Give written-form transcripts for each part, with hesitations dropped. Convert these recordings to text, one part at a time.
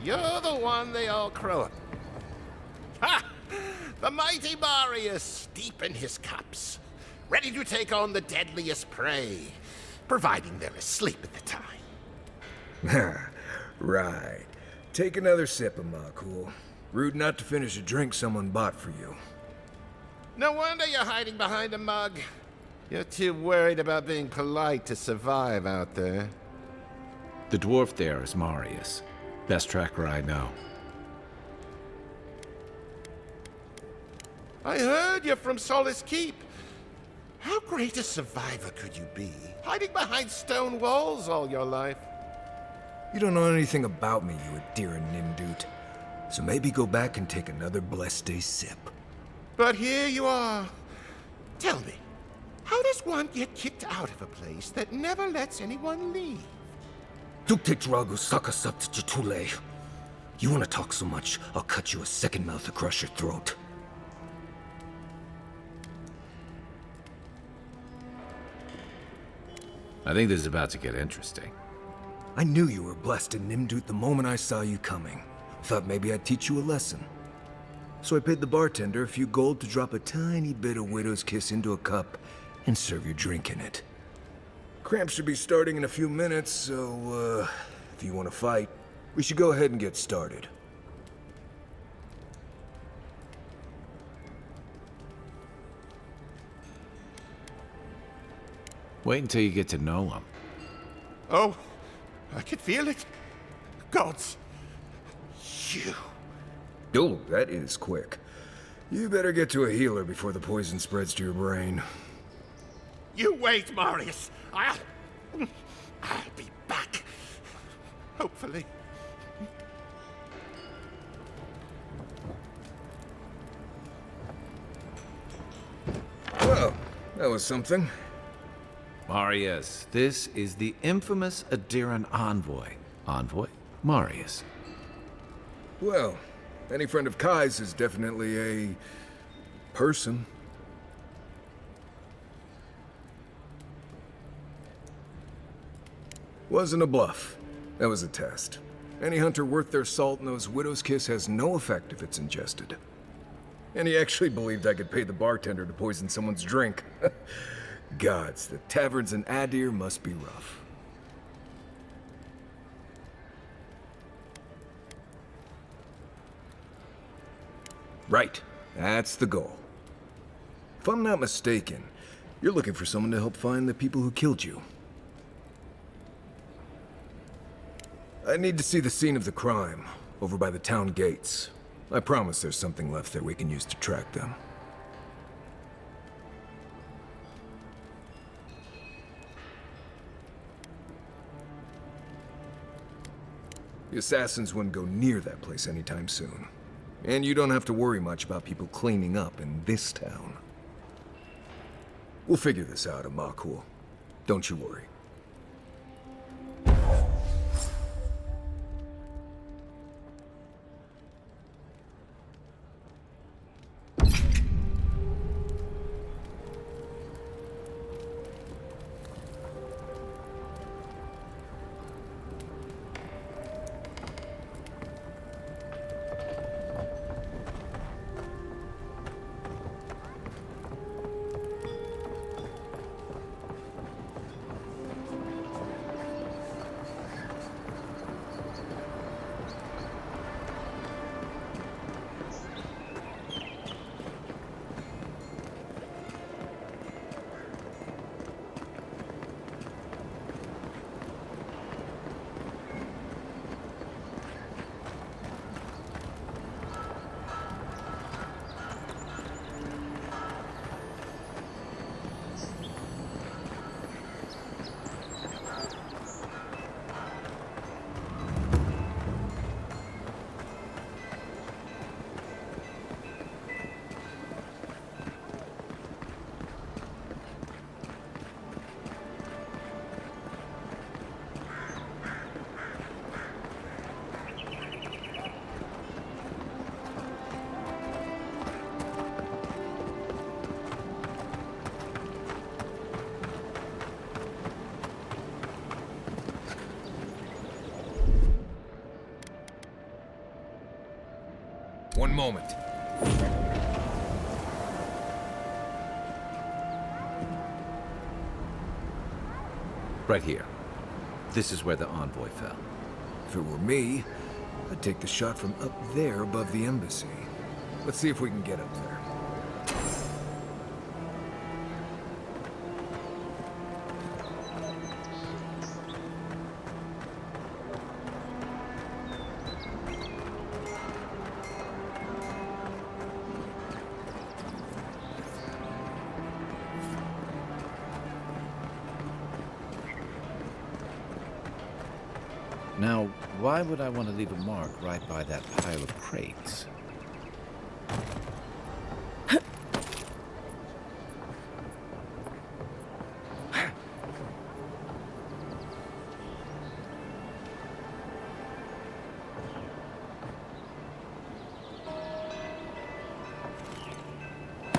You're the one they all crow at. Ha! The mighty Marius, deep in his cups, ready to take on the deadliest prey, providing they're asleep at the time. Right. Take another sip of Makul. Rude not to finish a drink someone bought for you. No wonder you're hiding behind a mug. You're too worried about being polite to survive out there. The dwarf there is Marius. Best tracker I know. I heard you're from Solace Keep. How great a survivor could you be, hiding behind stone walls all your life? You don't know anything about me, you Adira Nimdut. So maybe go back and take another blessed day sip. But here you are. Tell me, how does one get kicked out of a place that never lets anyone leave? Duktetragu sakasaptjitule. You want to talk so much, I'll cut you a second mouth across your throat. I think this is about to get interesting. I knew you were blessed in Nimdut the moment I saw you coming. Thought maybe I'd teach you a lesson. So I paid the bartender a few gold to drop a tiny bit of Widow's Kiss into a cup and serve your drink in it. Cramp should be starting in a few minutes, so, if you want to fight, we should go ahead and get started. Wait until you get to know him. Oh, I can feel it. Gods, you. Oh, that is quick. You better get to a healer before the poison spreads to your brain. You wait, Marius. I'll be back. Hopefully. Well, that was something. Marius, this is the infamous Adiran envoy. Envoy? Marius. Well, any friend of Kai's is definitely a person. Wasn't a bluff. That was a test. Any hunter worth their salt knows Widow's Kiss has no effect if it's ingested. And he actually believed I could pay the bartender to poison someone's drink. Gods, the taverns in Adir must be rough. Right, that's the goal. If I'm not mistaken, you're looking for someone to help find the people who killed you. I need to see the scene of the crime, over by the town gates. I promise there's something left there we can use to track them. The assassins wouldn't go near that place anytime soon. And you don't have to worry much about people cleaning up in this town. We'll figure this out, Makul. Don't you worry. One moment. Right here. This is where the envoy fell. If it were me, I'd take the shot from up there above the embassy. Let's see if we can get up there. Now, why would I want to leave a mark right by that pile of crates?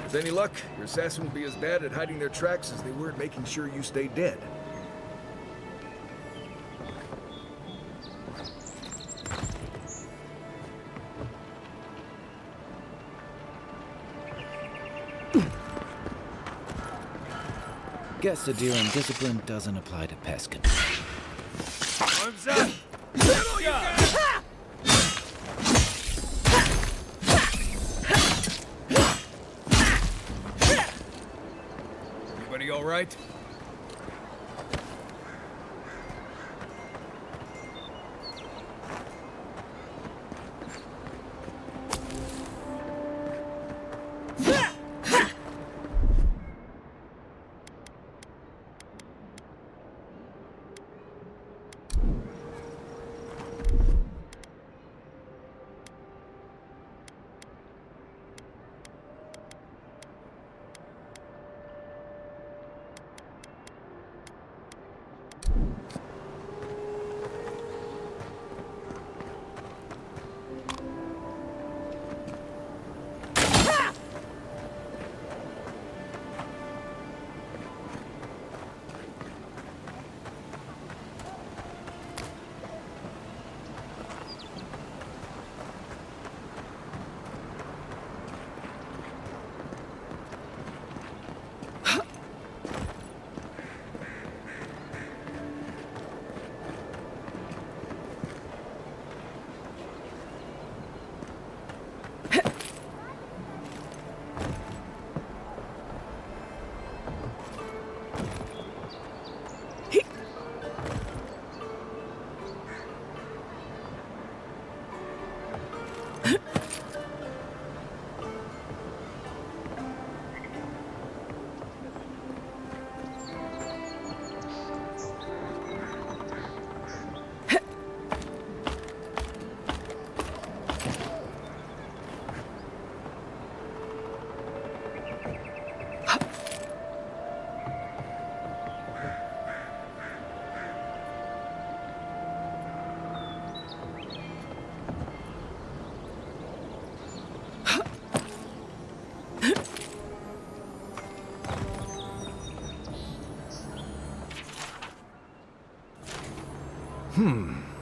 With any luck, your assassin will be as bad at hiding their tracks as they were at making sure you stay dead. Guess adhering discipline doesn't apply to pest control. Arms up! Settle you guys! Everybody all right?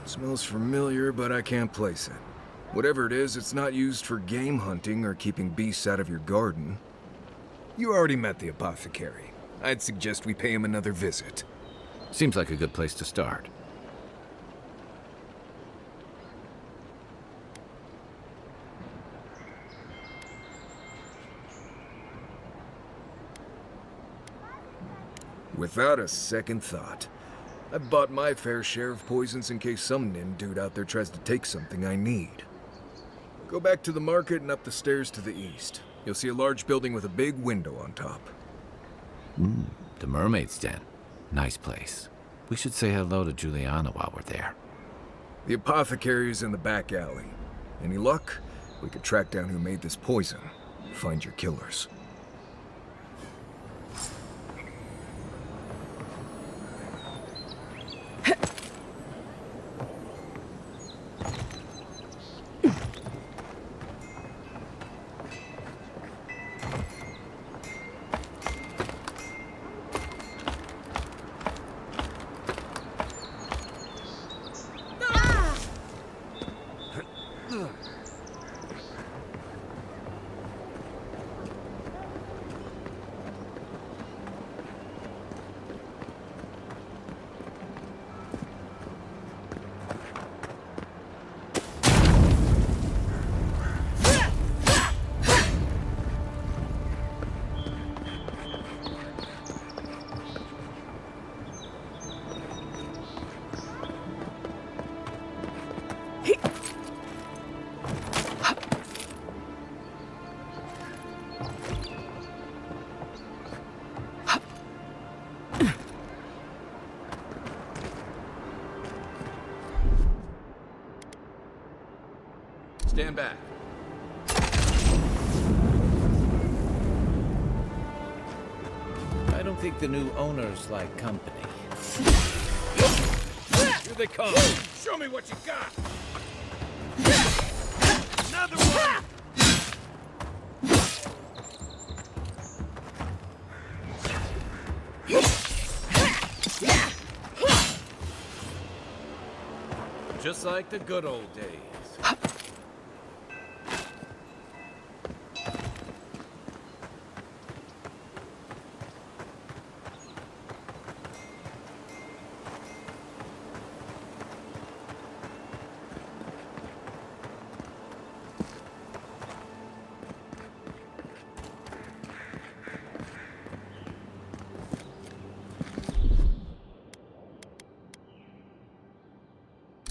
Smells familiar, but I can't place it. Whatever it is, it's not used for game hunting or keeping beasts out of your garden. You already met the apothecary. I'd suggest we pay him another visit. Seems like a good place to start. Without a second thought. I've bought my fair share of poisons in case some nim dude out there tries to take something I need. Go back to the market and up the stairs to the east. You'll see a large building with a big window on top. The Mermaid's Den. Nice place. We should say hello to Juliana while we're there. The apothecary's in the back alley. Any luck? We could track down who made this poison. Find your killers. Stand back. I don't think the new owners like company. Here they come. Show me what you got. Another one. Just like the good old days.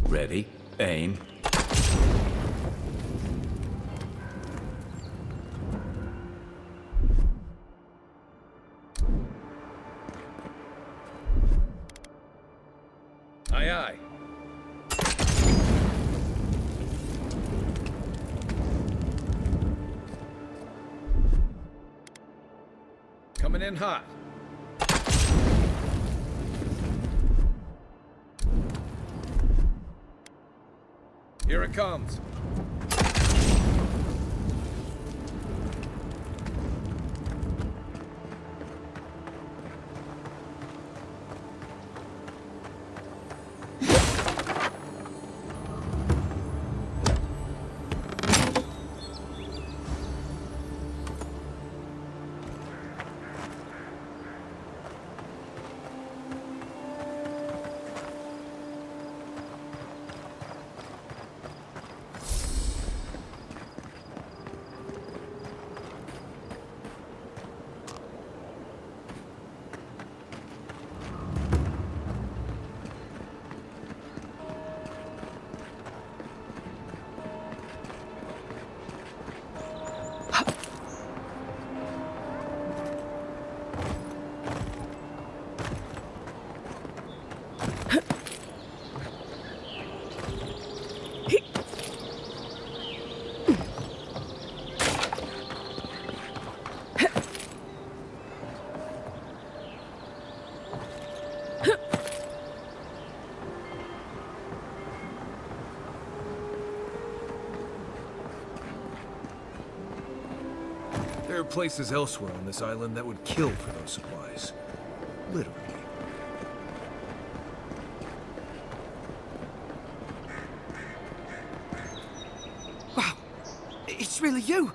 Ready, aim. Aye, aye. Coming in hot. Here it comes. There are places elsewhere on this island that would kill for those supplies. Literally. Wow, it's really you.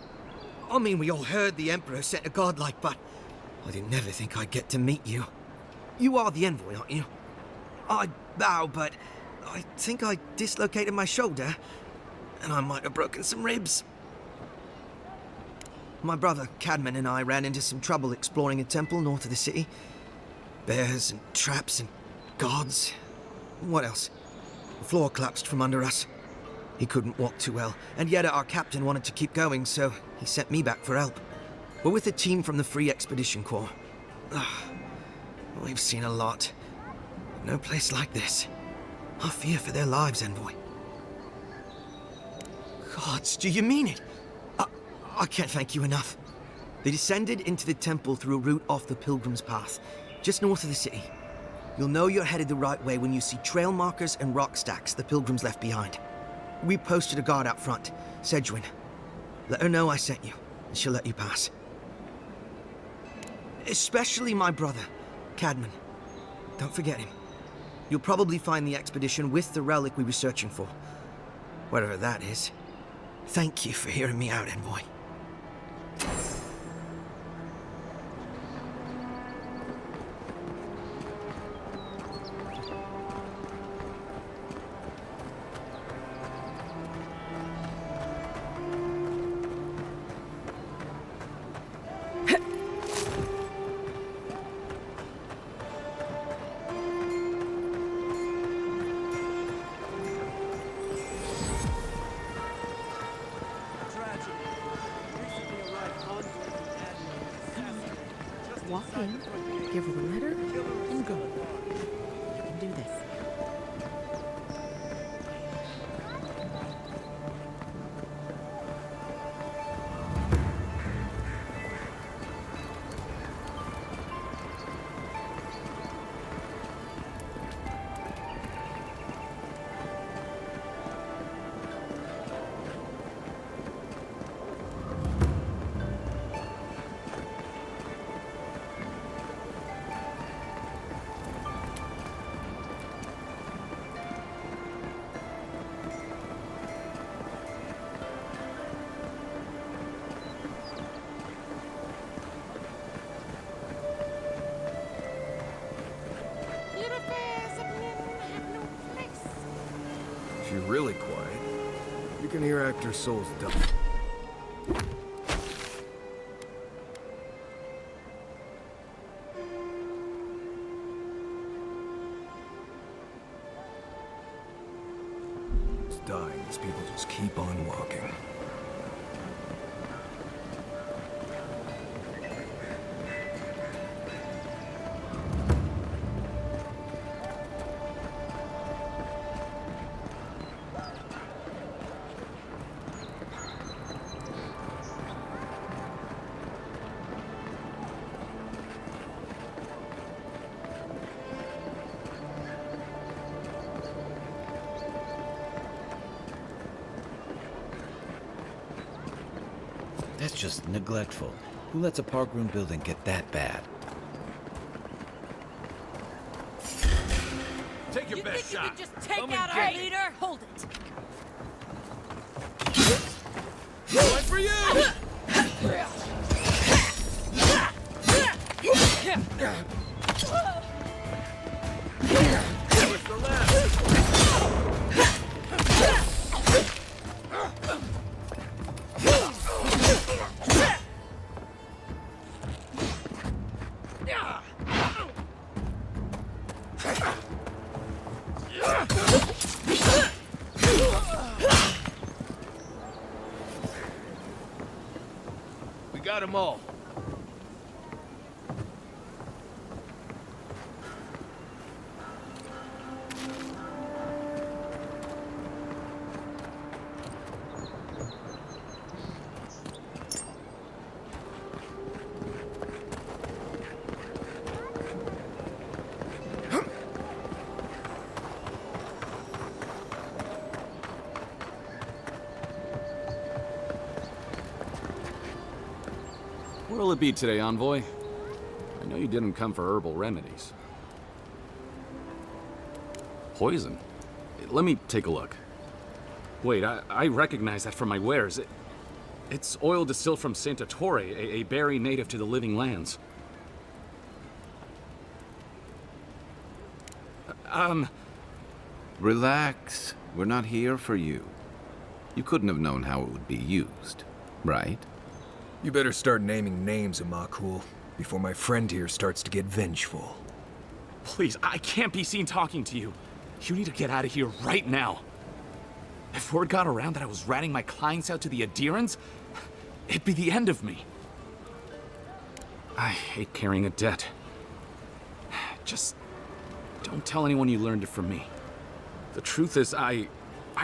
I mean, we all heard the Emperor sent a godlike, but I didn't never think I'd get to meet you. You are the envoy, aren't you? I bow, but I think I dislocated my shoulder, and I might have broken some ribs. My brother, Cadman, and I ran into some trouble exploring a temple north of the city. Bears and traps and guards. What else? The floor collapsed from under us. He couldn't walk too well, and yet our captain wanted to keep going, so he sent me back for help. We're with a team from the Free Expedition Corps. We've seen a lot. No place like this. I fear for their lives, Envoy. Gods, do you mean it? I can't thank you enough. They descended into the temple through a route off the Pilgrim's Path, just north of the city. You'll know you're headed the right way when you see trail markers and rock stacks the Pilgrims left behind. We posted a guard out front, Sedgwin. Let her know I sent you, and she'll let you pass. Especially my brother, Cadman. Don't forget him. You'll probably find the expedition with the relic we were searching for. Whatever that is. Thank you for hearing me out, Envoy. walk in, give her the letter, and go. You can do this. If you're really quiet, you can hear actor Soul's die. It's dying as people just keep on walking. That's just neglectful. Who lets a parkroom building get that bad? Take your best shot. Just take out our leader? Hold it. Going for you! Where's the left? We got them all. Where'll it be today, Envoy? I know you didn't come for herbal remedies. Poison? Let me take a look. Wait, I recognize that from my wares. It's oil distilled from Santa Torre, a berry native to the Living Lands. Relax. We're not here for you. You couldn't have known how it would be used, right? You better start naming names, Amakul, before my friend here starts to get vengeful. Please, I can't be seen talking to you. You need to get out of here right now. If word got around that I was ratting my clients out to the adherents, it'd be the end of me. I hate carrying a debt. Just don't tell anyone you learned it from me. The truth is, I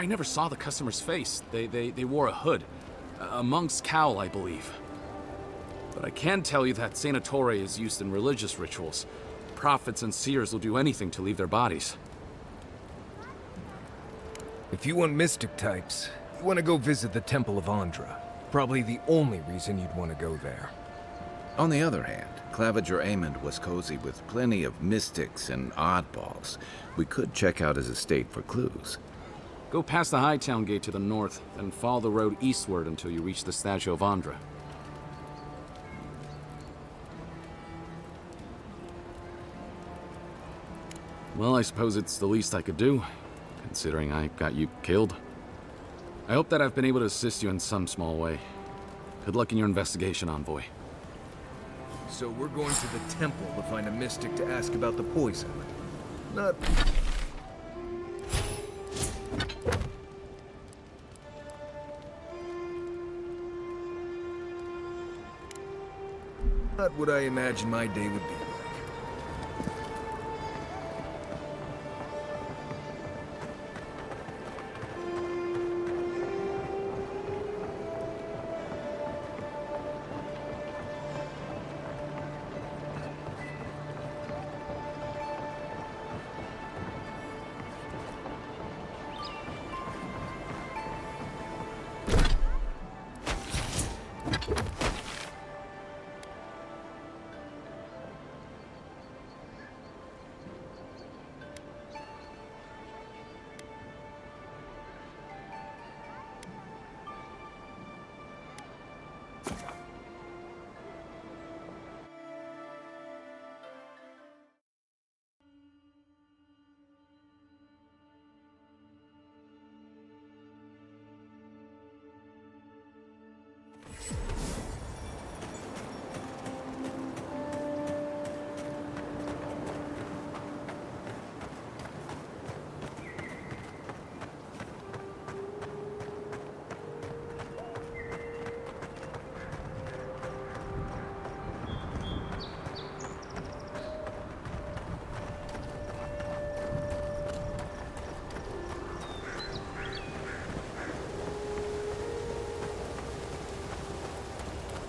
never saw the customer's face. They wore a hood. A monk's cowl, I believe. But I can tell you that Santa Torre is used in religious rituals. Prophets and seers will do anything to leave their bodies. If you want mystic types, you want to go visit the Temple of Andra. Probably the only reason you'd want to go there. On the other hand, Claviger Amond was cozy with plenty of mystics and oddballs. We could check out his estate for clues. Go past the Hightown Gate to the north, then follow the road eastward until you reach the statue of Andra. Well, I suppose it's the least I could do, considering I got you killed. I hope that I've been able to assist you in some small way. Good luck in your investigation, Envoy. So we're going to the temple to find a mystic to ask about the poison. Not... Not what I imagined my day would be like.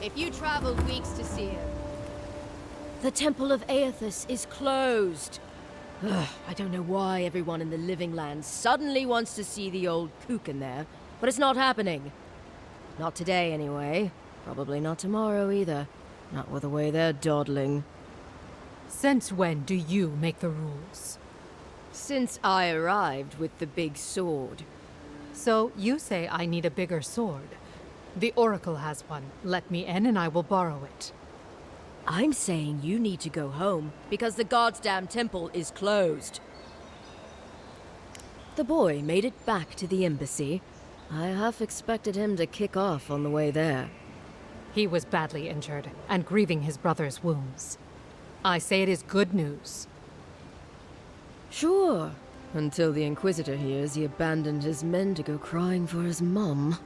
If you traveled weeks to see him. The Temple of Aethys is closed. Ugh, I don't know why everyone in the Living Land suddenly wants to see the old kook in there, but it's not happening. Not today, anyway. Probably not tomorrow, either. Not with the way they're dawdling. Since when do you make the rules? Since I arrived with the big sword. So you say I need a bigger sword. The Oracle has one. Let me in and I will borrow it. I'm saying you need to go home, because the goddamn temple is closed. The boy made it back to the embassy. I half expected him to kick off on the way there. He was badly injured and grieving his brother's wounds. I say it is good news. Sure, until the Inquisitor hears he abandoned his men to go crying for his mum.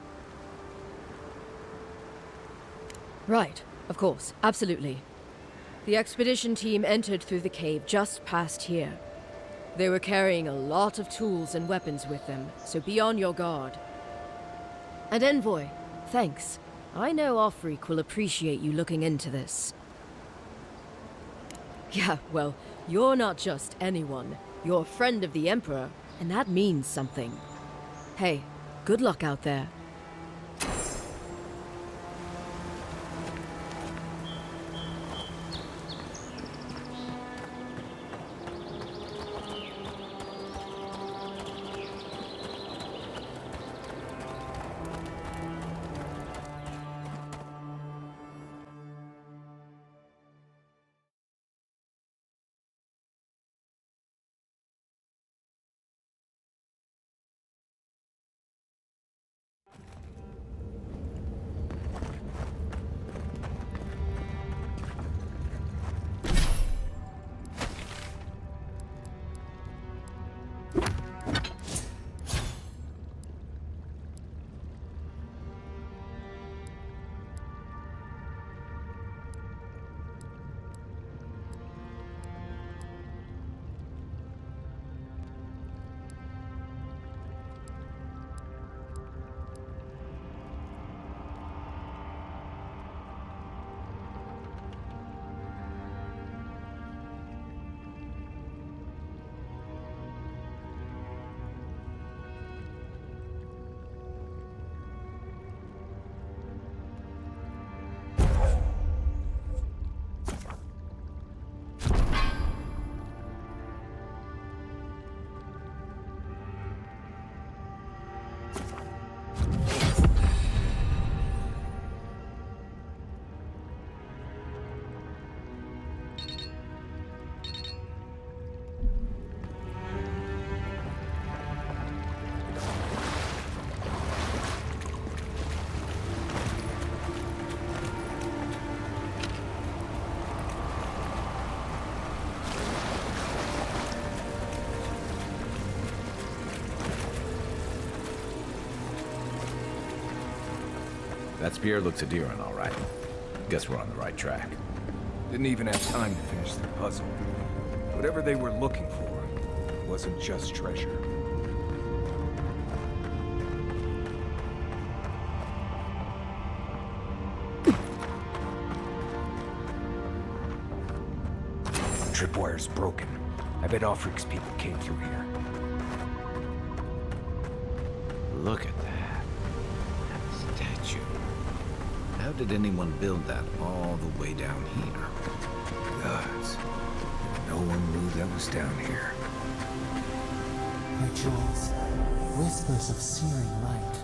Right, of course, absolutely. The expedition team entered through the cave just past here. They were carrying a lot of tools and weapons with them, so be on your guard. And Envoy, thanks. I know Offreak will appreciate you looking into this. Yeah, well, you're not just anyone. You're a friend of the Emperor, and that means something. Hey, good luck out there. That spear looks Adiran, all right. Guess we're on the right track. Didn't even have time to finish their puzzle. Whatever they were looking for wasn't just treasure. Tripwire's broken. I bet Offric's people came through here. Look at that. That statue. How did anyone build that all the way down here? Gods. No one knew that was down here. Her jewels, whispers of searing light.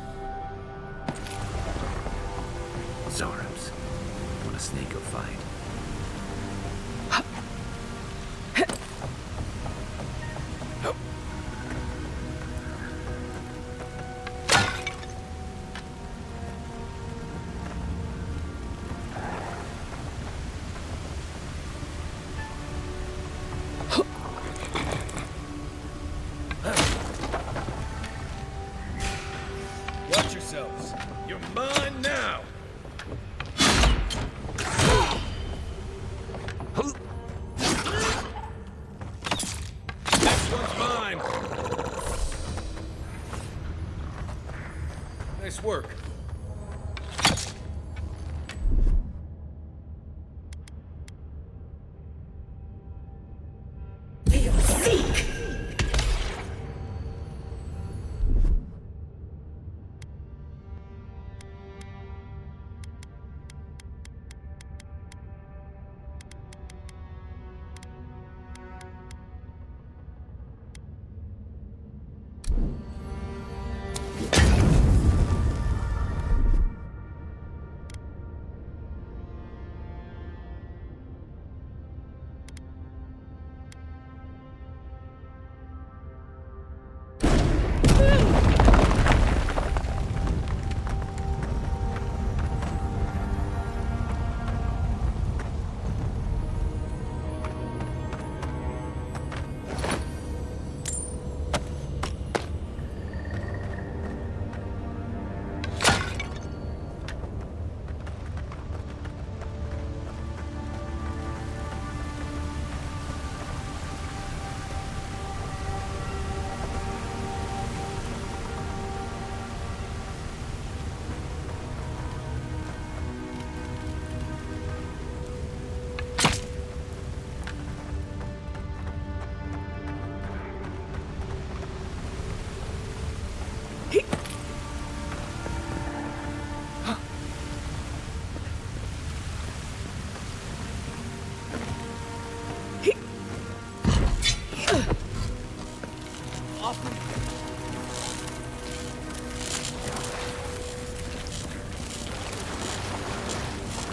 Zarms. What a snake will find. Watch yourselves. You're mine now. Next one's mine. Nice work.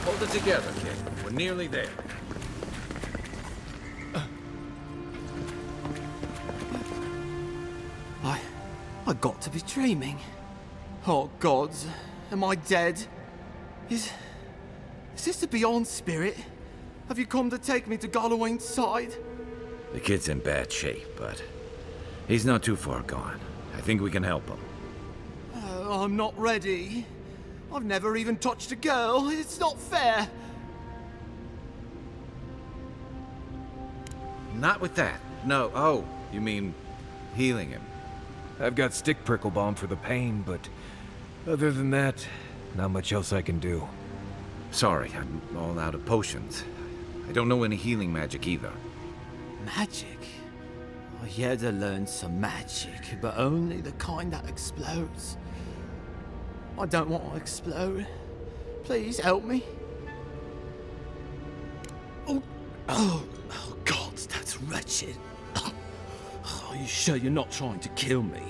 Hold it together, kid. We're nearly there. I got to be dreaming. Oh gods, am I dead? Is this the Beyond Spirit? Have you come to take me to Galloway's side? The kid's in bad shape, but he's not too far gone. I think we can help him. I'm not ready. I've never even touched a girl. It's not fair. Not with that. No. Oh, you mean healing him? I've got stick prickle balm for the pain, but other than that, not much else I can do. Sorry, I'm all out of potions. I don't know any healing magic either. Magic? I had to learn some magic, but only the kind that explodes. I don't want to explode. Please help me. Oh, God, that's wretched. Are you sure you're not trying to kill me?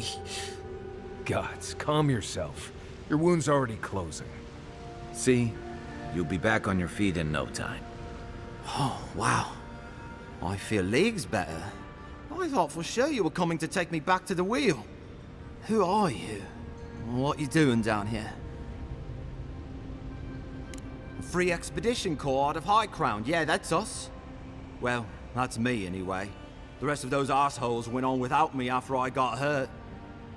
Gods, calm yourself. Your wound's already closing. See? You'll be back on your feet in no time. Oh, wow. I feel leagues better. I thought for sure you were coming to take me back to the wheel. Who are you? What you doing down here? Free Expedition Corps out of High Crown. Yeah, that's us. Well, that's me anyway. The rest of those assholes went on without me after I got hurt.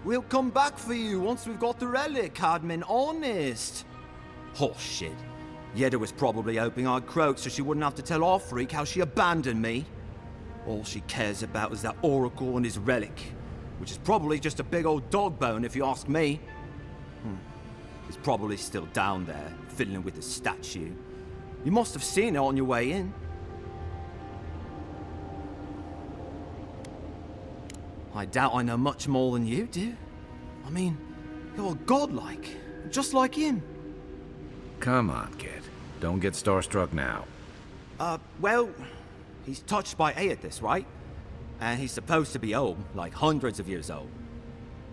We'll come back for you once we've got the relic, Cadman, honest. Oh, shit. Yeda was probably hoping I'd croak so she wouldn't have to tell our freak how she abandoned me. All she cares about is that Oracle and his relic, which is probably just a big old dog bone if you ask me. It's probably still down there, fiddling with the statue. You must have seen it on your way in. I doubt I know much more than you do. I mean, you're godlike, just like him. Come on, kid. Don't get starstruck now. Well, he's touched by Aethys, right? And he's supposed to be old, like hundreds of years old.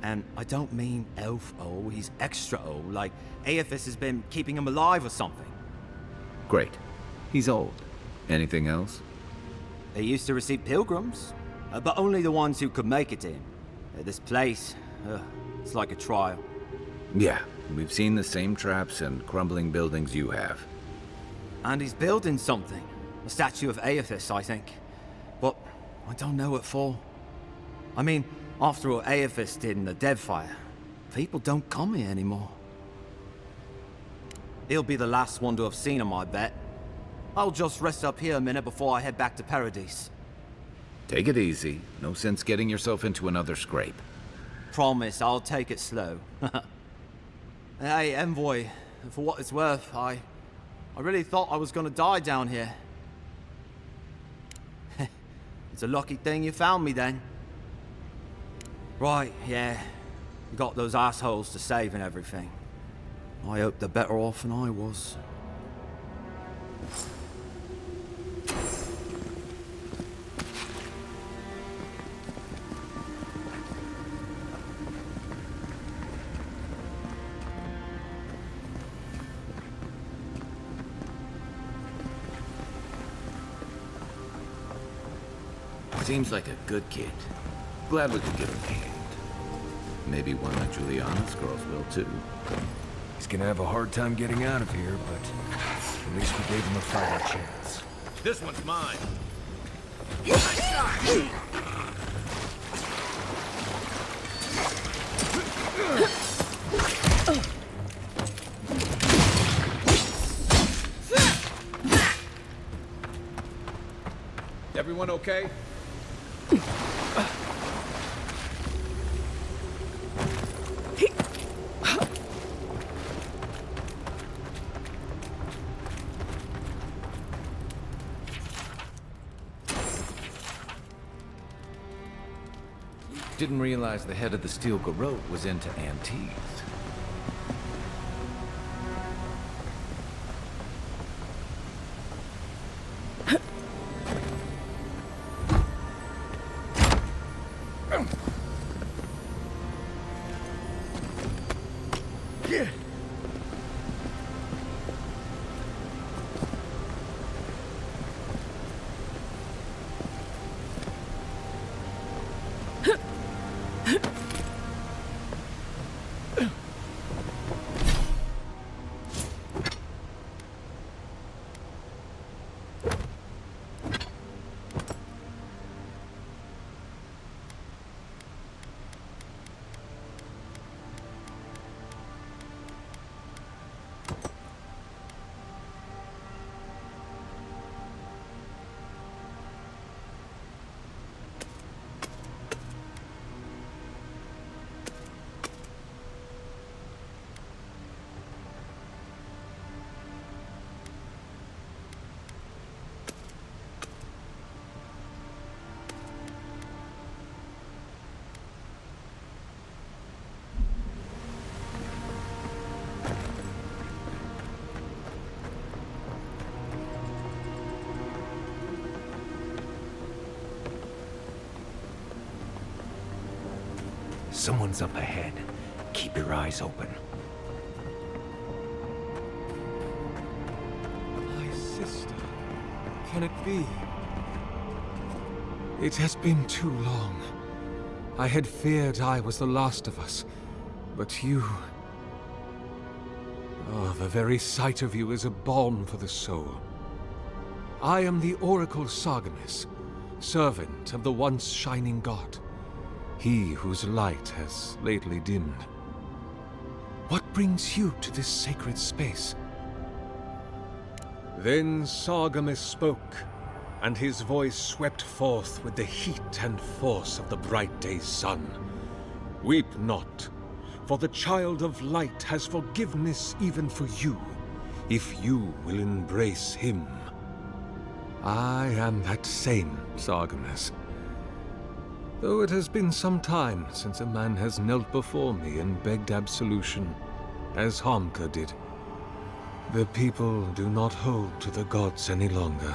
And I don't mean elf old, he's extra old, like Aethys has been keeping him alive or something. Great. He's old. Anything else? They used to receive pilgrims, but only the ones who could make it in. This place, it's like a trial. Yeah, we've seen the same traps and crumbling buildings you have. And he's building something. A statue of Aethys, I think. But I don't know what for. I mean, after all Aethys did in the Deadfire, people don't come here anymore. He'll be the last one to have seen him, I bet. I'll just rest up here a minute before I head back to Paradise. Take it easy. No sense getting yourself into another scrape. Promise, I'll take it slow. Hey, Envoy, for what it's worth, I really thought I was gonna die down here. It's a lucky thing you found me then. Right, yeah. You got those assholes to save and everything. I hope they're better off than I was. Seems like a good kid. Glad we could give him a hand. Maybe one of Juliana's girls will too. He's gonna have a hard time getting out of here, but at least we gave him a fighting chance. This one's mine. Everyone okay? Didn't realize the head of the steel garrote was into antiques. Someone's up ahead. Keep your eyes open. My sister. Can it be? It has been too long. I had feared I was the last of us, but you... Oh, the very sight of you is a balm for the soul. I am the Oracle Sargemus, servant of the once shining god. He whose light has lately dimmed. What brings you to this sacred space? Then Sargamas spoke, and his voice swept forth with the heat and force of the bright day's sun. Weep not, for the child of light has forgiveness even for you, if you will embrace him. I am that same Sargamas. Though it has been some time since a man has knelt before me and begged absolution, as Hamka did. The people do not hold to the gods any longer,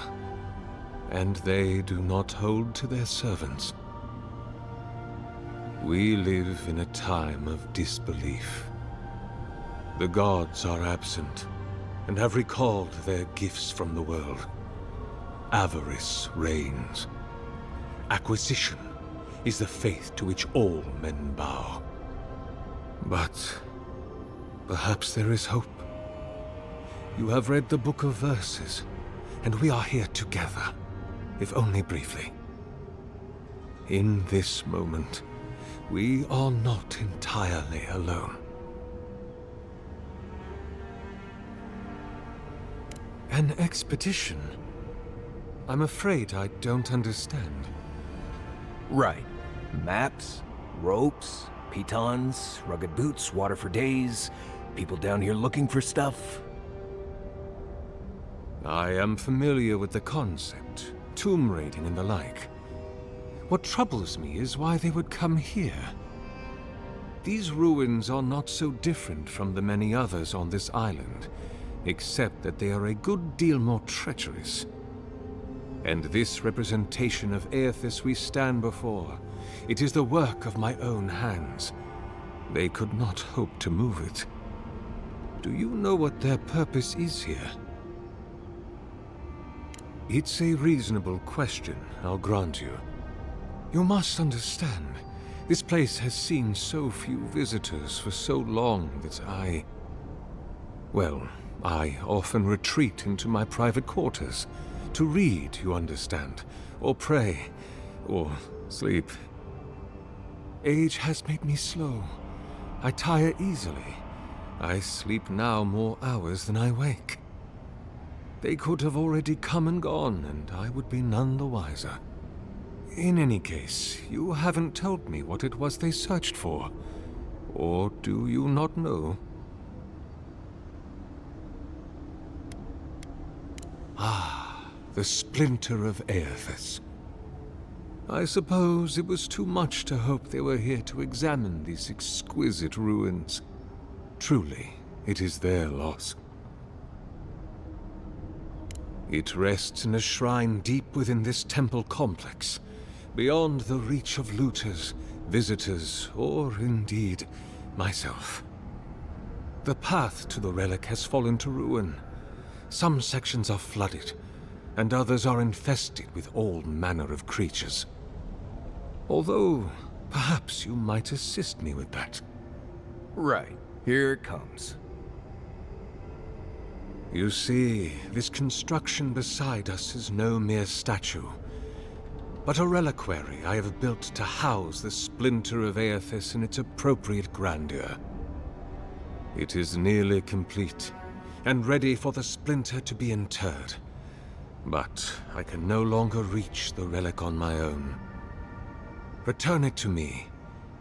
and they do not hold to their servants. We live in a time of disbelief. The gods are absent, and have recalled their gifts from the world. Avarice reigns. Acquisition is the faith to which all men bow. But perhaps there is hope. You have read the Book of Verses, and we are here together, if only briefly. In this moment, we are not entirely alone. An expedition? I'm afraid I don't understand. Right. Maps, ropes, pitons, rugged boots, water for days, people down here looking for stuff. I am familiar with the concept, tomb raiding and the like. What troubles me is why they would come here. These ruins are not so different from the many others on this island, except that they are a good deal more treacherous. And this representation of Aethys we stand before, it is the work of my own hands. They could not hope to move it. Do you know what their purpose is here? It's a reasonable question, I'll grant you. You must understand, this place has seen so few visitors for so long that I often retreat into my private quarters. To read, you understand, or pray, or sleep. Age has made me slow. I tire easily. I sleep now more hours than I wake. They could have already come and gone, and I would be none the wiser. In any case, you haven't told me what it was they searched for. Or do you not know? Ah, the splinter of Aethys. I suppose it was too much to hope they were here to examine these exquisite ruins. Truly, it is their loss. It rests in a shrine deep within this temple complex, beyond the reach of looters, visitors, or indeed, myself. The path to the relic has fallen to ruin. Some sections are flooded, and others are infested with all manner of creatures. Although, perhaps you might assist me with that. Right. Here it comes. You see, this construction beside us is no mere statue, but a reliquary I have built to house the splinter of Aethys in its appropriate grandeur. It is nearly complete, and ready for the splinter to be interred. But I can no longer reach the relic on my own. Return it to me,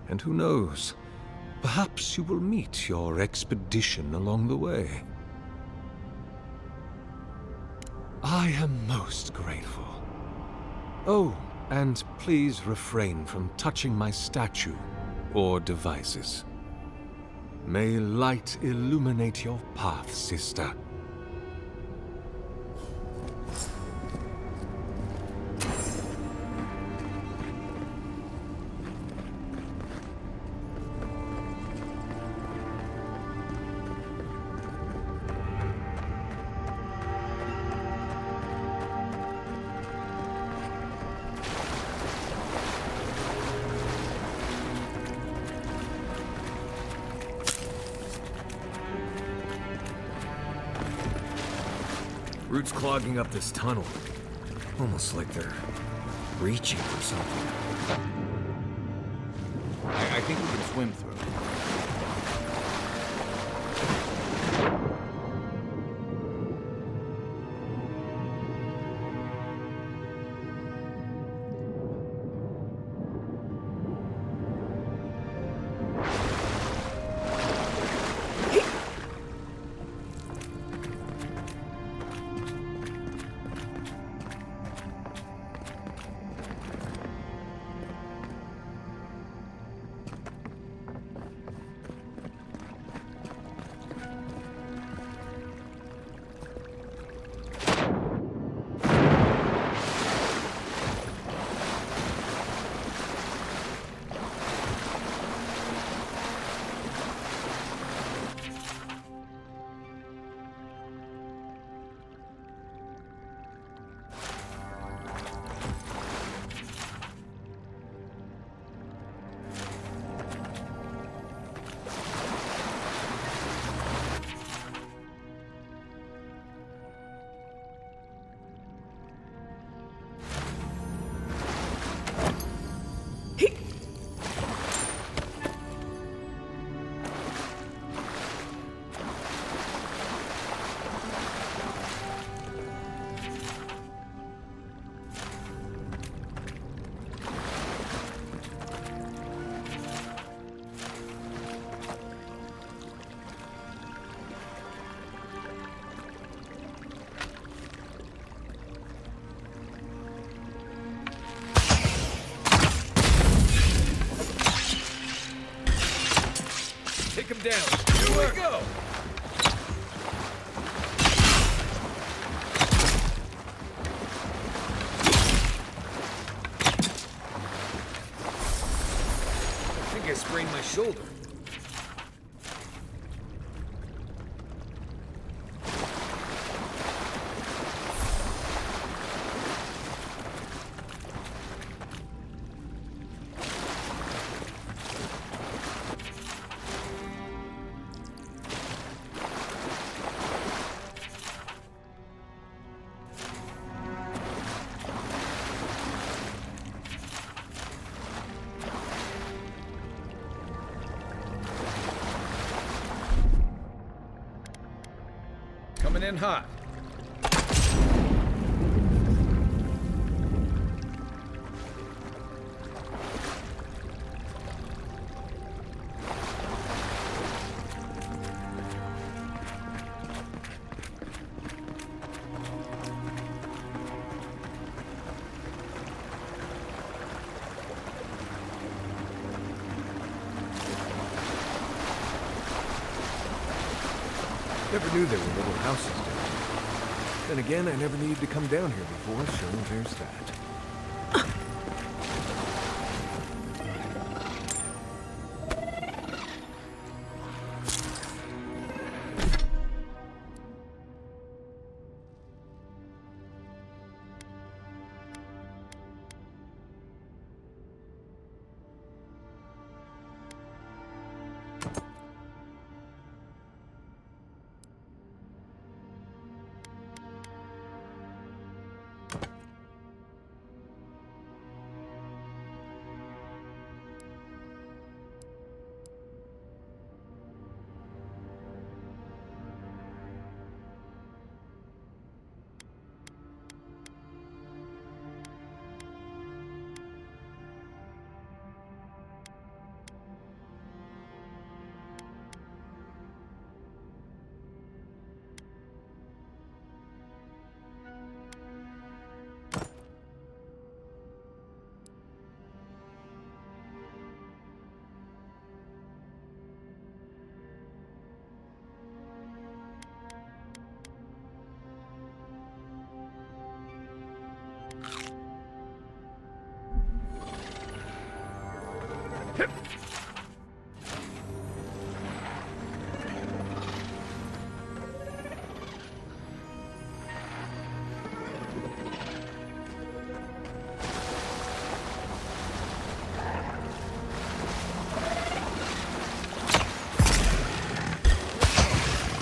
and who knows, perhaps you will meet your expedition along the way. I am most grateful. Oh, and please refrain from touching my statue or devices. May light illuminate your path, sister. Roots clogging up this tunnel. Almost like they're reaching for something. I think we can swim through. him down. Here we go. I think I sprained my shoulder. Coming in hot. Never knew there were little houses down here. Then again, I never needed to come down here before, so there's that.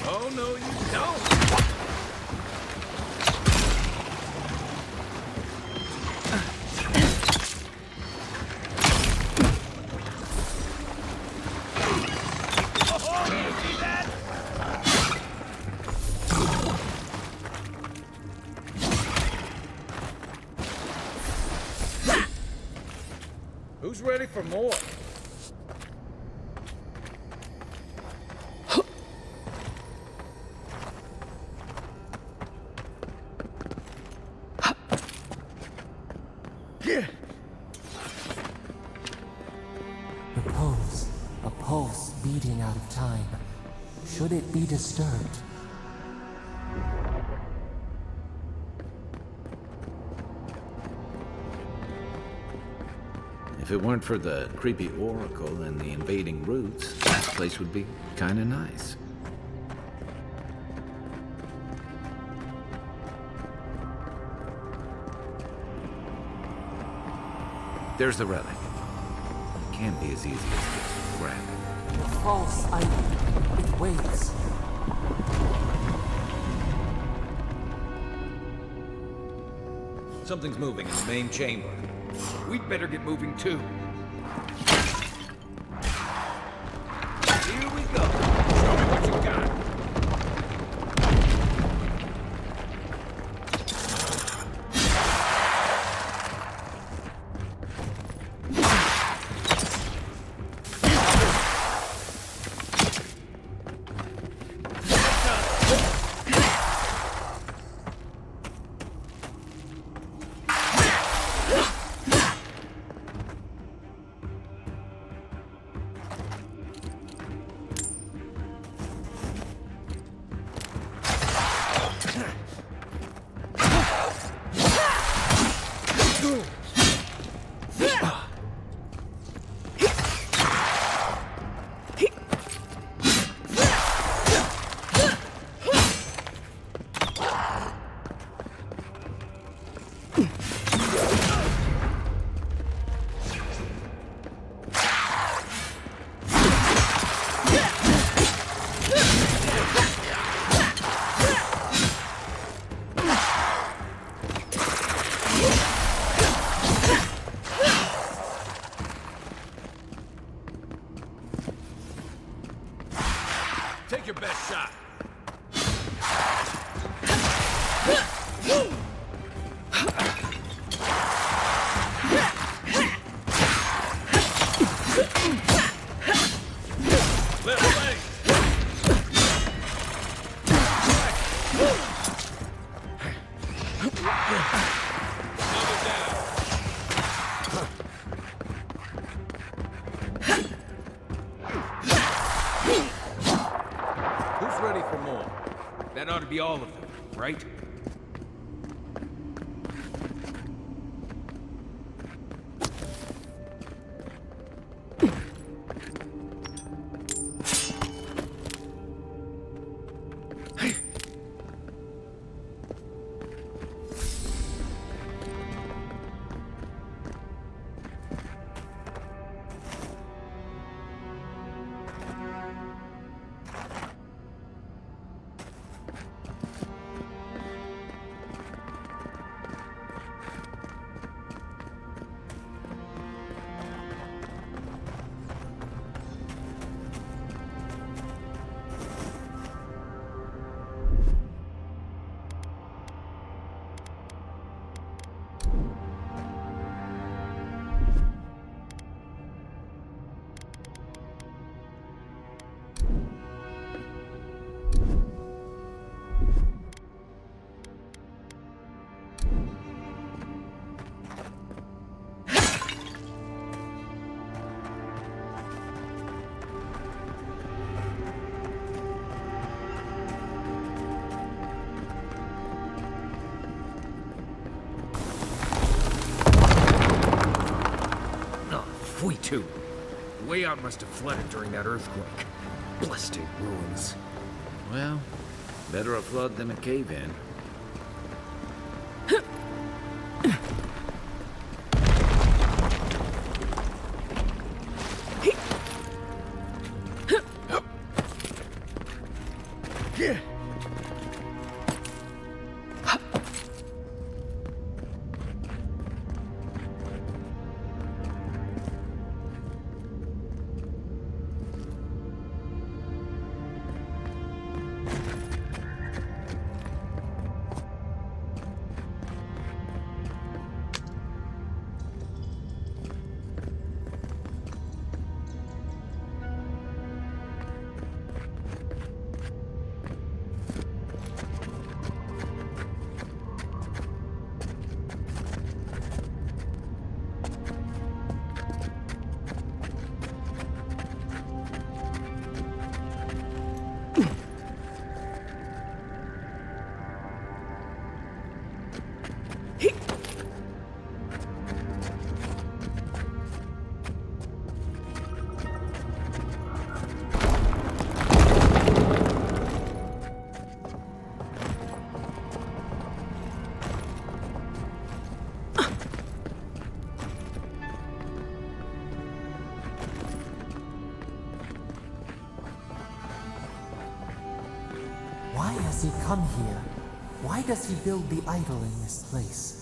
Oh, no, you don't. Who's ready for more? A pulse beating out of time. Should it be disturbed? If it weren't for the creepy oracle and the invading roots, this place would be kinda nice. There's the relic. Can't be as easy as just grab it. The false item. It waits. Something's moving in the main chamber. We'd better get moving too. Here we go. Show me what you got. Take your best shot. Left leg. Another down. Who's ready for more? That ought to be all of them, right? Too. The way out must have flooded during that earthquake. Blasted ruins. Well, better a flood than a cave-in. Why has he come here? Why does he build the idol in this place?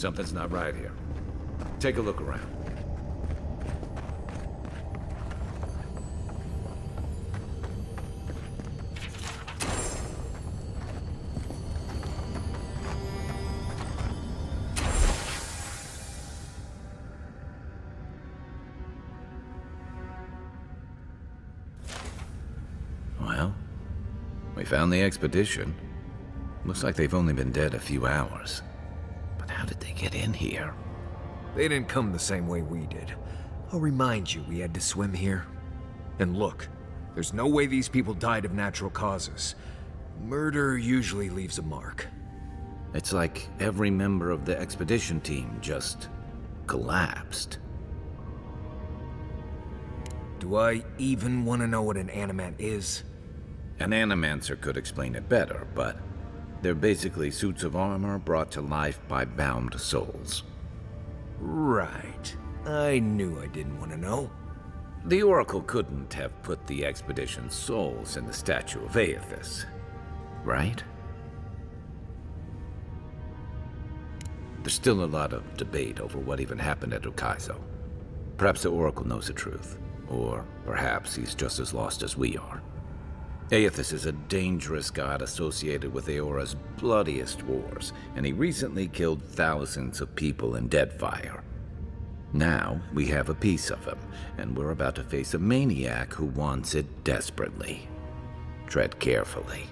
Something's not right here. Take a look around. Well, we found the expedition. Looks like they've only been dead a few hours. But how did they get in here? They didn't come the same way we did. I'll remind you, we had to swim here. And look, there's no way these people died of natural causes. Murder usually leaves a mark. It's like every member of the expedition team just collapsed. Do I even want to know what an animat is? An animancer could explain it better, but they're basically suits of armor brought to life by bound souls. Right. I knew I didn't want to know. The Oracle couldn't have put the expedition's souls in the statue of Aethys, right? There's still a lot of debate over what even happened at Ukaizo. Perhaps the Oracle knows the truth, or perhaps he's just as lost as we are. Aethys is a dangerous god associated with Eora's bloodiest wars, and he recently killed thousands of people in Deadfire. Now, we have a piece of him, and we're about to face a maniac who wants it desperately. Tread carefully.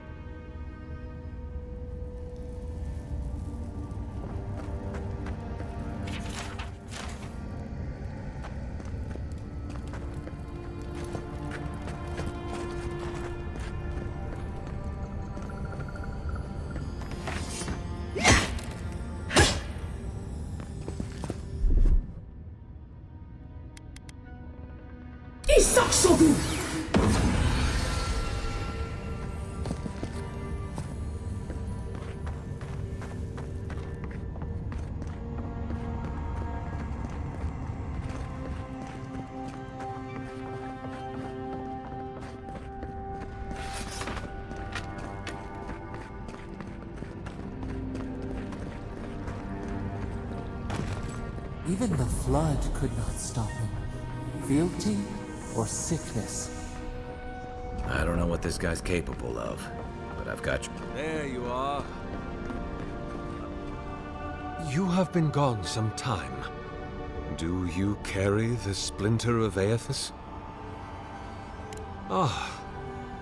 Even the flood could not stop him. Fealty or sickness. I don't know what this guy's capable of, but I've got you. There you are. You have been gone some time. Do you carry the splinter of Aethys? Ah,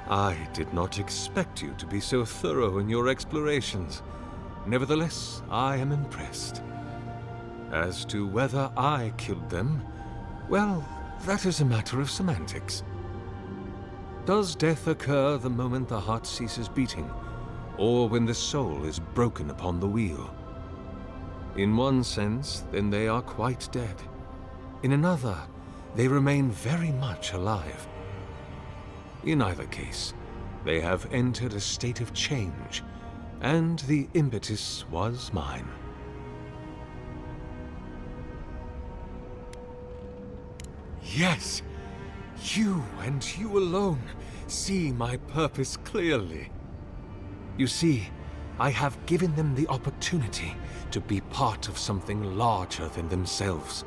I did not expect you to be so thorough in your explorations. Nevertheless, I am impressed. As to whether I killed them, well, that is a matter of semantics. Does death occur the moment the heart ceases beating, or when the soul is broken upon the wheel? In one sense, then they are quite dead. In another, they remain very much alive. In either case, they have entered a state of change, and the impetus was mine. Yes, you and you alone see my purpose clearly. You see, I have given them the opportunity to be part of something larger than themselves.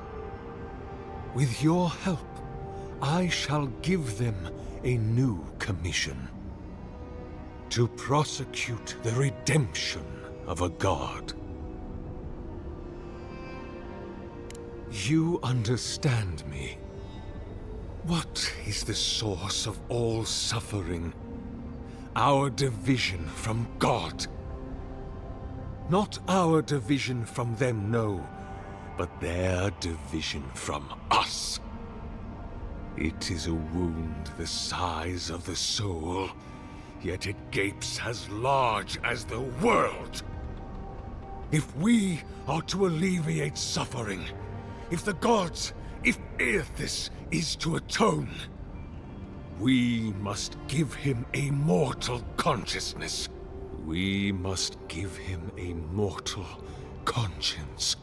With your help, I shall give them a new commission. To prosecute the redemption of a god. You understand me. What is the source of all suffering? Our division from God. Not our division from them, no, but their division from us. It is a wound the size of the soul, yet it gapes as large as the world. If we are to alleviate suffering, if the gods, if Aethys is to atone, we must give him a mortal consciousness. We must give him a mortal conscience.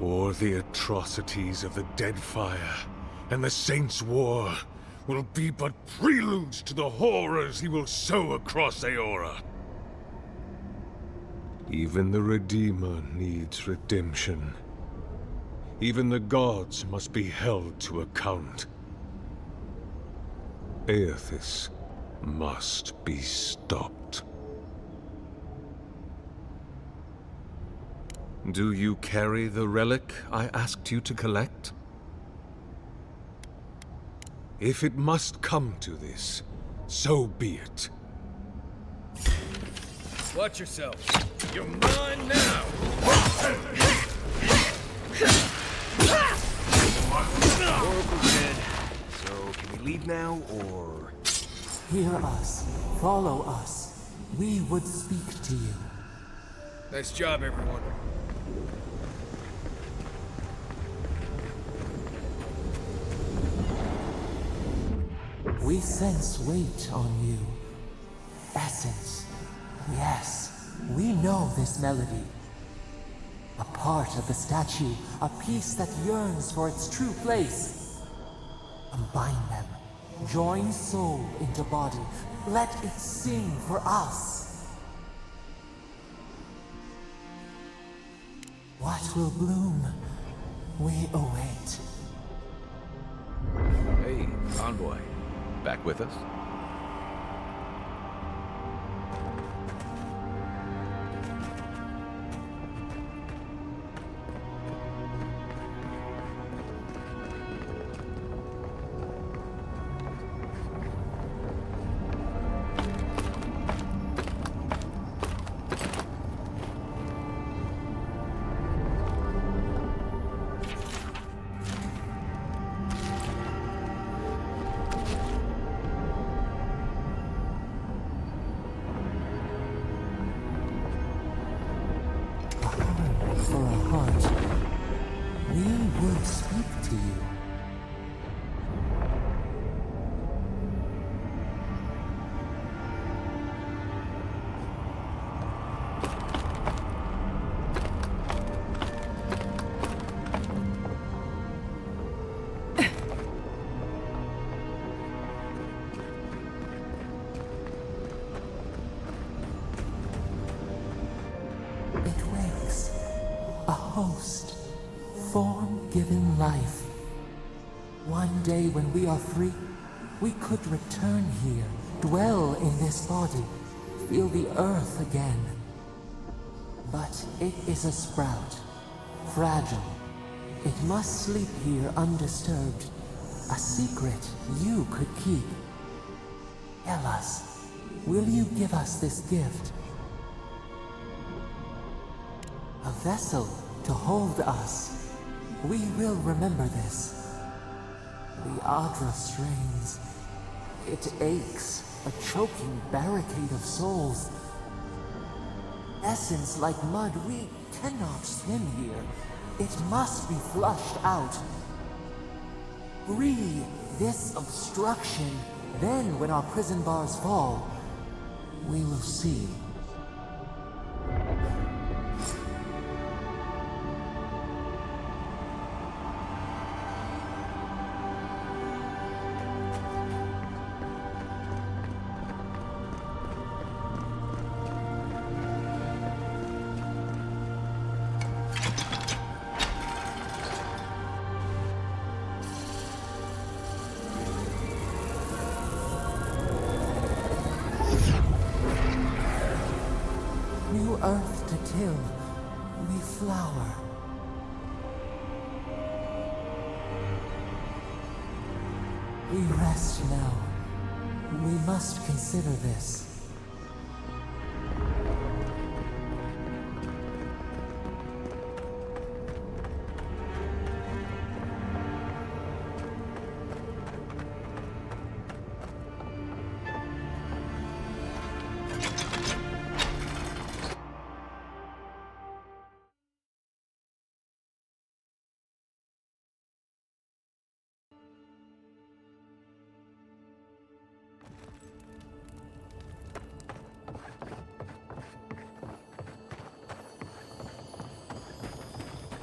Or the atrocities of the Deadfire and the Saints' War will be but preludes to the horrors he will sow across Eora. Even the Redeemer needs redemption. Even the gods must be held to account. Aethys must be stopped. Do you carry the relic I asked you to collect? If it must come to this, so be it. Watch yourself. You're mine now! Oracle's dead. So, can we leave now, or...? Hear us. Follow us. We would speak to you. Nice job, everyone. We sense weight on you. Essence. Yes, we know this melody. A part of the statue, a piece that yearns for its true place. Combine them. Join soul into body. Let it sing for us. What will bloom? We await. Hey, envoy. Back with us? For a heart, we would speak to you. It wakes. A host, form-given life. One day when we are free, we could return here, dwell in this body, feel the earth again. But it is a sprout, fragile. It must sleep here undisturbed. A secret you could keep. Tell us, will you give us this gift? A vessel to hold us. We will remember this. The Adra strains. It aches, a choking barricade of souls. Essence like mud, we cannot swim here. It must be flushed out. Free this obstruction. Then, when our prison bars fall, we will see. New earth to till, we flower. We rest now. We must consider this.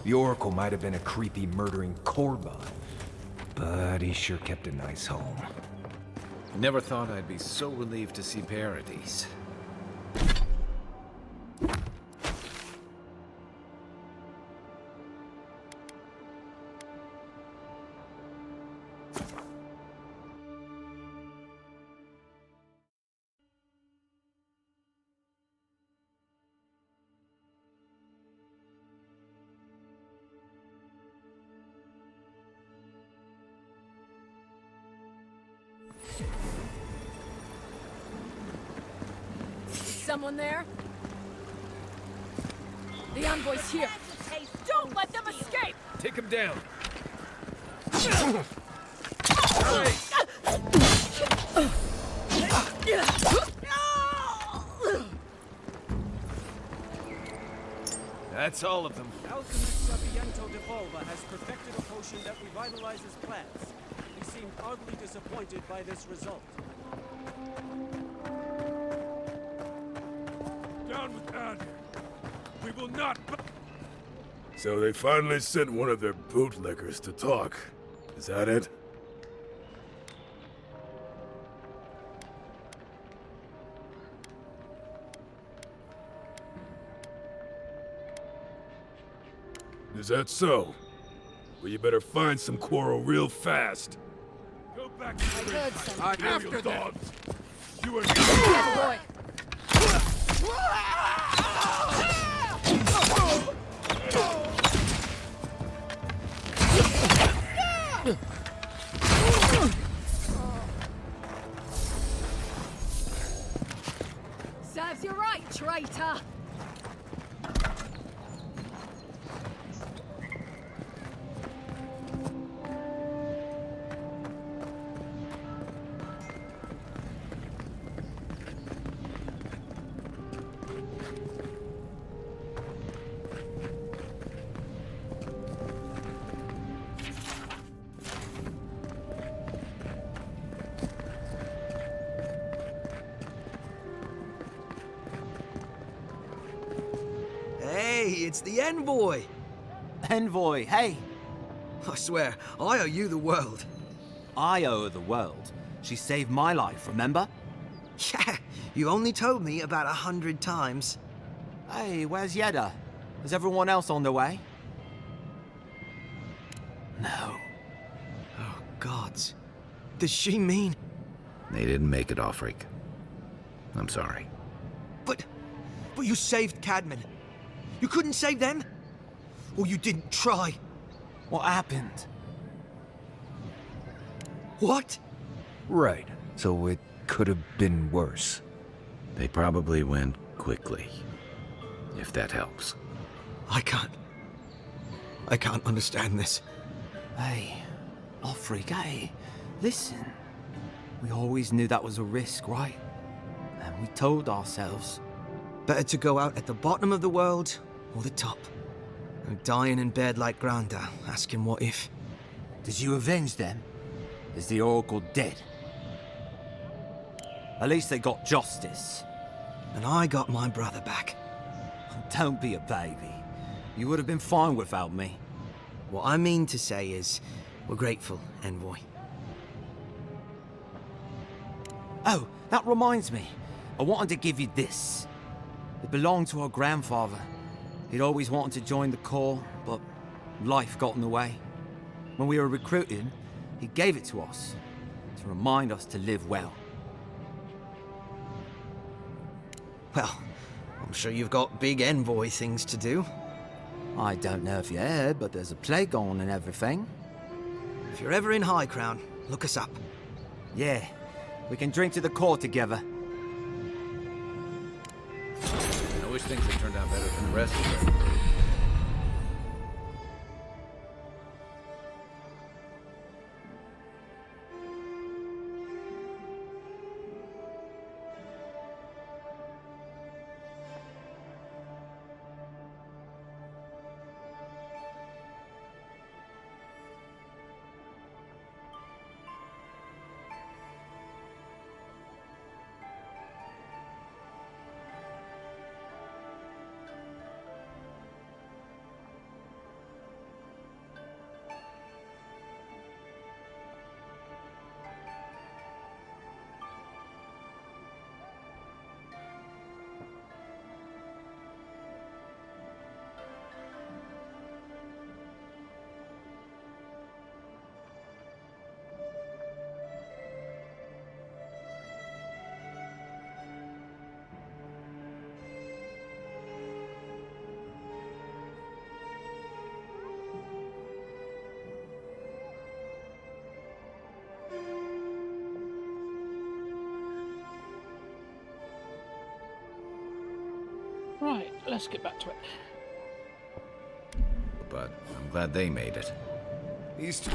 The Oracle might have been a creepy, murdering Korban, but he sure kept a nice home. Never thought I'd be so relieved to see Paradise. someone there? The envoy's here. Don't let them escape! Take him down. That's all of them. Alchemist Sapiento de Volva has perfected a potion that revitalizes plants. He seemed oddly disappointed by this result. Down with Ad. We will not. So they finally sent one of their bootlickers to talk. Is that it? Is that so? Well, you better find some quarrel real fast. Go back to I heard something. after dogs. You are Boy. Serves you right, traitor! Hey, it's the envoy! Envoy, hey! I swear, I owe you the world. I owe her the world. She saved my life, remember? Yeah, you only told me about 100 times. Hey, where's Yeda? Is everyone else on their way? No. Oh, gods. Does she mean... They didn't make it, Offreak. I'm sorry. But you saved Cadman. You couldn't save them? Or you didn't try? What happened? What? Right. So it could have been worse. They probably went quickly, if that helps. I can't understand this. Hey, Offreak, hey, listen. We always knew that was a risk, right? And we told ourselves. Better to go out at the bottom of the world or the top. And dying in bed like Granda, asking what if. Did you avenge them? Is the Oracle dead? At least they got justice. And I got my brother back. Don't be a baby. You would have been fine without me. What I mean to say is, we're grateful, Envoy. Oh, that reminds me. I wanted to give you this. It belonged to our grandfather. He'd always wanted to join the Corps, but life got in the way. When we were recruited, he gave it to us to remind us to live well. Well, I'm sure you've got big Envoy things to do. I don't know if you heard, but there's a plague on and everything. If you're ever in High Crown, look us up. Yeah, we can drink to the Corps together. I wish things had turned out better than the rest of it. Right, let's get back to it. But I'm glad they made it. These two...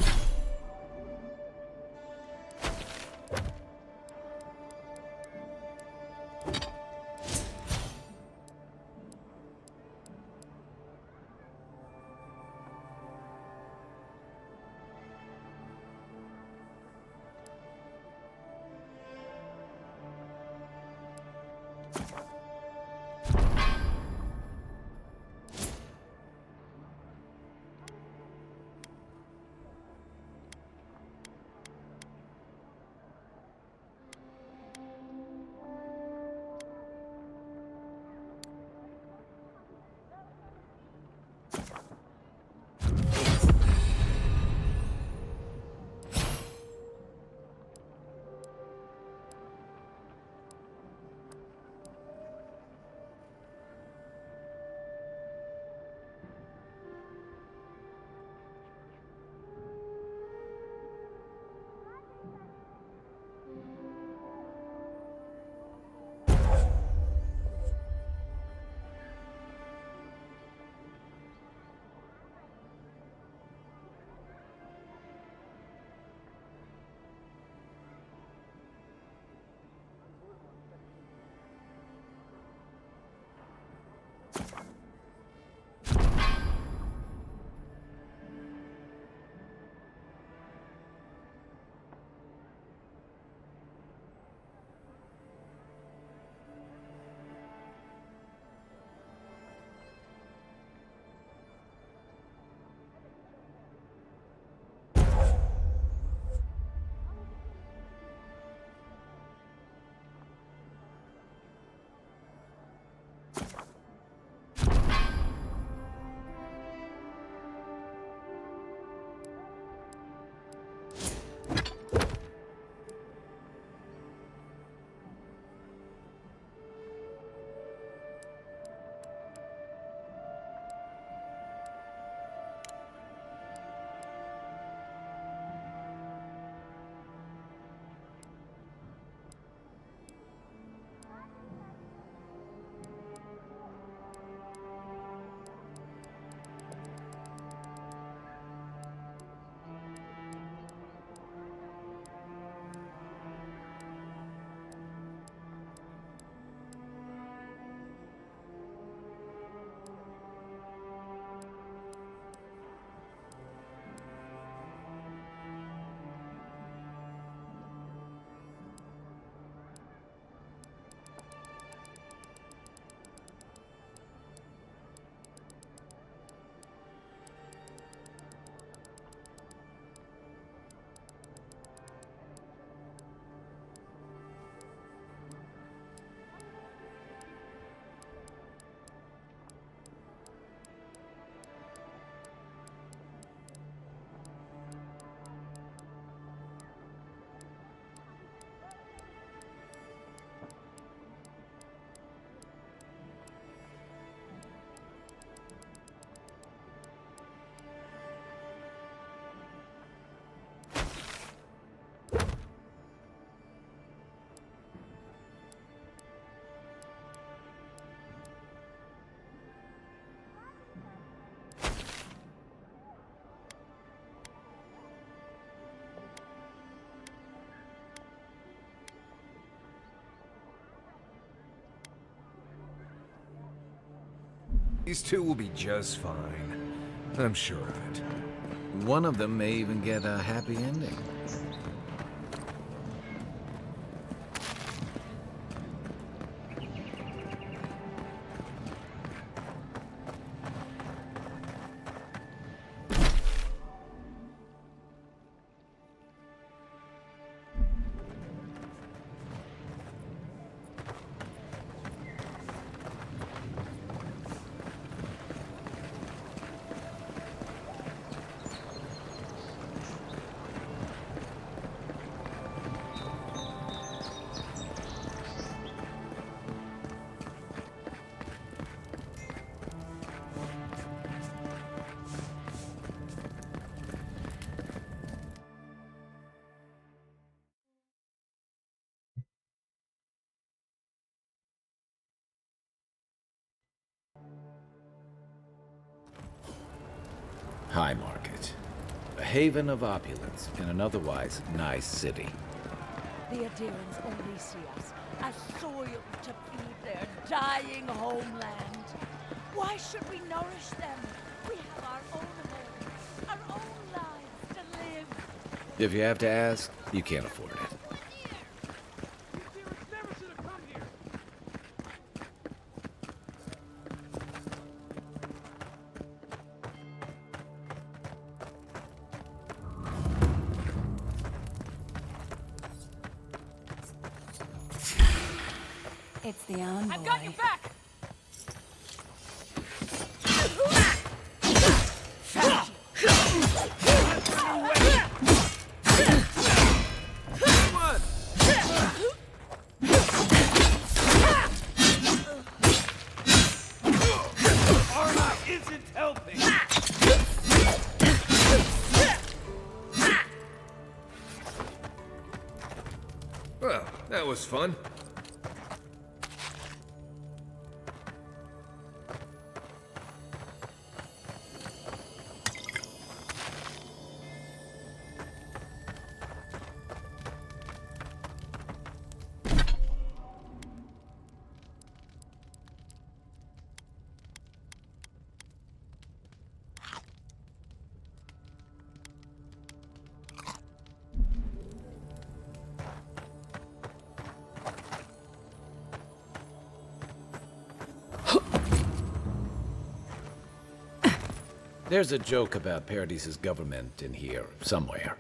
These two will be just fine. I'm sure of it. One of them may even get a happy ending. High Market. A haven of opulence in an otherwise nice city. The Adherents only see us as soil to feed their dying homeland. Why should we nourish them? We have our own homes, our own lives to live. If you have to ask, you can't afford it. It's the envoy. I've got your back! Arma isn't helping! Well, that was fun. There's a joke about Paradis's government in here, somewhere.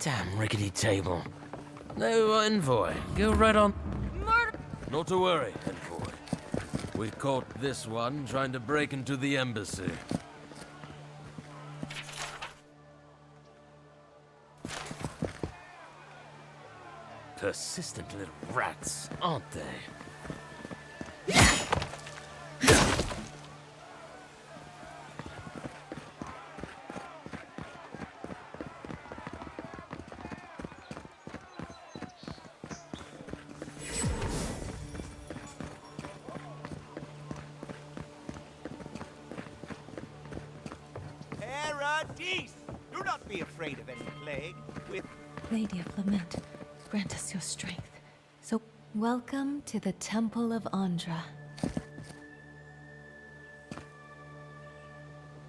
Damn rickety table. No envoy. Go right on. Murder! Not to worry, envoy. We caught this one trying to break into the embassy. Persistent little rats, aren't they? Paradis! Do not be afraid of any plague. With Lady of Lament, grant us your strength. So, welcome to the Temple of Andra.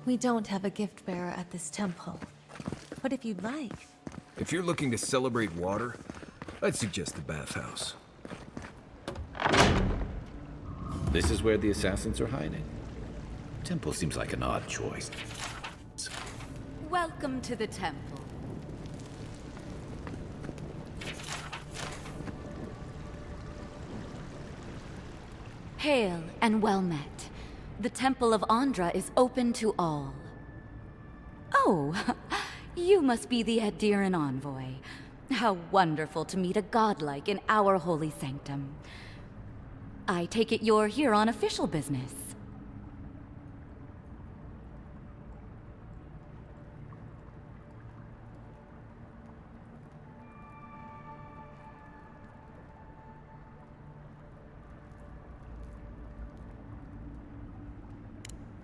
We don't have a gift bearer at this temple, but if you'd like... If you're looking to celebrate water, I'd suggest the bathhouse. This is where the assassins are hiding. Temple seems like an odd choice. Welcome to the temple. Hail and well met. The Temple of Andra is open to all. Oh, you must be the Adhiran envoy. How wonderful to meet a godlike in our holy sanctum. I take it you're here on official business.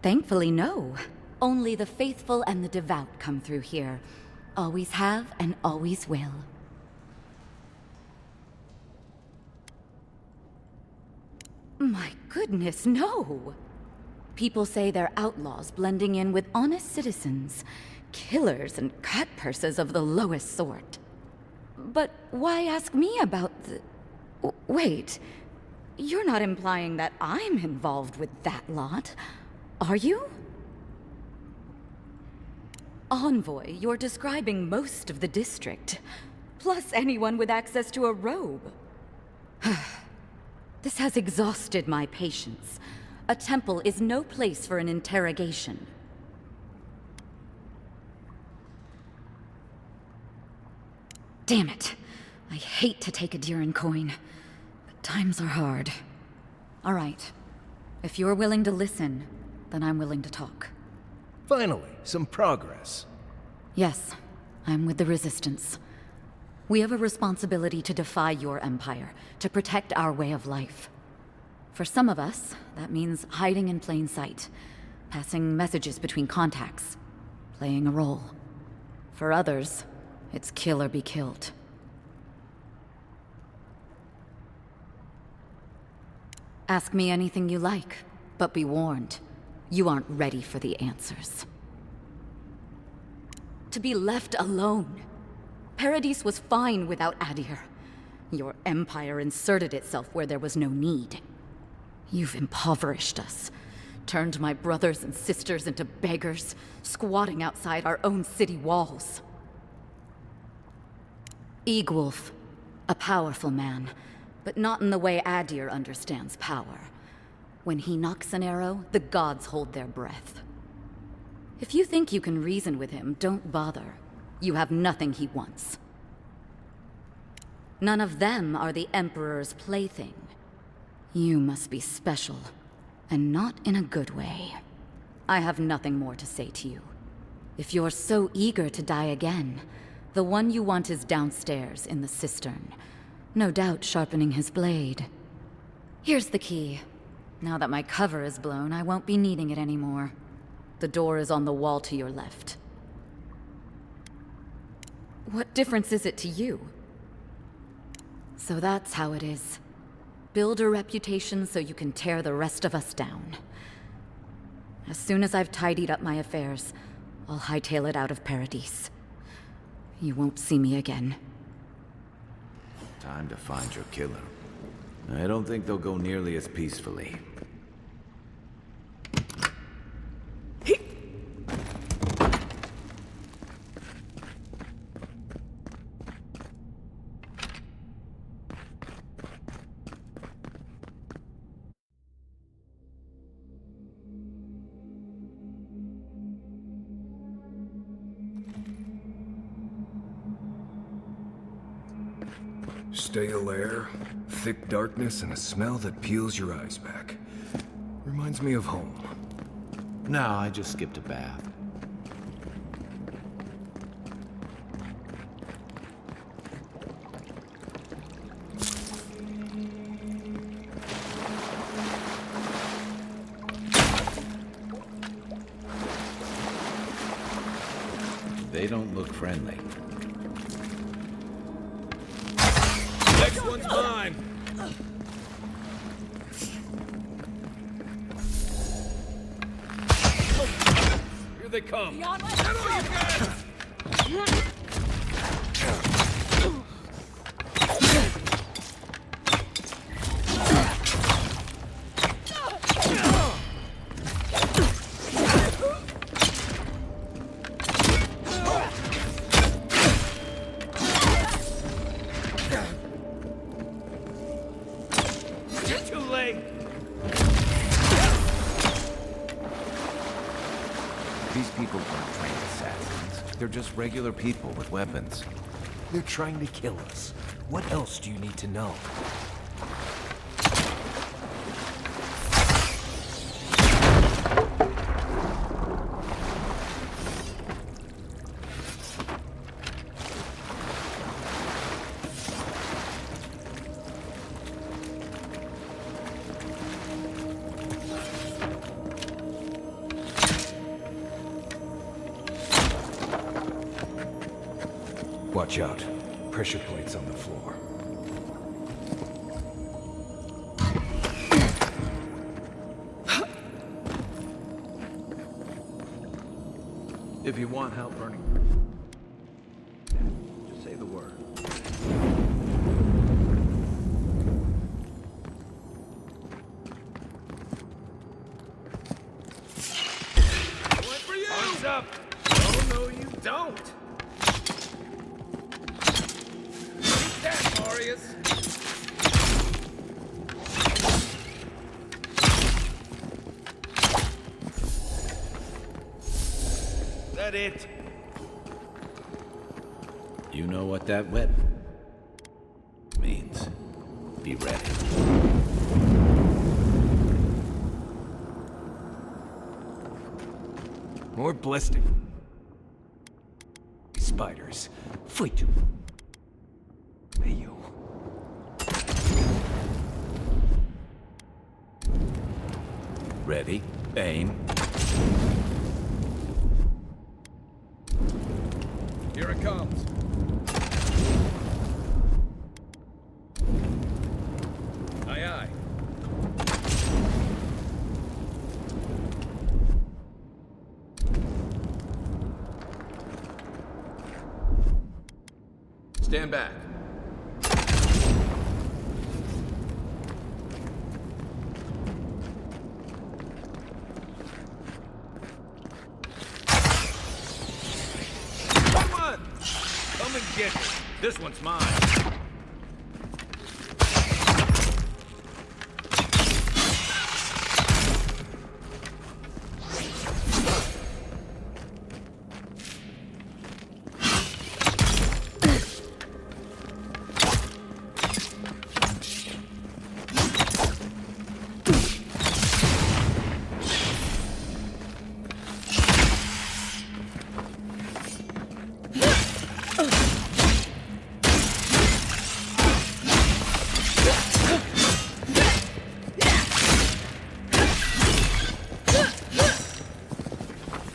Thankfully, no. Only the faithful and the devout come through here. Always have and always will. My goodness, no! People say they're outlaws blending in with honest citizens. Killers and cut purses of the lowest sort. But why ask me about the... Wait. You're not implying that I'm involved with that lot, are you? Envoy, you're describing most of the district. Plus anyone with access to a robe. This has exhausted my patience. A temple is no place for an interrogation. Damn it. I hate to take a Diran coin, but times are hard. All right. If you're willing to listen, then I'm willing to talk. Finally, some progress. Yes, I'm with the Resistance. We have a responsibility to defy your empire, to protect our way of life. For some of us, that means hiding in plain sight, passing messages between contacts, playing a role. For others, it's kill or be killed. Ask me anything you like, but be warned, you aren't ready for the answers. To be left alone. Paradis was fine without Adir. Your empire inserted itself where there was no need. You've impoverished us, turned my brothers and sisters into beggars, squatting outside our own city walls. Eagwolf, a powerful man, but not in the way Adir understands power. When he knocks an arrow, the gods hold their breath. If you think you can reason with him, don't bother. You have nothing he wants. None of them are the Emperor's plaything. You must be special, and not in a good way. I have nothing more to say to you. If you're so eager to die again, the one you want is downstairs in the cistern, no doubt sharpening his blade. Here's the key. Now that my cover is blown, I won't be needing it anymore. The door is on the wall to your left. What difference is it to you? So that's how it is. Build a reputation so you can tear the rest of us down. As soon as I've tidied up my affairs, I'll hightail it out of Paradis. You won't see me again. Time to find your killer. I don't think they'll go nearly as peacefully. Stale air, thick darkness, and a smell that peels your eyes back. Reminds me of home. No, I just skipped a bath. They don't look friendly. Next one's mine! Here they come! Get all you guys! These people aren't trained assassins. They're just regular people with weapons. They're trying to kill us. What else do you need to know? Watch out. Pressure plates on the floor. If you want help burning, just say the word. One for you! Arms up! Oh, no, you don't! Eat that, Marius! That it? You know what that wet means. Be ready. More ballistic spiders. Fight you. Hey, you. Ready, aim. Here it comes. Aye, aye. Stand back. Come on! Come and get it. This one's mine.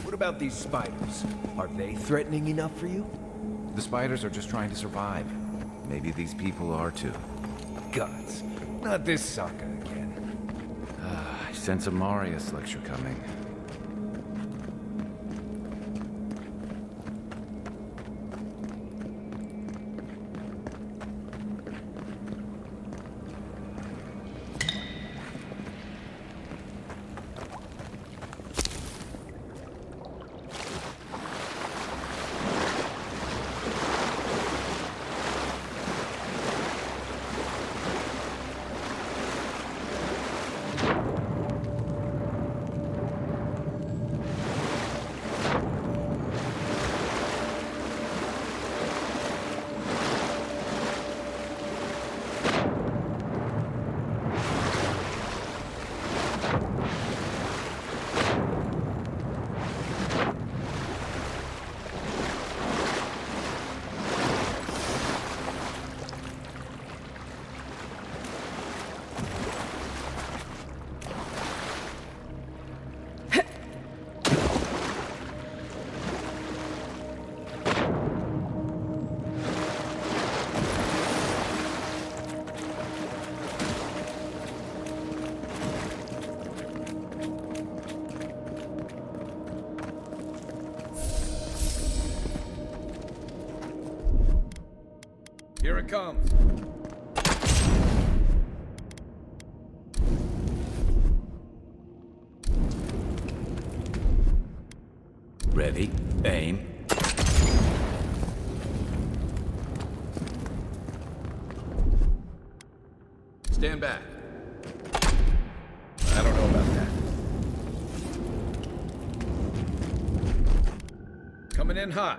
What about these spiders? Are they threatening enough for you? The spiders are just trying to survive. Maybe these people are too. Gods, not this saga again. I sense a Marius lecture coming. Here it comes. Ready, aim. Stand back. I don't know about that. Coming in hot.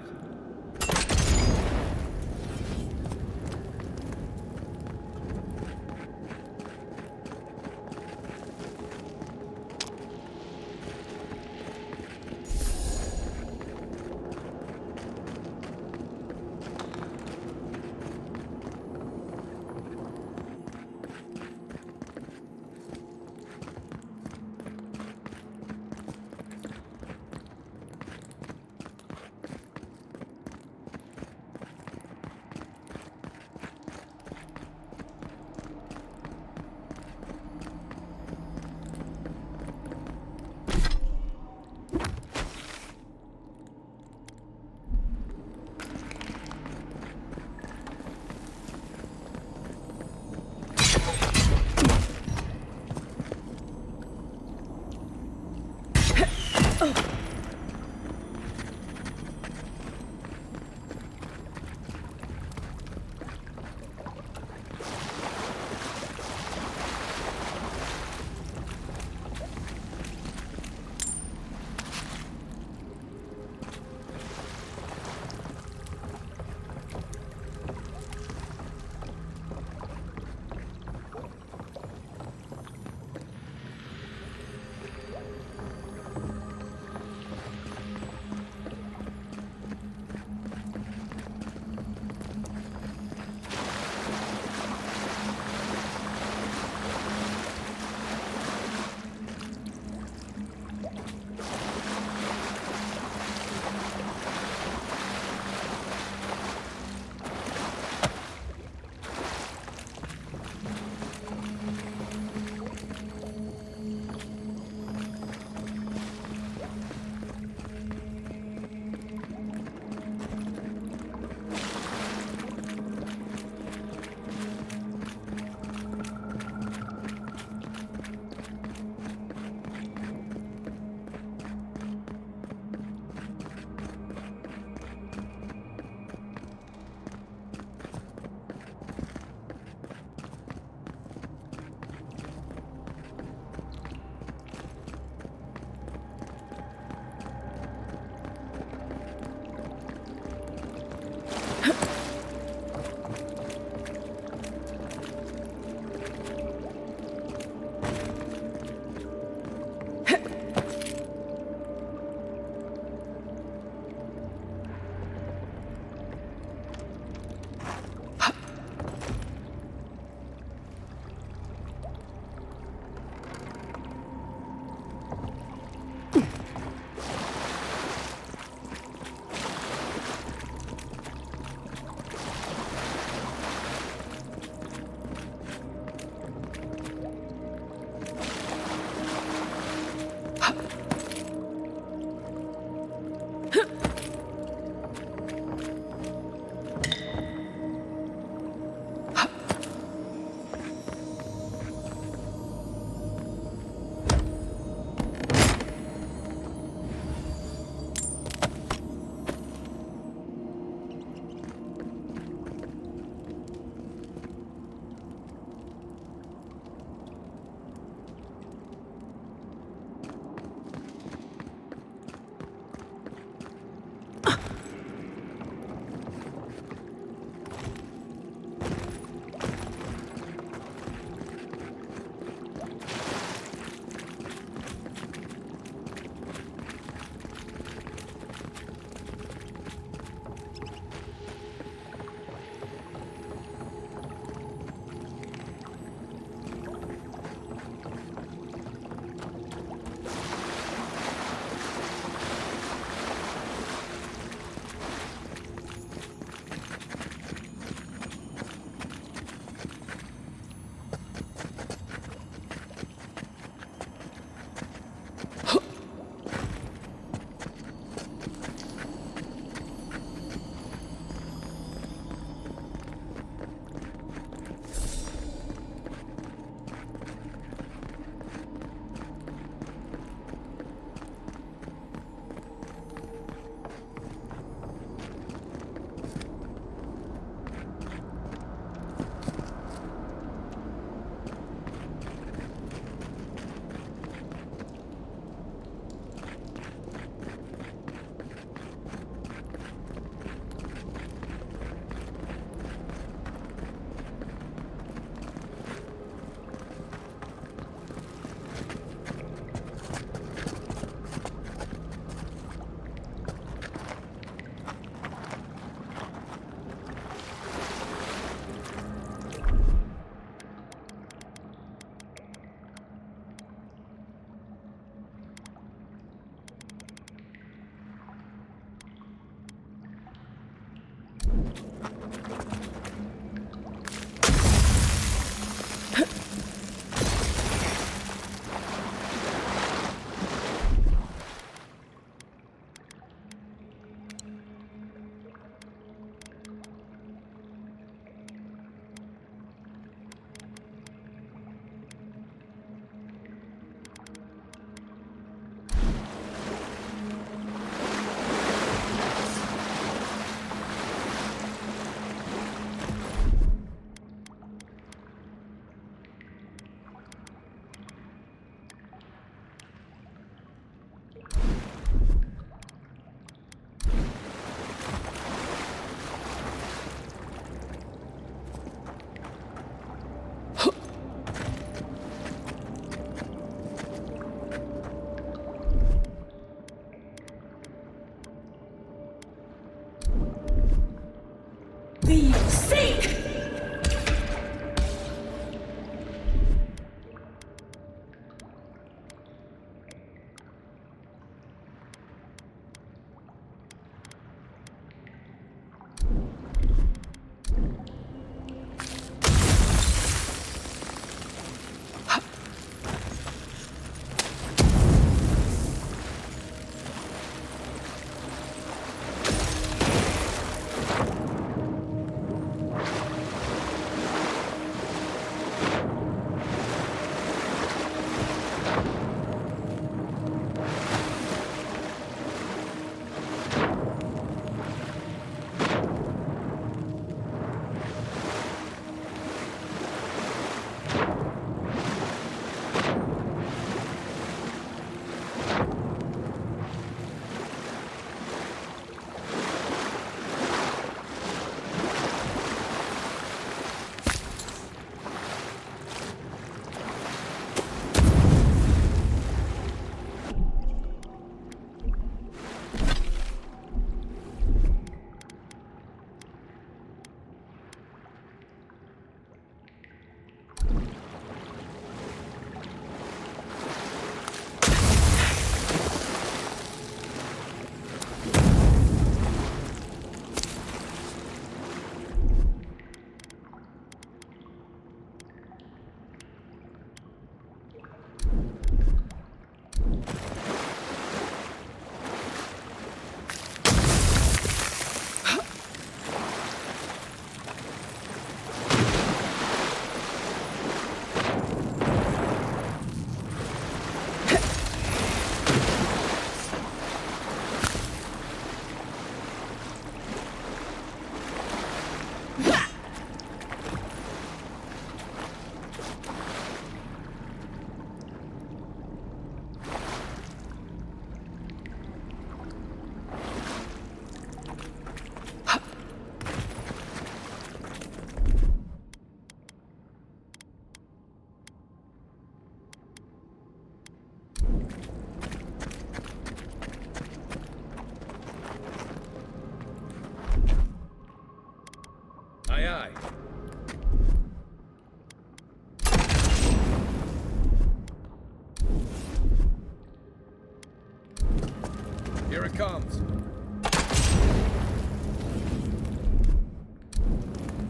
Here it comes.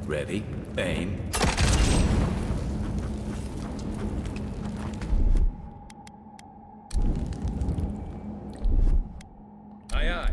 Ready, aim. Aye, aye.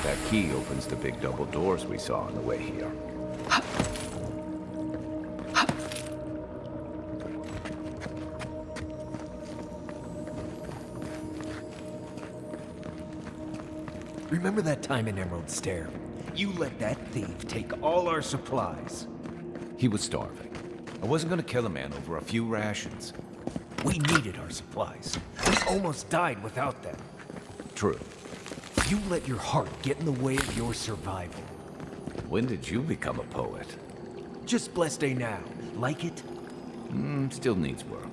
That key opens the big double doors we saw on the way here. Remember that time in Emerald Stair? You let that thief take all our supplies. He was starving. I wasn't gonna kill a man over a few rations. We needed our supplies. We almost died without them. True. You let your heart get in the way of your survival. When did you become a poet? Just blessed day now. Like it? Still needs work.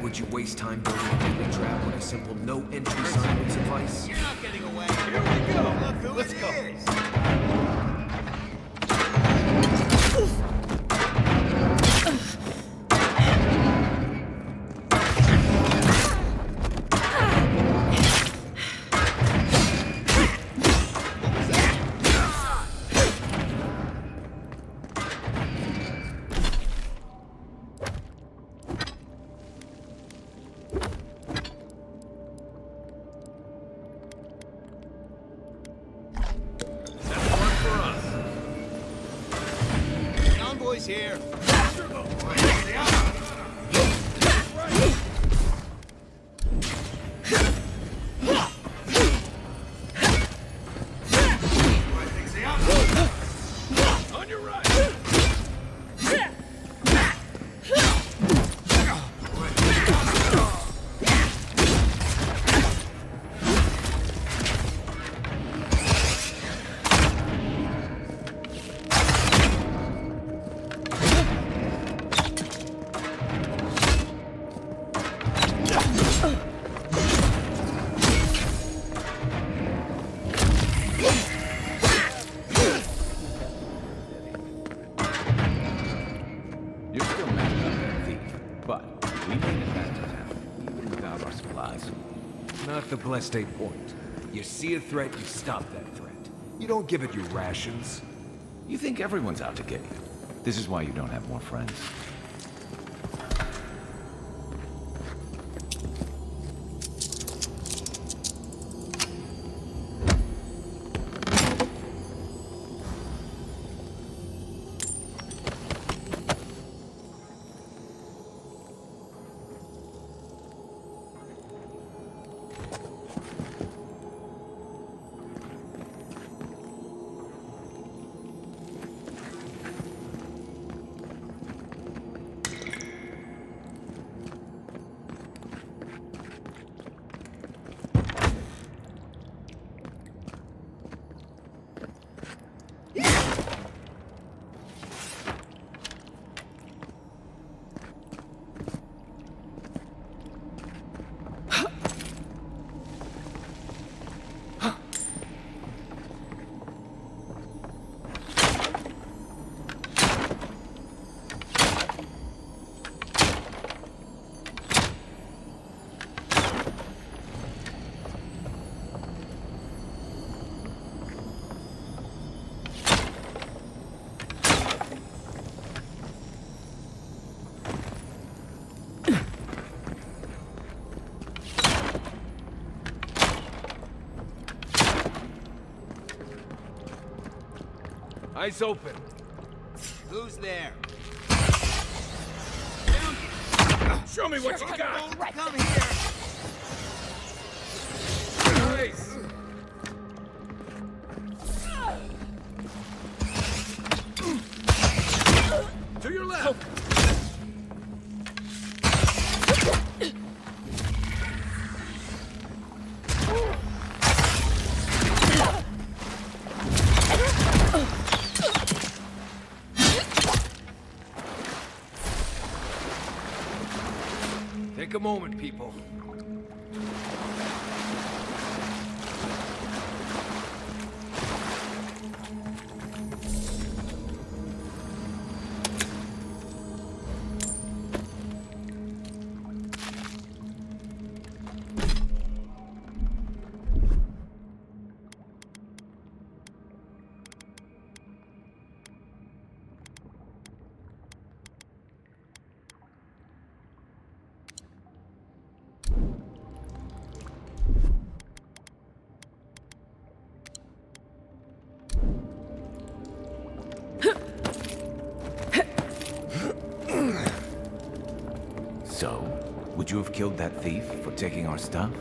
Would you waste time building a deadly trap when a simple no entry sign would suffice? You're not getting away. Here we go. Look who Let's it go. is. here. On your right. You're still mad about that thief, but we made it back to town, even without our supplies. Not the blessed point. You see a threat, you stop that threat. You don't give it your rations. You think everyone's out to get you. This is why you don't have more friends. Eyes open. Who's there? Show me what you got. Come here. Nice. To your left. Take a moment, people. So, would you have killed that thief for taking our stuff?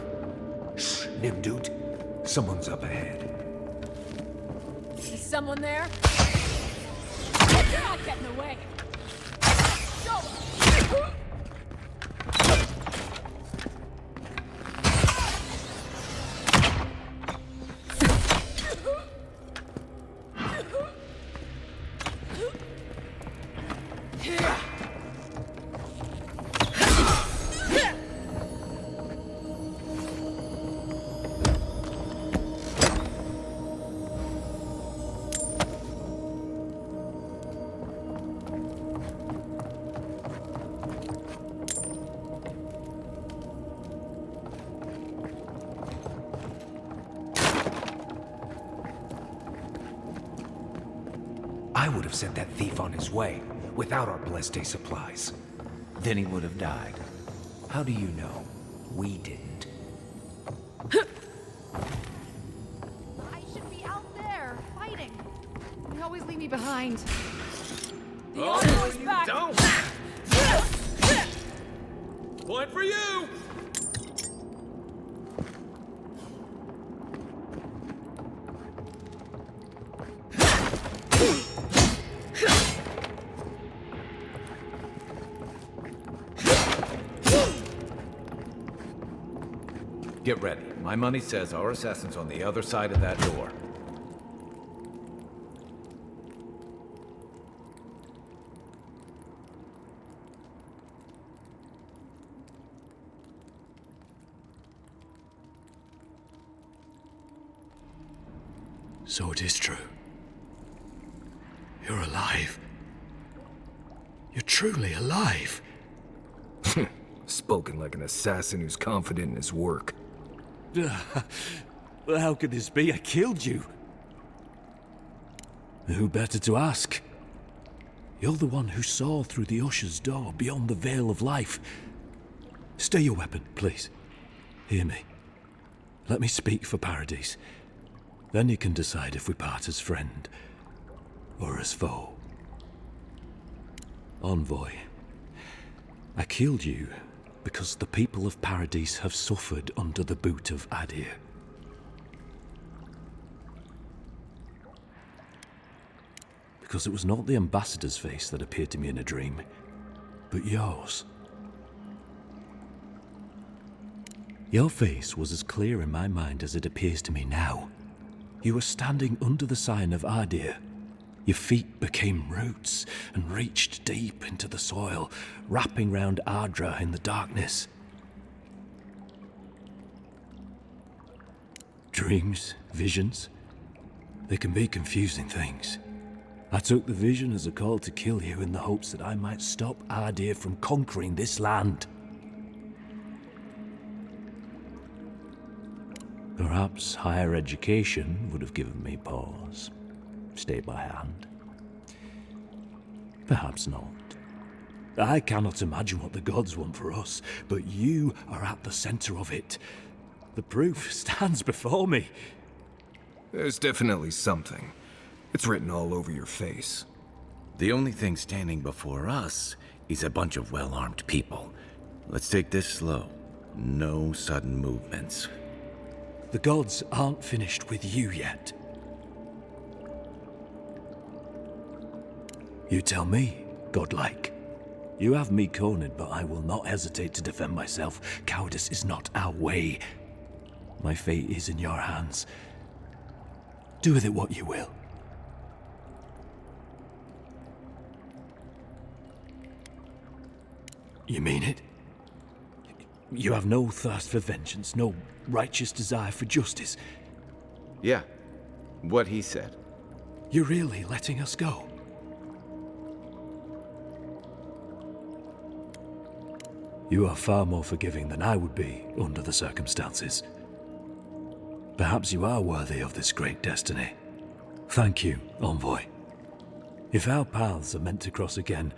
Shh, Nimdut. Someone's up ahead. Is someone there? You're not getting away. Show 'em. I would have sent that thief on his way, without our blessed day supplies. Then he would have died. How do you know? We didn't. I should be out there, fighting. You always leave me behind. The envoy's back! Don't! Point for you! Get ready. My money says our assassin's on the other side of that door. So it is true. You're alive. You're truly alive. Spoken like an assassin who's confident in his work. Well, how could this be? I killed you. Who better to ask? You're the one who saw through the usher's door beyond the veil of life. Stay your weapon, please. Hear me. Let me speak for Paradise. Then you can decide if we part as friend or as foe. Envoy, I killed you because the people of Paradise have suffered under the boot of Adir. Because it was not the ambassador's face that appeared to me in a dream, but yours. Your face was as clear in my mind as it appears to me now. You were standing under the sign of Adir. Your feet became roots and reached deep into the soil, wrapping round Ardra in the darkness. Dreams, visions, they can be confusing things. I took the vision as a call to kill you in the hopes that I might stop Adir from conquering this land. Perhaps higher education would have given me pause. Stay by hand. Perhaps not. I cannot imagine what the gods want for us, but you are at the center of it. The proof stands before me. There's definitely something. It's written all over your face. The only thing standing before us is a bunch of well-armed people. Let's take this slow. No sudden movements. The gods aren't finished with you yet. You tell me, godlike. You have me cornered, but I will not hesitate to defend myself. Cowardice is not our way. My fate is in your hands. Do with it what you will. You mean it? You have no thirst for vengeance, no righteous desire for justice. Yeah, what he said. You're really letting us go? You are far more forgiving than I would be under the circumstances. Perhaps you are worthy of this great destiny. Thank you, Envoy. If our paths are meant to cross again,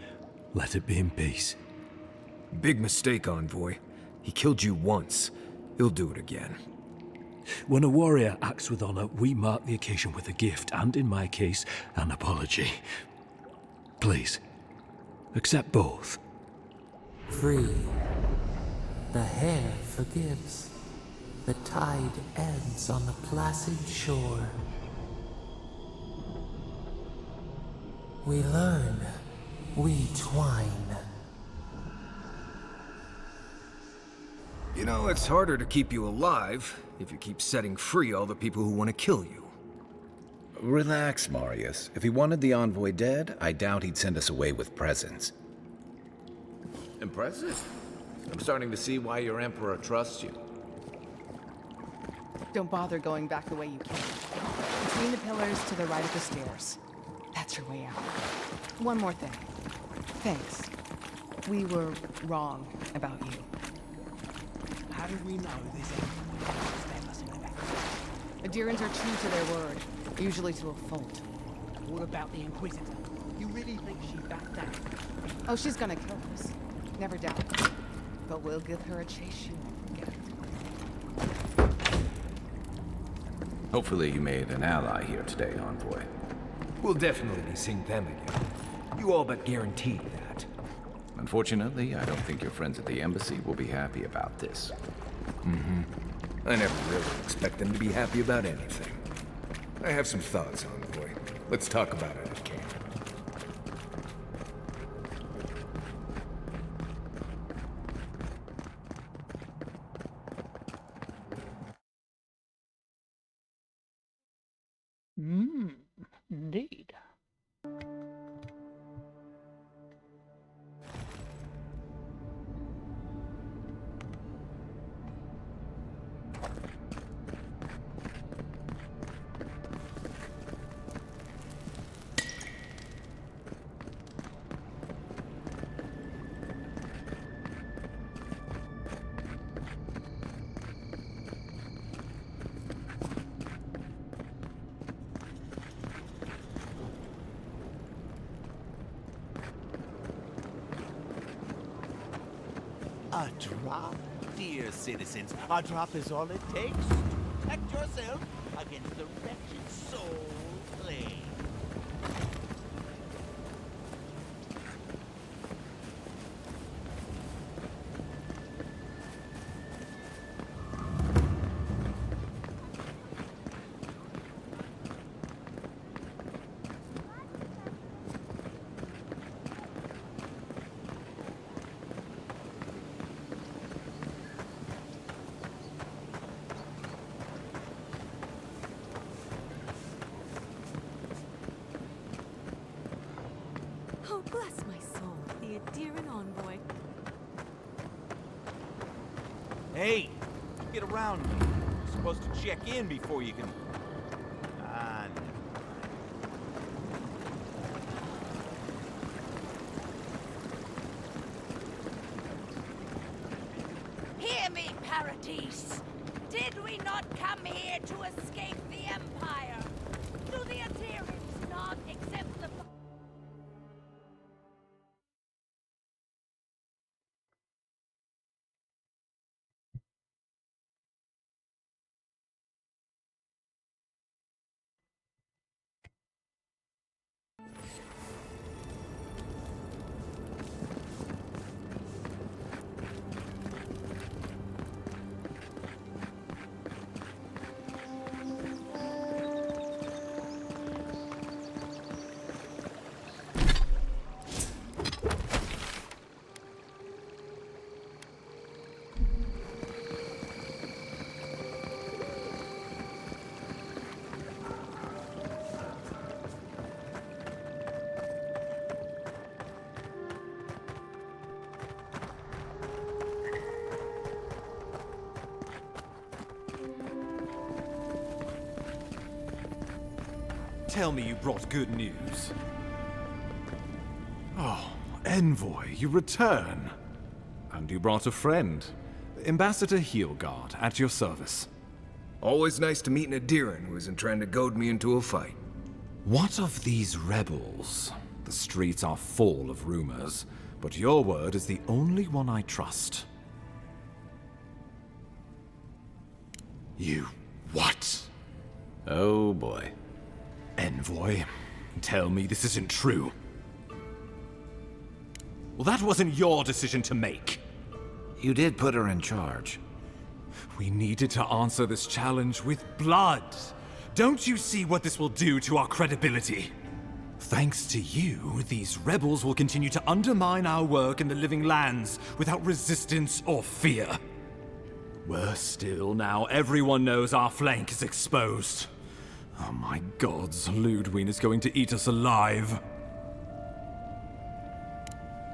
let it be in peace. Big mistake, Envoy. He killed you once. He'll do it again. When a warrior acts with honor, we mark the occasion with a gift, and in my case, an apology. Please, accept both. Free. The hair forgives. The tide ebbs on the placid shore. We learn. We twine. You know, it's harder to keep you alive if you keep setting free all the people who want to kill you. Relax, Marius. If he wanted the envoy dead, I doubt he'd send us away with presents. Impressive. I'm starting to see why your emperor trusts you. Don't bother going back the way you came. Between the pillars to the right of the stairs. That's your way out. One more thing. Thanks. We were wrong about you. How did we know this stab us in the back? Adirans are true to their word, usually to a fault. What about the Inquisitor? You really think she backed down? Oh, she's gonna kill us. Never doubt it. But we'll give her a chase she won't get. Hopefully you made an ally here today, envoy. We'll definitely be seeing them again. You all but guaranteed that. Unfortunately, I don't think your friends at the embassy will be happy about this. Mm-hmm. I never really expect them to be happy about anything. I have some thoughts, Envoy. Let's talk about it at camp. Indeed. A drop, dear citizens. A drop is all it takes to protect yourself against the wretched soul plague. Oh, bless my soul, the Adiran envoy. Hey, get around me. You're supposed to check in before you can... Ah, never mind. Hear me, Paradis. Did we not come here to escape the Empire? Do the Adirans not accept the... Tell me you brought good news. Oh, Envoy, you return. And you brought a friend. Ambassador Heelguard, at your service. Always nice to meet an Adiran who isn't trying to goad me into a fight. What of these rebels? The streets are full of rumors, but your word is the only one I trust. You... what? Oh boy. Envoy, tell me this isn't true. Well, that wasn't your decision to make. You did put her in charge. We needed to answer this challenge with blood. Don't you see what this will do to our credibility? Thanks to you, these rebels will continue to undermine our work in the Living Lands without resistance or fear. Worse still, now everyone knows our flank is exposed. Oh my gods, Ludwig is going to eat us alive.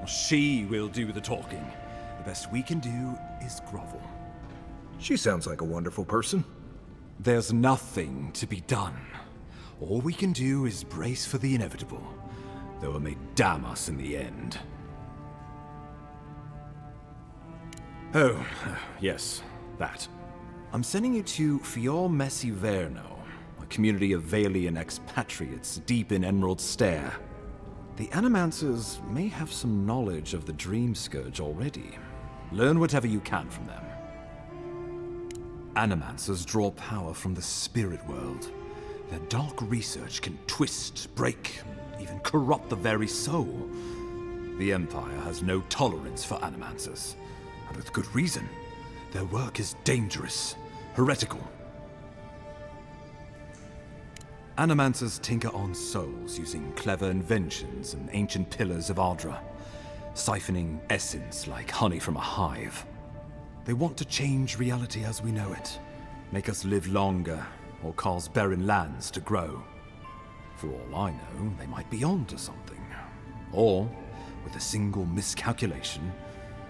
She will do the talking. The best we can do is grovel. She sounds like a wonderful person. There's nothing to be done. All we can do is brace for the inevitable, though it may damn us in the end. Oh, yes, that. I'm sending you to Fior Messi Verno, a community of Valian expatriates deep in Emerald Stair. The Animancers may have some knowledge of the Dream Scourge already. Learn whatever you can from them. Animancers draw power from the spirit world. Their dark research can twist, break, even corrupt the very soul. The Empire has no tolerance for animancers, and with good reason. Their work is dangerous, heretical. Animancers tinker on souls using clever inventions and ancient pillars of Ardra, siphoning essence like honey from a hive. They want to change reality as we know it, make us live longer, or cause barren lands to grow. For all I know, they might be onto something. Or, with a single miscalculation,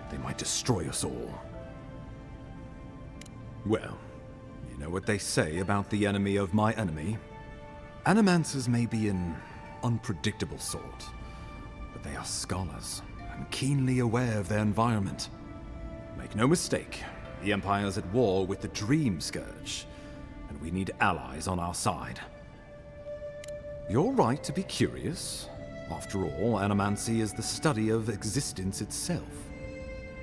they might destroy us all. Well, you know what they say about the enemy of my enemy? Animancers may be an unpredictable sort, but they are scholars and keenly aware of their environment. Make no mistake, the Empire's at war with the Dream Scourge, and we need allies on our side. You're right to be curious. After all, animancy is the study of existence itself.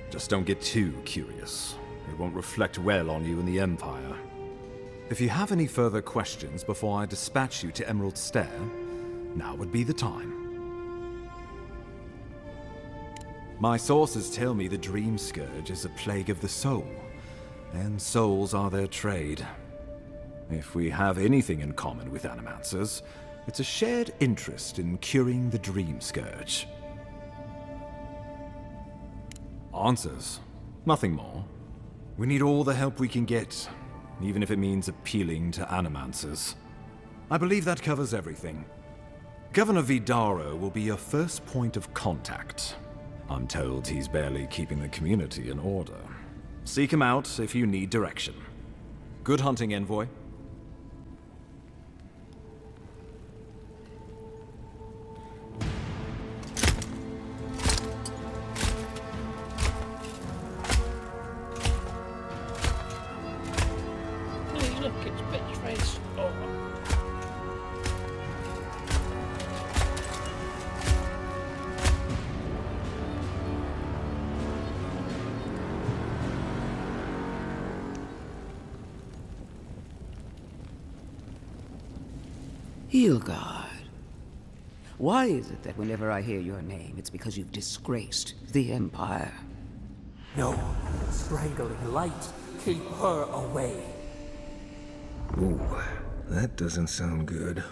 Just don't get too curious. It won't reflect well on you in the Empire. If you have any further questions before I dispatch you to Emerald Stair, now would be the time. My sources tell me the Dream Scourge is a plague of the soul, and souls are their trade. If we have anything in common with animancers, it's a shared interest in curing the Dream Scourge. Answers. Nothing more. We need all the help we can get, even if it means appealing to animancers. I believe that covers everything. Governor Vidaro will be your first point of contact. I'm told he's barely keeping the community in order. Seek him out if you need direction. Good hunting, Envoy. Hilgard. Why is it that whenever I hear your name, it's because you've disgraced the Empire? No, strangling light. Keep her away. Ooh, that doesn't sound good.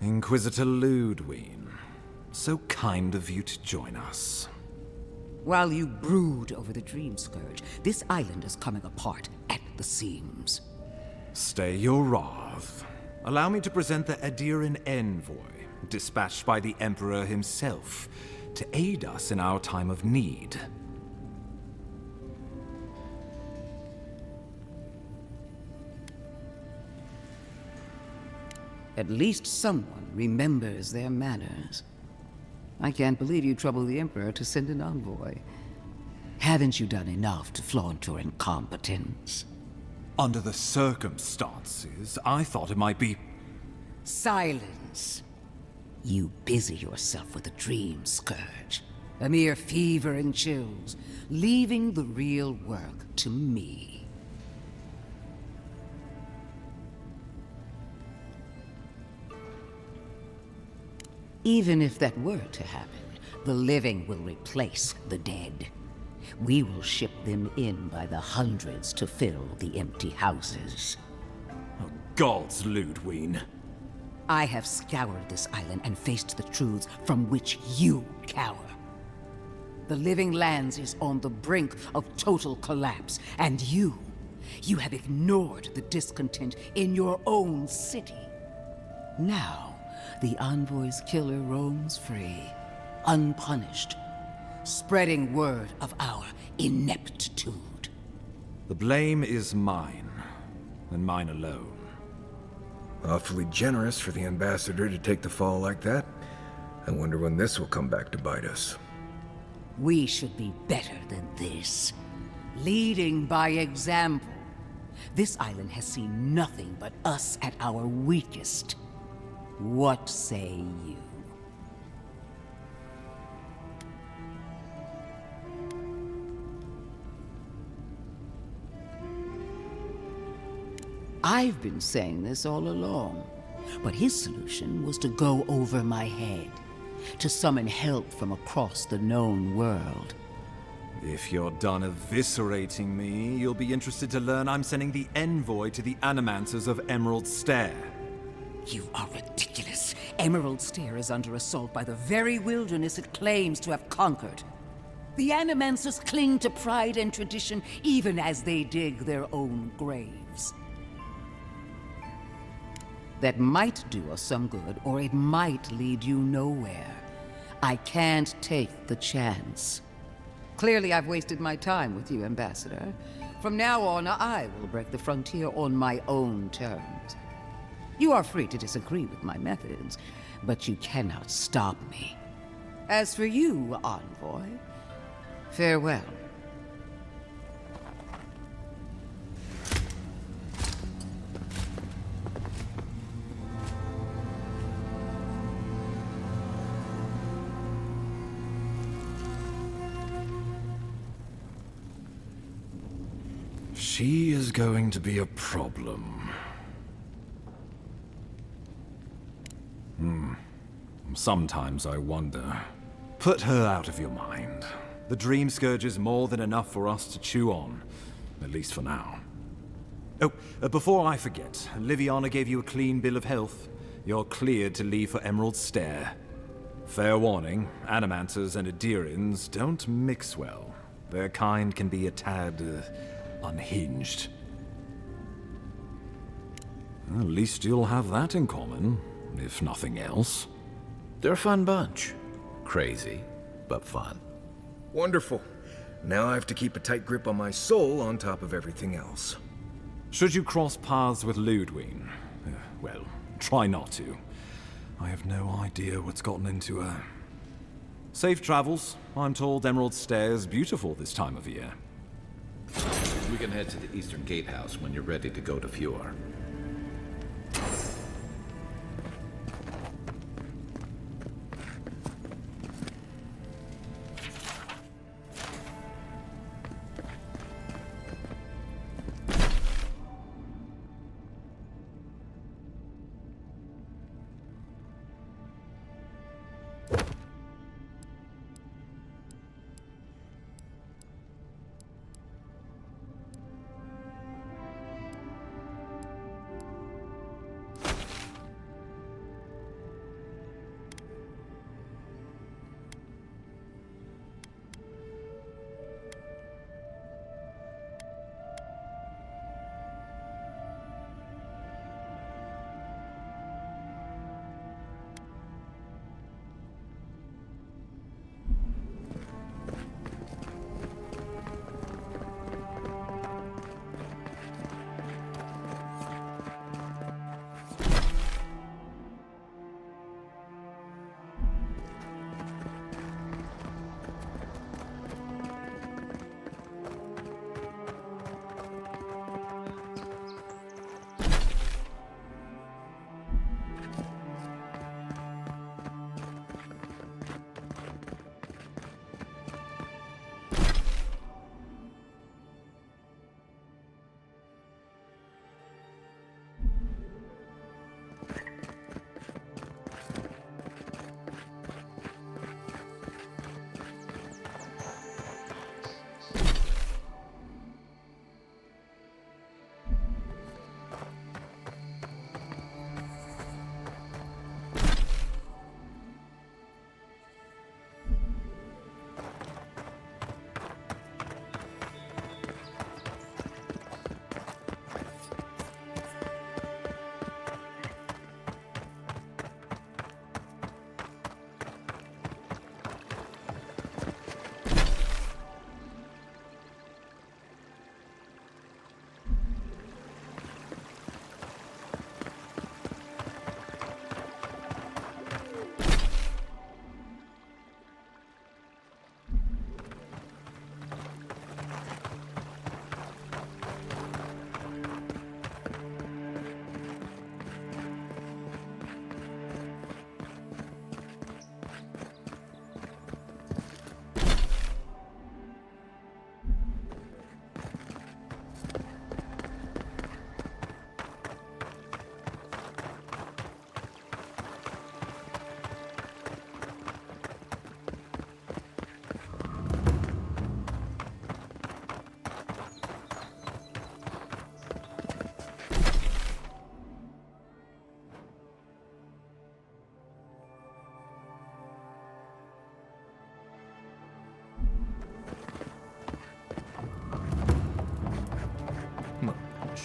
Inquisitor Ludwig, so kind of you to join us. While you brood over the Dream Scourge, this island is coming apart at the seams. Stay your wrath. Allow me to present the Adiran Envoy, dispatched by the Emperor himself, to aid us in our time of need. At least someone remembers their manners. I can't believe you troubled the Emperor to send an envoy. Haven't you done enough to flaunt your incompetence? Under the circumstances, I thought it might be... Silence! You busy yourself with the Dream Scourge. A mere fever and chills, leaving the real work to me. Even if that were to happen, the living will replace the dead. We will ship them in by the hundreds to fill the empty houses. Oh, gods, Ludwig. I have scoured this island and faced the truths from which you cower. The Living Lands is on the brink of total collapse, and you have ignored the discontent in your own city. Now, the Envoy's killer roams free, unpunished, spreading word of our ineptitude. The blame is mine, and mine alone. Awfully generous for the ambassador to take the fall like that. I wonder when this will come back to bite us. We should be better than this. Leading by example. This island has seen nothing but us at our weakest. What say you? I've been saying this all along. But his solution was to go over my head, to summon help from across the known world. If you're done eviscerating me, you'll be interested to learn I'm sending the envoy to the Animancers of Emerald Stair. You are ridiculous. Emerald Stair is under assault by the very wilderness it claims to have conquered. The Animancers cling to pride and tradition even as they dig their own graves. That might do us some good, or it might lead you nowhere. I can't take the chance. Clearly, I've wasted my time with you, Ambassador. From now on, I will break the frontier on my own terms. You are free to disagree with my methods, but you cannot stop me. As for you, Envoy, farewell. She is going to be a problem. Sometimes I wonder. Put her out of your mind. The Dream Scourge is more than enough for us to chew on. At least for now. Oh, before I forget, Liviana gave you a clean bill of health. You're cleared to leave for Emerald Stair. Fair warning, Animancers and Adirians don't mix well. Their kind can be a tad, unhinged. At least you'll have that in common, if nothing else. They're a fun bunch. Crazy, but fun. Wonderful. Now I have to keep a tight grip on my soul on top of everything else. Should you cross paths with Ludwig, well, try not to. I have no idea what's gotten into her. Safe travels. I'm told Emerald Stair is beautiful this time of year. We can head to the Eastern Gatehouse when you're ready to go to Fjord.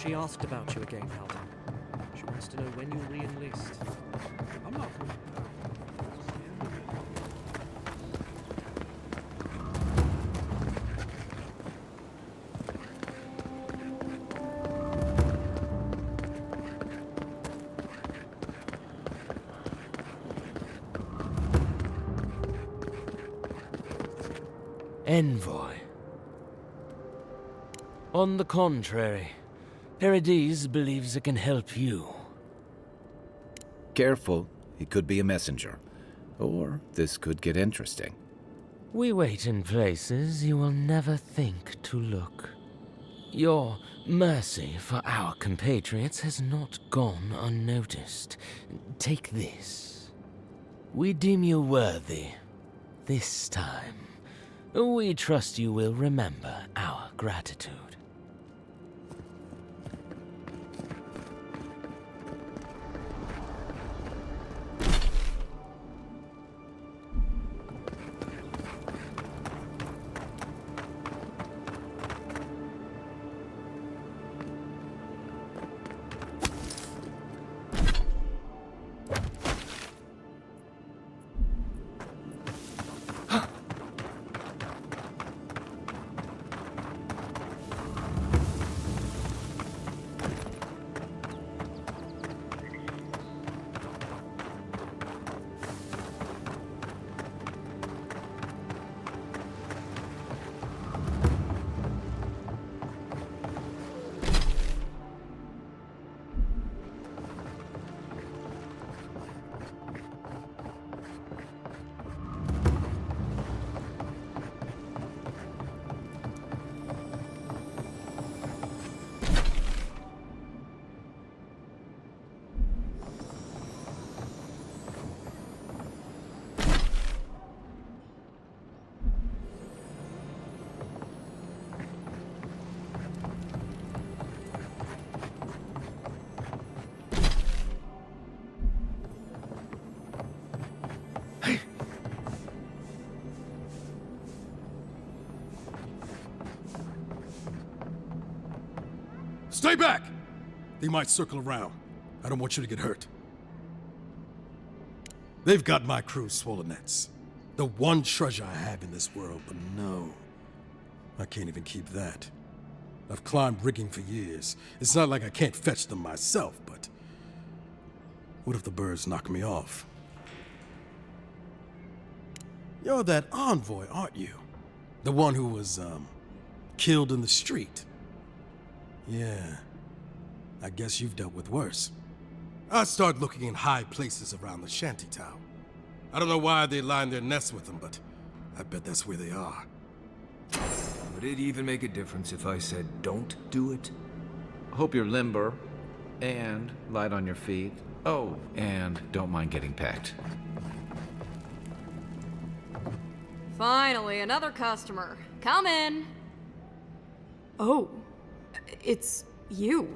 She asked about you again, Elder. She wants to know when you re-enlist. I'm not... Envoy. On the contrary, Paradis believes it can help you. Careful, he could be a messenger. Or this could get interesting. We wait in places you will never think to look. Your mercy for our compatriots has not gone unnoticed. Take this. We deem you worthy. This time. We trust you will remember our gratitude. Stay back! They might circle around. I don't want you to get hurt. They've got my crew's swollen nets. The one treasure I have in this world, but no. I can't even keep that. I've climbed rigging for years. It's not like I can't fetch them myself, but... what if the birds knock me off? You're that envoy, aren't you? The one who was, killed in the street. Yeah. I guess you've dealt with worse. I start looking in high places around the shantytown. I don't know why they line their nests with them, but I bet that's where they are. Would it even make a difference if I said don't do it? Hope you're limber and light on your feet. Oh, and don't mind getting pecked. Finally, another customer. Come in. Oh, it's you.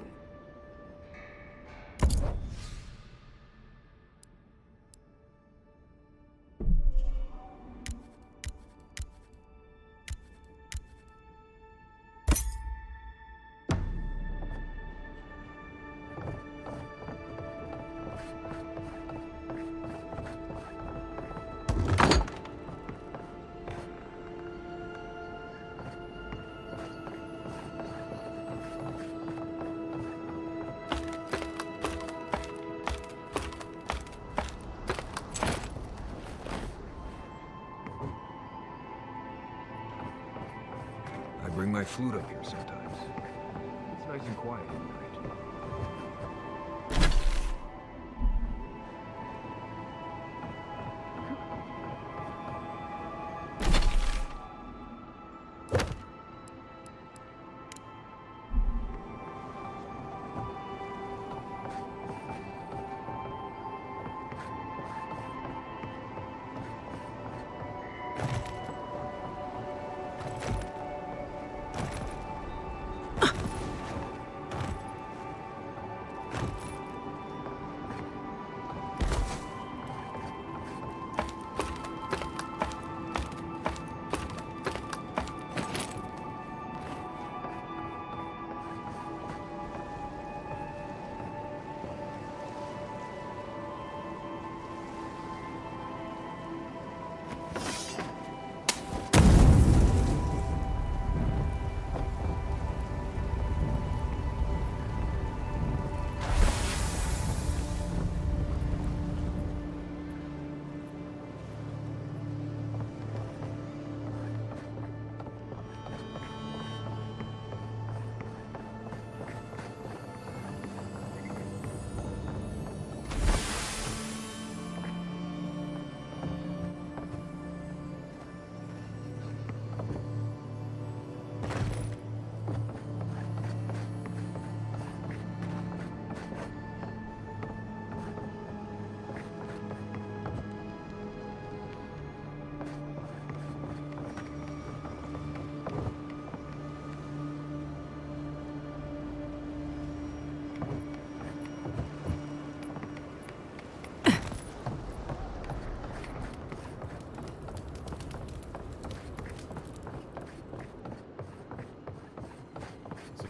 I bring my flute up here sometimes. It's nice and quiet at night.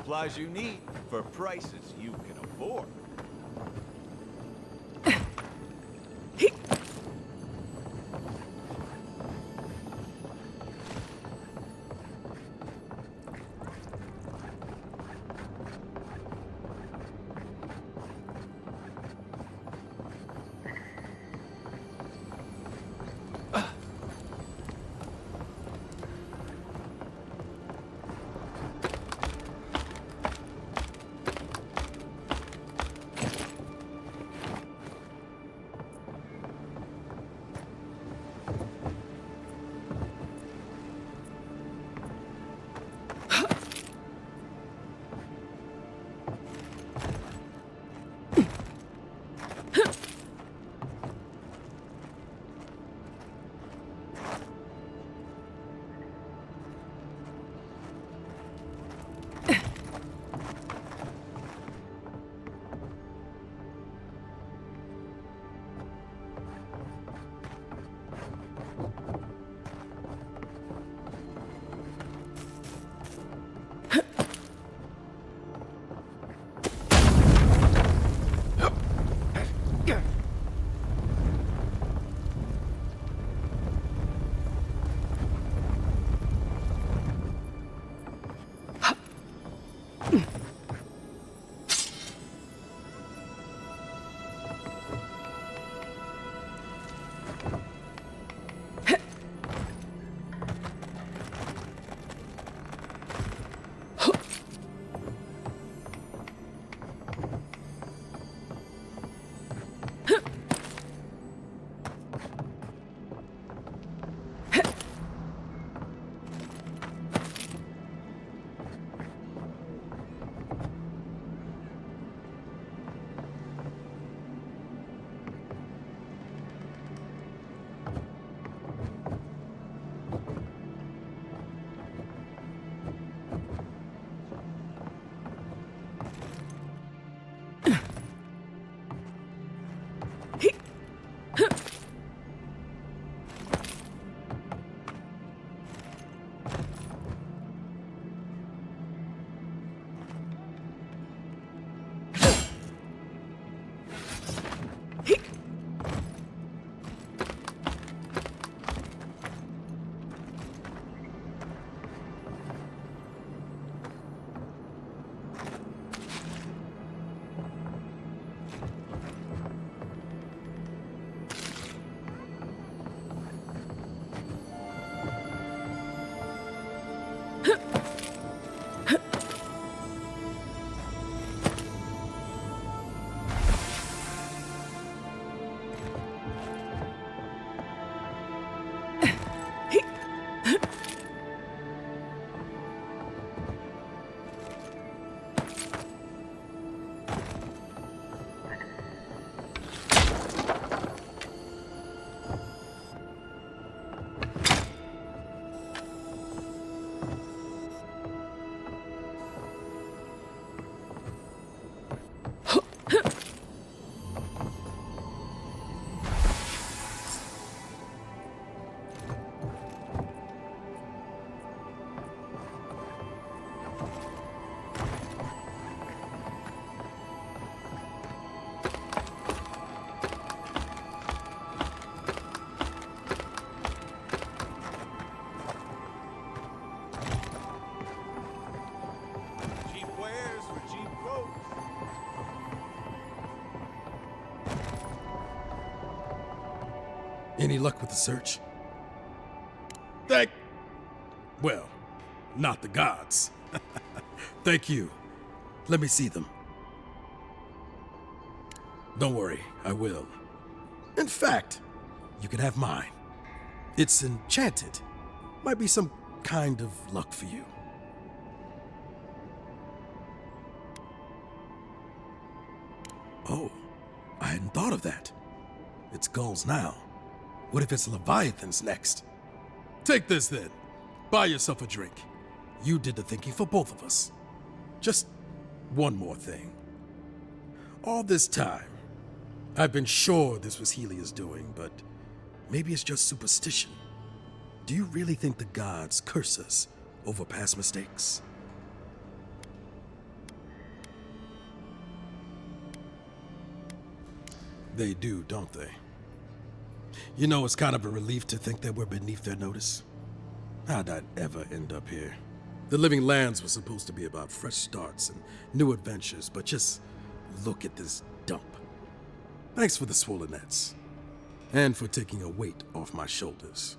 supplies you need for prices you can afford. Any luck with the search? Well, not the gods. Thank you. Let me see them. Don't worry, I will. In fact, you can have mine. It's enchanted. Might be some kind of luck for you. Oh, I hadn't thought of that. It's gulls now. What if it's leviathans next? Take this then. Buy yourself a drink. You did the thinking for both of us. Just one more thing. All this time, I've been sure this was Helia's doing, but maybe it's just superstition. Do you really think the gods curse us over past mistakes? They do, don't they? You know, it's kind of a relief to think that we're beneath their notice. How'd I ever end up here? The Living Lands was supposed to be about fresh starts and new adventures, but just look at this dump. Thanks for the swollen nets. And for taking a weight off my shoulders.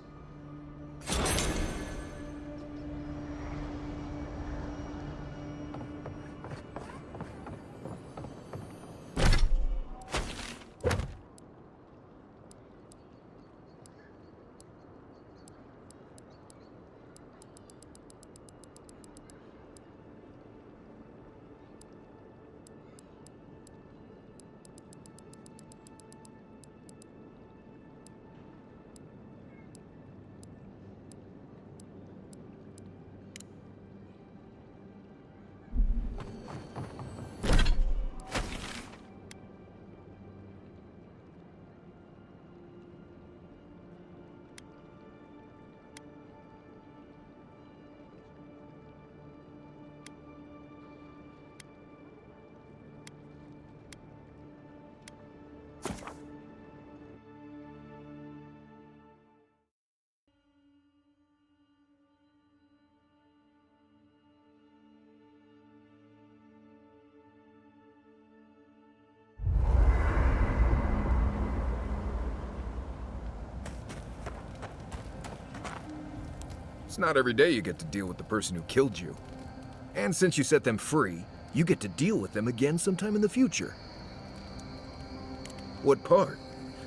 It's not every day you get to deal with the person who killed you. And since you set them free, you get to deal with them again sometime in the future. What part?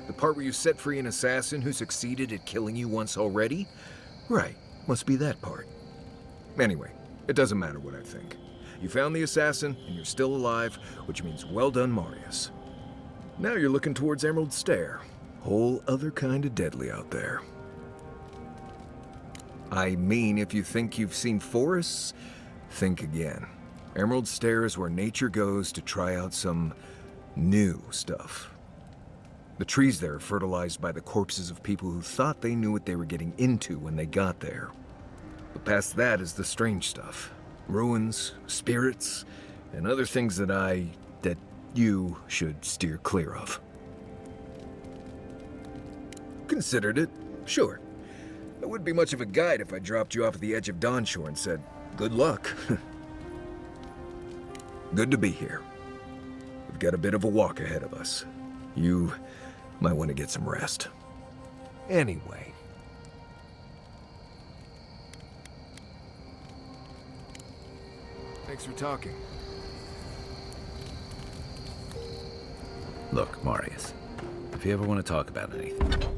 The part where you set free an assassin who succeeded at killing you once already? Right, must be that part. Anyway, it doesn't matter what I think. You found the assassin, and you're still alive, which means well done, Marius. Now you're looking towards Emerald Stair. Whole other kind of deadly out there. I mean, if you think you've seen forests, think again. Emerald Stair is where nature goes to try out some new stuff. The trees there are fertilized by the corpses of people who thought they knew what they were getting into when they got there. But past that is the strange stuff. Ruins, spirits, and other things that you should steer clear of. Considered it, sure. I wouldn't be much of a guide if I dropped you off at the edge of Dawnshore and said, good luck. Good to be here. We've got a bit of a walk ahead of us. You might want to get some rest. Anyway. Thanks for talking. Look, Marius, if you ever want to talk about anything...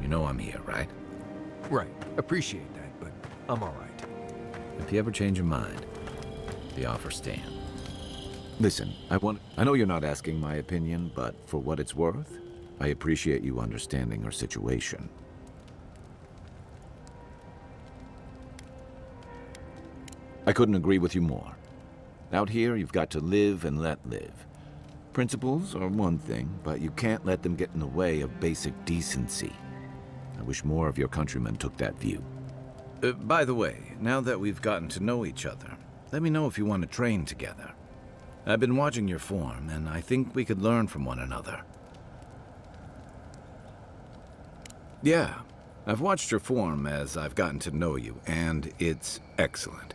You know I'm here, right? Right. Appreciate that, but I'm all right. If you ever change your mind, the offer stands. Listen, I know you're not asking my opinion, but for what it's worth, I appreciate you understanding our situation. I couldn't agree with you more. Out here, you've got to live and let live. Principles are one thing, but you can't let them get in the way of basic decency. I wish more of your countrymen took that view. By the way, now that we've gotten to know each other, let me know if you want to train together. I've been watching your form, and I think we could learn from one another. Yeah, I've watched your form as I've gotten to know you, and it's excellent.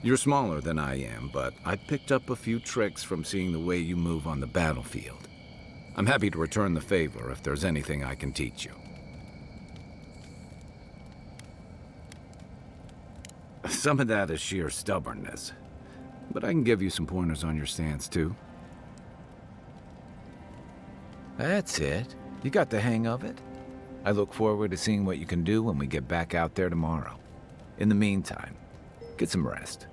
You're smaller than I am, but I picked up a few tricks from seeing the way you move on the battlefield. I'm happy to return the favor if there's anything I can teach you. Some of that is sheer stubbornness. but I can give you some pointers on your stance, too. That's it. You got the hang of it. I look forward to seeing what you can do when we get back out there tomorrow. In the meantime, get some rest.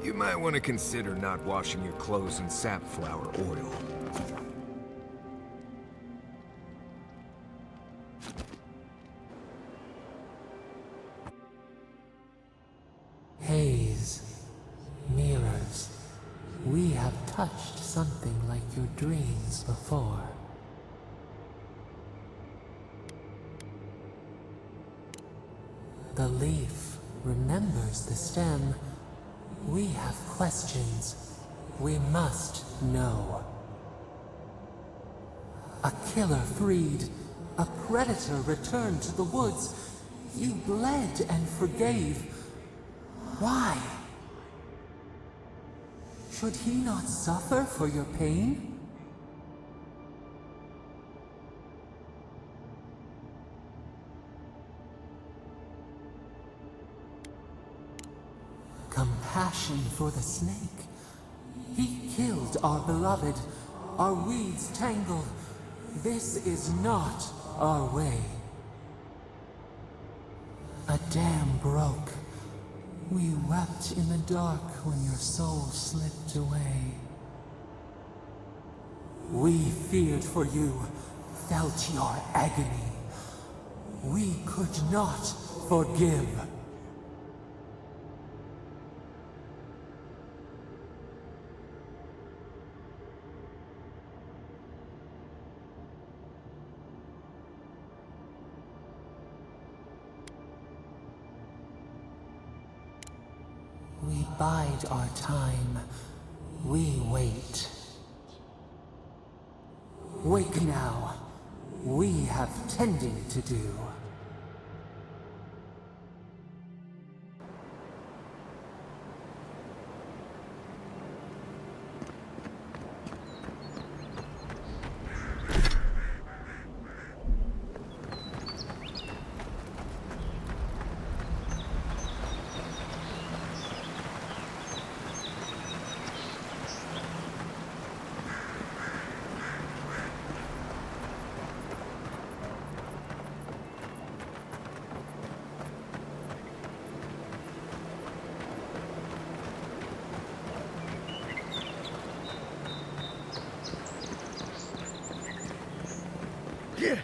You might want to consider not washing your clothes in safflower oil. Haze, mirrors, we have touched something like your dreams before. The leaf remembers the stem. We have questions. We must know. A killer freed. A predator returned to the woods. You bled and forgave. Why? Should he not suffer for your pain? Compassion for the snake. He killed our beloved. Our weeds tangled. This is not our way. A dam broke. We wept in the dark when your soul slipped away. We feared for you, felt your agony. We could not forgive. We bide our time. We wait. Wake now. We have tending to do. Yeah.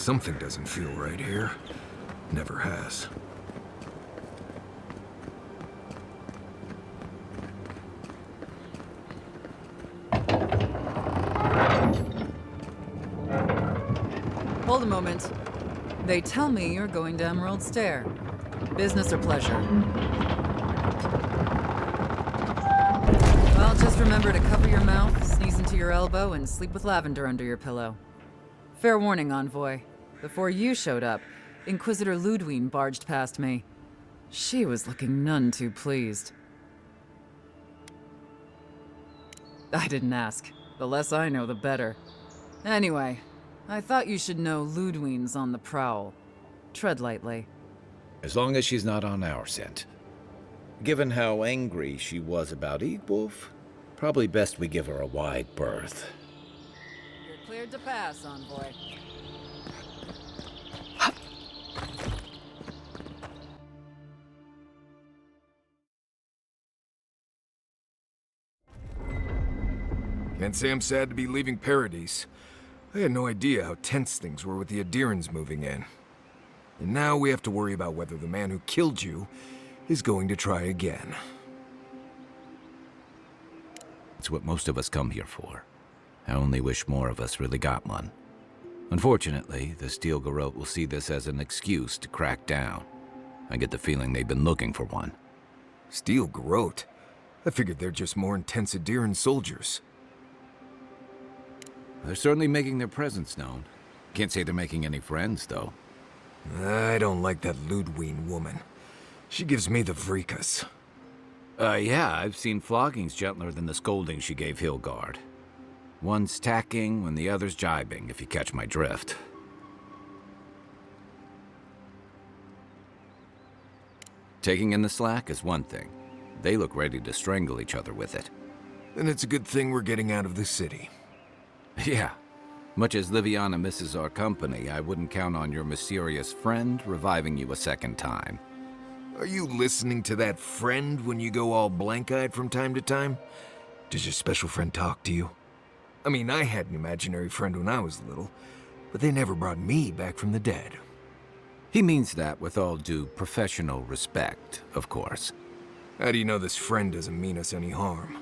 Something doesn't feel right here. Never has. Hold a moment. They tell me you're going to Emerald Stair. Business or pleasure? Well, just remember to cover your mouth, sneeze into your elbow, and sleep with lavender under your pillow. Fair warning, Envoy. Before you showed up, Inquisitor Ludwine barged past me. She was looking none too pleased. I didn't ask. The less I know, the better. Anyway, I thought you should know Ludwine's on the prowl. Tread lightly. As long as she's not on our scent. Given how angry she was about Eagwolf, probably best we give her a wide berth. You're cleared to pass, Envoy. Can't say I'm sad to be leaving Paradise. I had no idea how tense things were with the Adherans moving in. And now we have to worry about whether the man who killed you is going to try again. It's what most of us come here for. I only wish more of us really got one. Unfortunately, the Steel Garrote will see this as an excuse to crack down. I get the feeling they've been looking for one. Steel Garrote? I figured they're just more intense Adheran soldiers. They're certainly making their presence known. Can't say they're making any friends, though. I don't like that Ludwine woman. She gives me the vrikas. Yeah, I've seen floggings gentler than the scolding she gave Hilgard. One's tacking when the other's jibing, if you catch my drift. Taking in the slack is one thing. They look ready to strangle each other with it. Then it's a good thing we're getting out of the city. Yeah. Much as Liviana misses our company, I wouldn't count on your mysterious friend reviving you a second time. Are you listening to that friend when you go all blank-eyed from time to time? Does your special friend talk to you? I mean, I had an imaginary friend when I was little, but they never brought me back from the dead. He means that with all due professional respect, of course. How do you know this friend doesn't mean us any harm?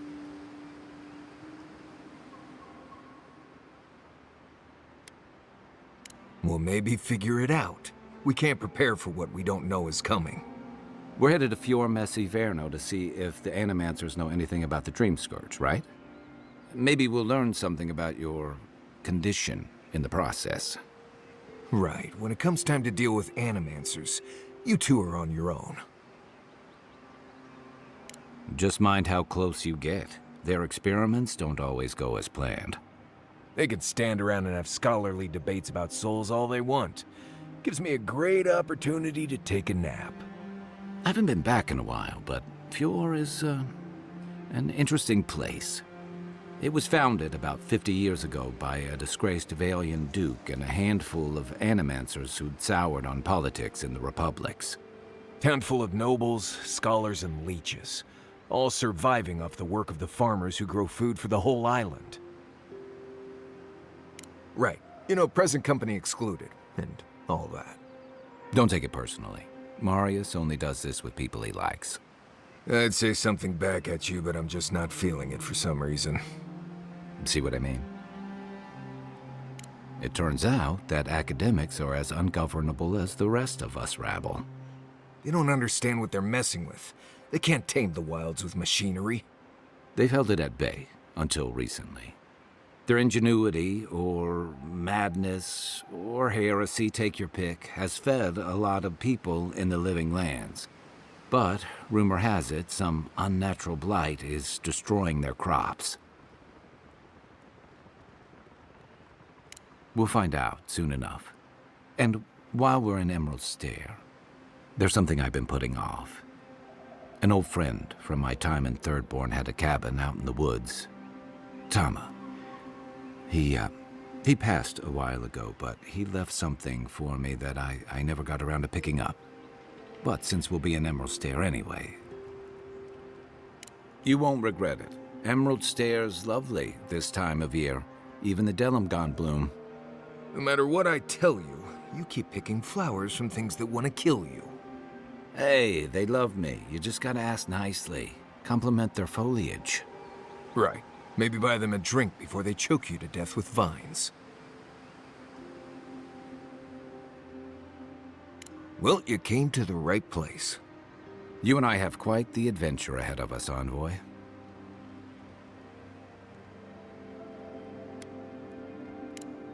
Well, maybe figure it out. We can't prepare for what we don't know is coming. We're headed to Fior Messi Verno to see if the Animancers know anything about the Dream Scourge, right? Maybe we'll learn something about your condition in the process. Right. When it comes time to deal with Animancers, you two are on your own. Just mind how close you get. Their experiments don't always go as planned. They can stand around and have scholarly debates about souls all they want. Gives me a great opportunity to take a nap. I haven't been back in a while, but Fior is, an interesting place. It was founded about 50 years ago by a disgraced Valian duke and a handful of Animancers who'd soured on politics in the Republics. Handful of nobles, scholars, and leeches, all surviving off the work of the farmers who grow food for the whole island. Right. You know, present company excluded, and all that. Don't take it personally. Marius only does this with people he likes. I'd say something back at you, but I'm just not feeling it for some reason. See what I mean? It turns out that academics are as ungovernable as the rest of us rabble. They don't understand what they're messing with. They can't tame the wilds with machinery. They've held it at bay, until recently. Their ingenuity, or madness, or heresy, take your pick, has fed a lot of people in the living lands. But, rumor has it, some unnatural blight is destroying their crops. We'll find out soon enough. And while we're in Emerald Stair, there's something I've been putting off. An old friend from my time in Thirdborn had a cabin out in the woods. Tama. He passed a while ago, but he left something for me that I never got around to picking up. But since we'll be in Emerald Stair anyway... You won't regret it. Emerald Stair's lovely this time of year. Even the Delimgon bloom. No matter what I tell you, you keep picking flowers from things that want to kill you. Hey, they love me. You just gotta ask nicely. Compliment their foliage. Right. Maybe buy them a drink before they choke you to death with vines. Well, you came to the right place. You and I have quite the adventure ahead of us, Envoy.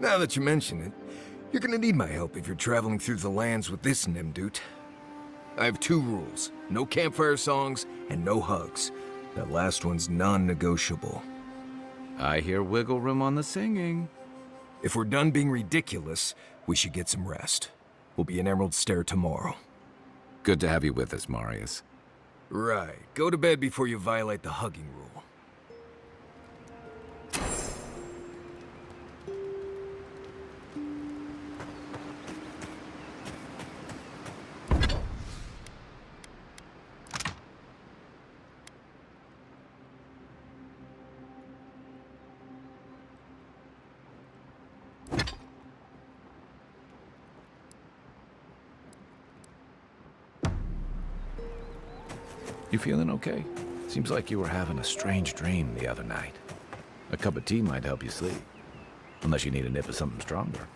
Now that you mention it, you're gonna need my help if you're traveling through the lands with this Nimdut. I have 2 rules. No campfire songs and no hugs. That last one's non-negotiable. I hear wiggle room on the singing. If we're done being ridiculous, we should get some rest. We'll be in Emerald Stair tomorrow. Good to have you with us, Marius. Right. Go to bed before you violate the hugging rule. You feeling okay? Seems like you were having a strange dream the other night. A cup of tea might help you sleep. Unless you need a nip of something stronger.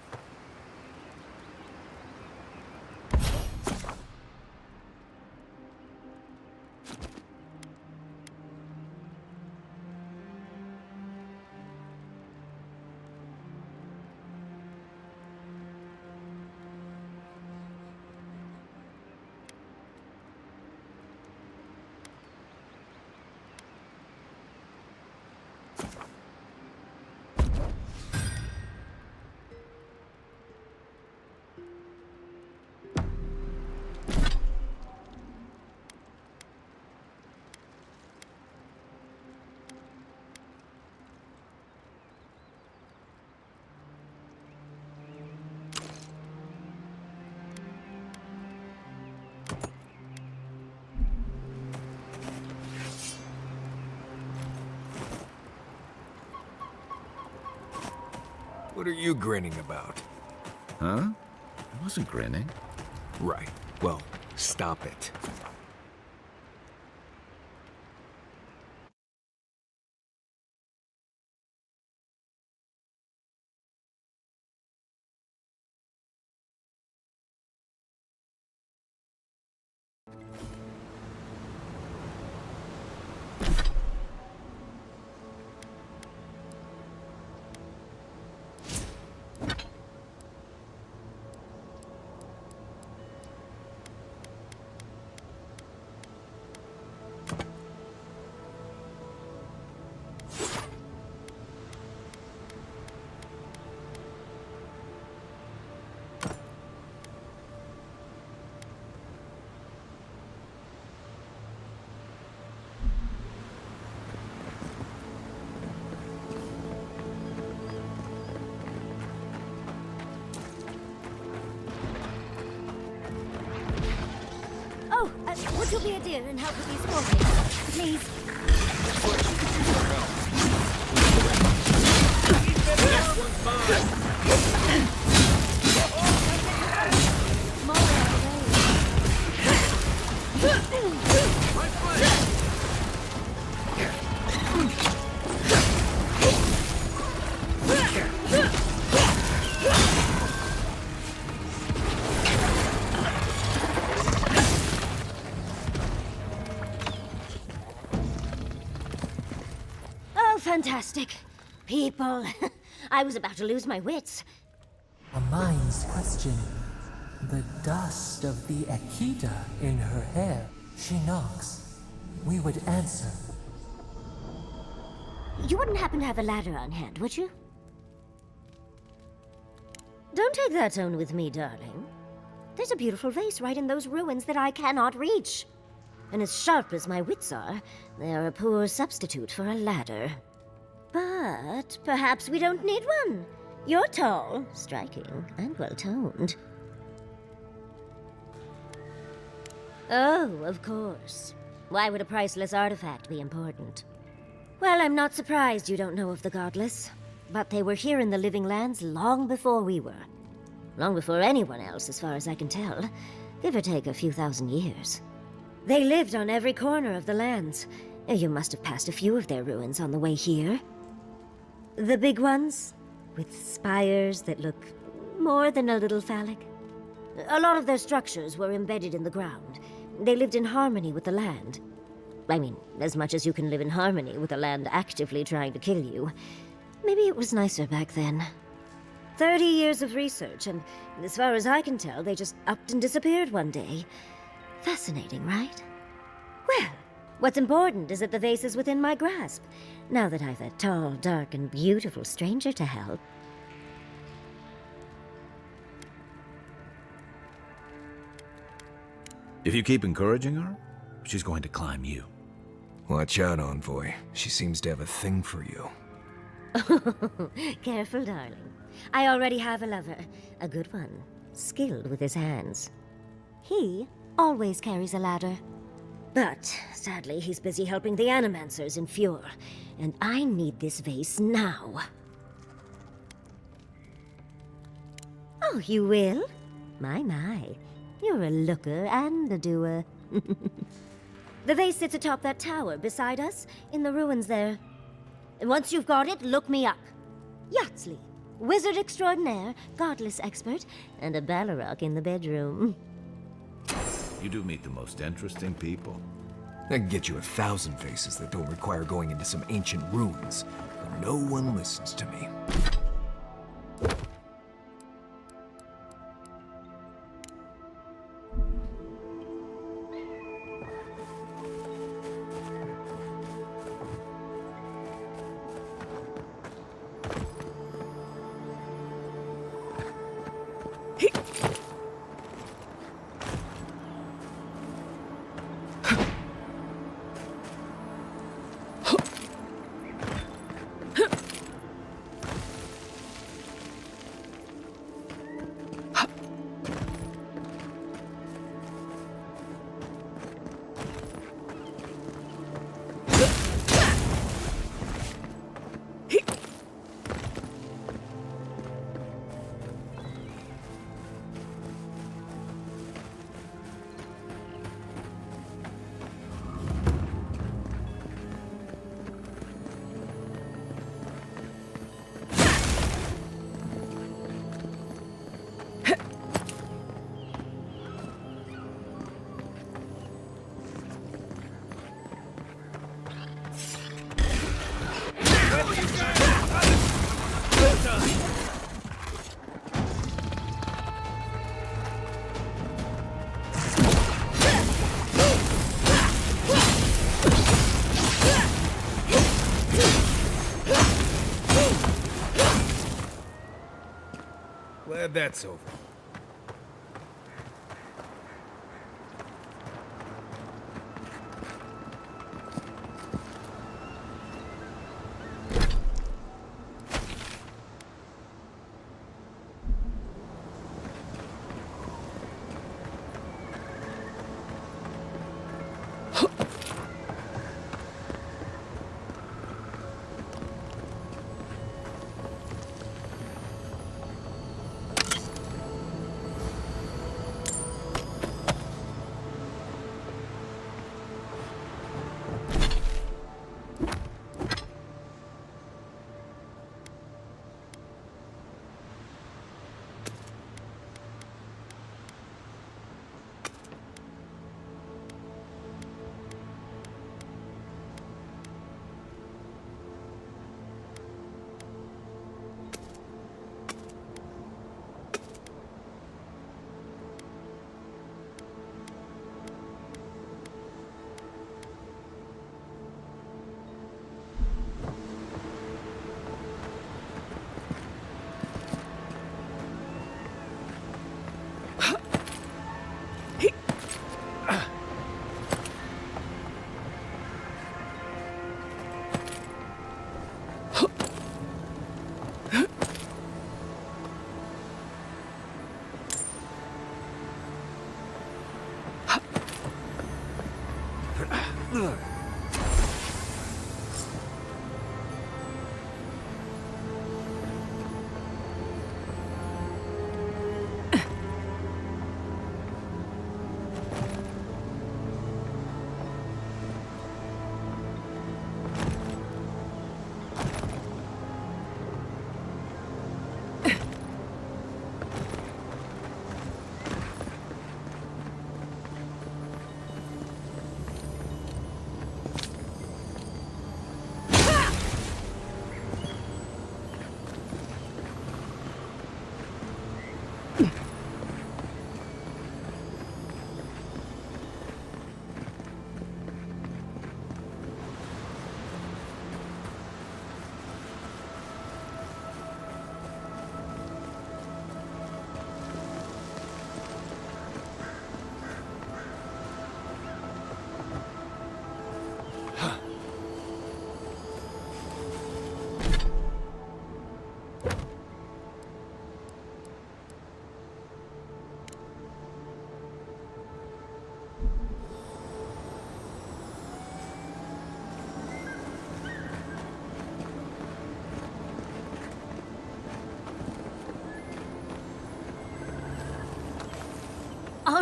What are you grinning about? Huh? I wasn't grinning. Right. Well, stop it. Would you be a dear and help with these formations, please? Fantastic. People. I was about to lose my wits. A mind's question. The dust of the Akita in her hair. She knocks. We would answer. You wouldn't happen to have a ladder on hand, would you? Don't take that tone with me, darling. There's a beautiful vase right in those ruins that I cannot reach. And as sharp as my wits are, they are a poor substitute for a ladder. But perhaps we don't need one. You're tall, striking, and well-toned. Oh, of course. Why would a priceless artifact be important? Well, I'm not surprised you don't know of the Godless. but they were here in the Living Lands long before we were. Long before anyone else, as far as I can tell. Give or take a few thousand years. They lived on every corner of the lands. You must have passed a few of their ruins on the way here. The big ones, with spires that look more than a little phallic. A lot of their structures were embedded in the ground. They lived in harmony with the land. I mean, as much as you can live in harmony with the land actively trying to kill you. Maybe it was nicer back then. 30 years of research, and as far as I can tell, they just upped and disappeared one day. Fascinating, right? Well, what's important is that the vase is within my grasp, now that I've a tall, dark, and beautiful stranger to help. If you keep encouraging her, she's going to climb you. Watch out, Envoy. She seems to have a thing for you. Careful, darling. I already have a lover. A good one. Skilled with his hands. He always carries a ladder. But, sadly, he's busy helping the Animancers in Fjord. And I need this vase now. Oh, you will? My. You're a looker and a doer. The vase sits atop that tower beside us, in the ruins there. And once you've got it, look me up. Yatsley, wizard extraordinaire, godless expert, and a Balrog in the bedroom. You do meet the most interesting people. I can get you 1,000 faces that don't require going into some ancient ruins, but no one listens to me. Glad that's over.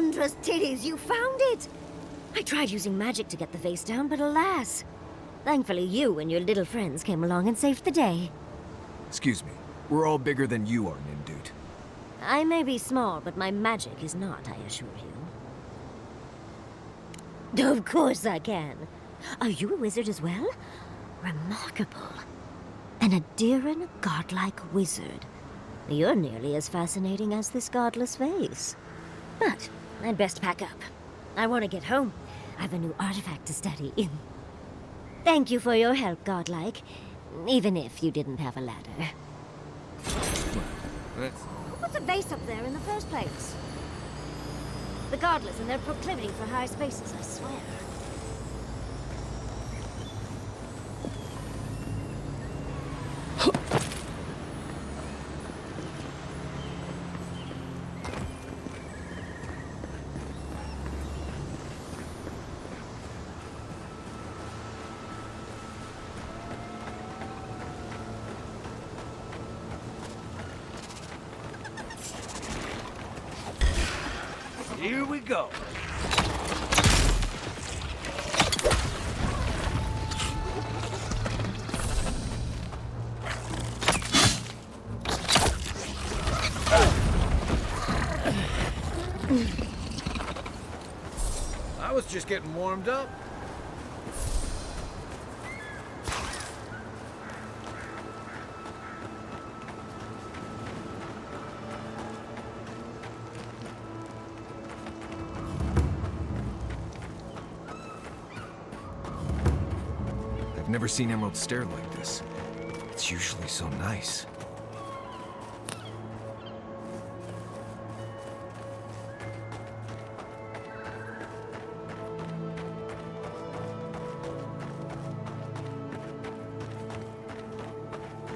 Ondra's titties, you found it! I tried using magic to get the vase down, but alas. Thankfully, you and your little friends came along and saved the day. Excuse me. We're all bigger than you are, Nimdude. I may be small, but my magic is not, I assure you. Of course I can. Are you a wizard as well? Remarkable. An Adiran godlike wizard. You're nearly as fascinating as this godless vase. But I'd best pack up. I want to get home. I have a new artifact to study. Thank you for your help, godlike. Even if you didn't have a ladder. Who put the vase up there in the first place? The godless and their proclivity for high spaces, I swear. Here we go. I was just getting warmed up. I've never seen Emerald Stair like this. It's usually so nice.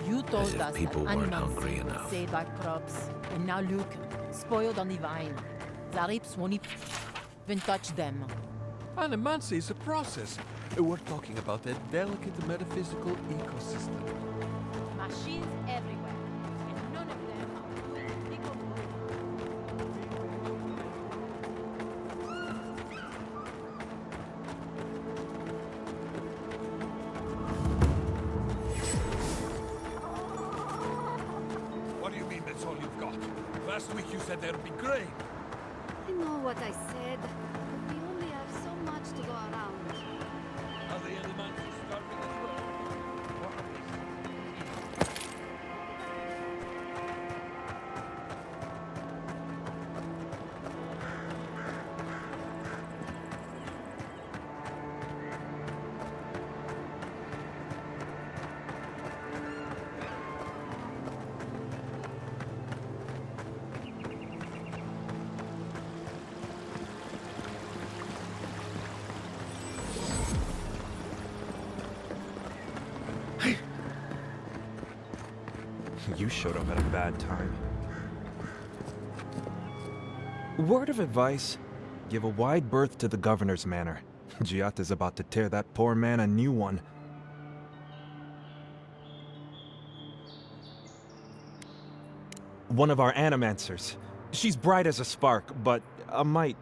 You told As if us people that weren't animals hungry would enough. save our crops, and now look, spoiled on the vine. The apes won't even touch them. Animancy is a process. We're talking about a delicate metaphysical ecosystem. Machines everywhere, and none of them are doing legal work. What do you mean that's all you've got? Last week you said there'd be grain. I know what I said, but we only have so much to go around. Are the Animancy starving as well? Or are they You showed up at a bad time. Word of advice, give a wide berth to the governor's manor. Giata's about to tear that poor man a new one. One of our animancers. She's bright as a spark, but a mite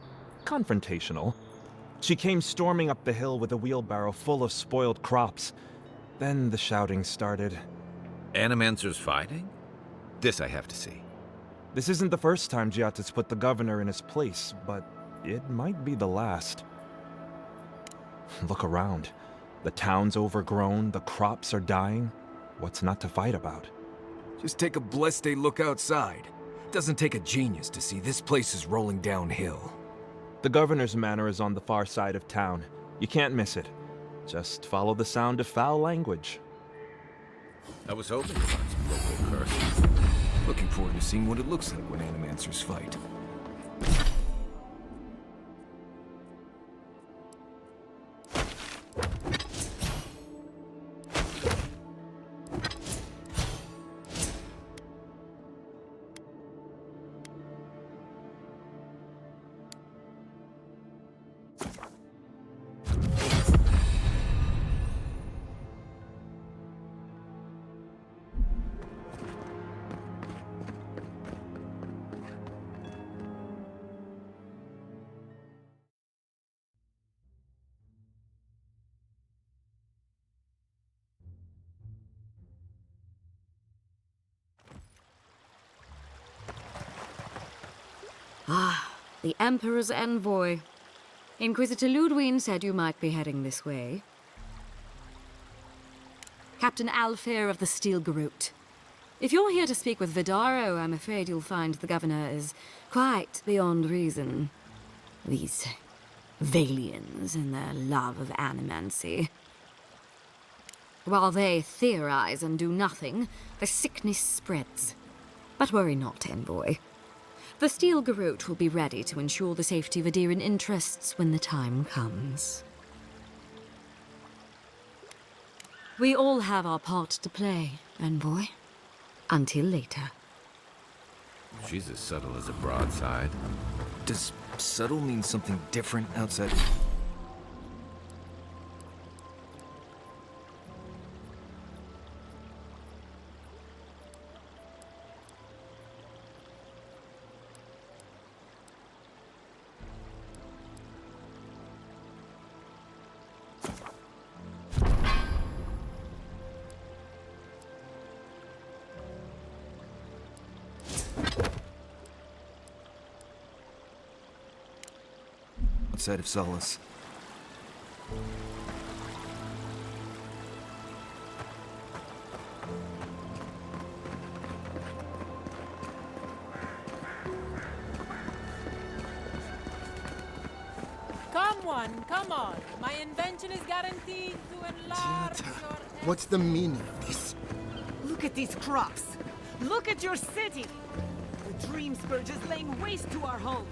confrontational. She came storming up the hill with a wheelbarrow full of spoiled crops. Then the shouting started. Animancers fighting? This I have to see. This isn't the first time Giata's put the governor in his place, but it might be the last. Look around. The town's overgrown, the crops are dying. What's not to fight about? Just take a blessed day look outside. Doesn't take a genius to see this place is rolling downhill. The governor's manor is on the far side of town. You can't miss it. Just follow the sound of foul language. I was hoping to find some local curse. Looking forward to seeing what it looks like when animancers fight. the Emperor's envoy. Inquisitor Ludwig said you might be heading this way. Captain Alfair of the Steel Garrote. If you're here to speak with Vidaro, I'm afraid you'll find the governor is quite beyond reason. These Valians and their love of animancy. While they theorize and do nothing, the sickness spreads. But worry not, envoy. The Steel Garrote will be ready to ensure the safety of Adirian interests when the time comes. We all have our part to play, envoy. Until later. She's as subtle as a broadside. Does subtle mean something different outside? Outside of Solace. Come on. My invention is guaranteed to enlarge your... What's the meaning of this? Look at these crops. Look at your city. The dream scourge is laying waste to our home.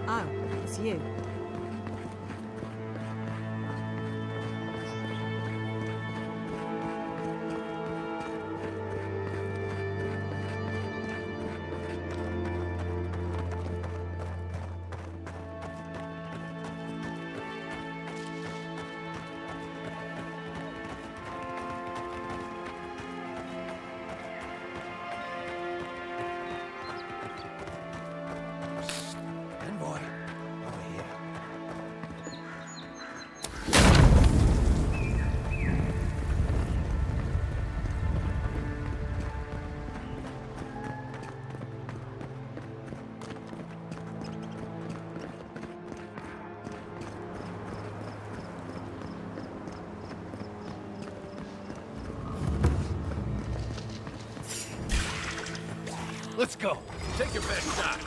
Oh, it's you. Let's go. Take your best shot.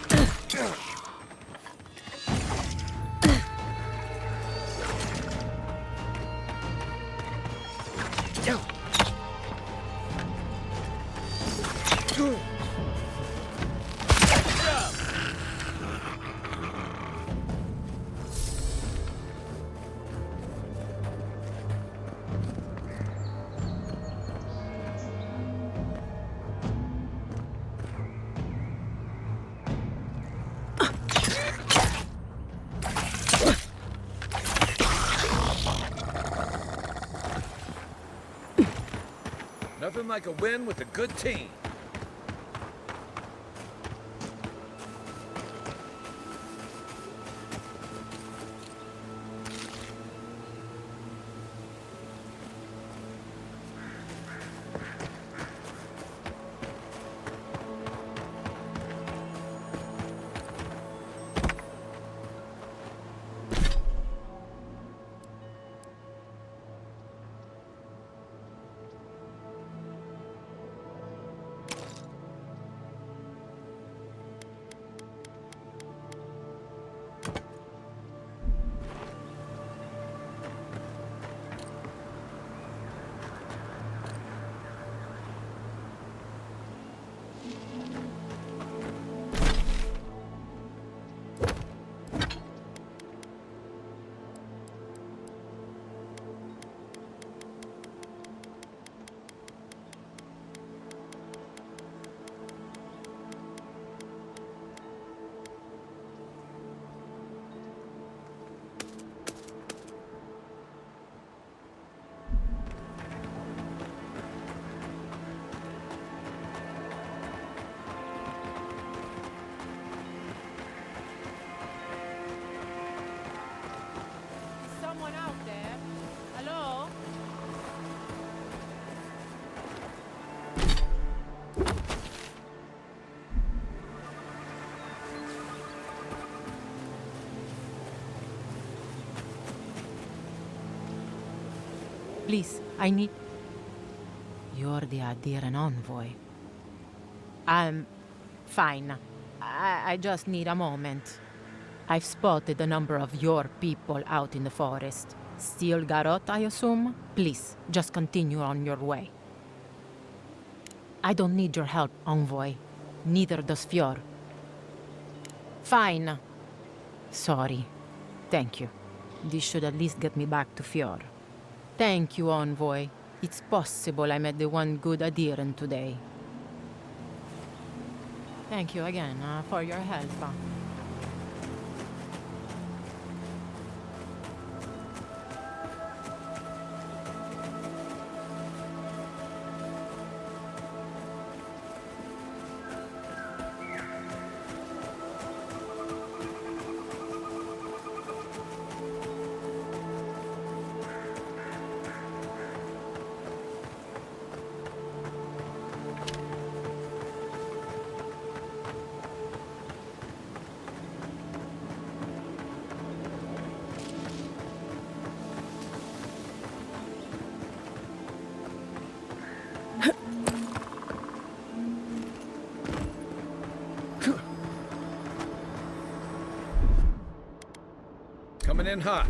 Nothing like a win with a good team. Please, I need... You're the Adiran envoy. I'm fine. I just need a moment. I've spotted a number of your people out in the forest. Still Garot, I assume? Please, just continue on your way. I don't need your help, envoy. Neither does Fior. Fine. Sorry. Thank you. This should at least get me back to Fior. Thank you, envoy. It's possible I met the one good adherent today. Thank you again for your help. Coming in hot.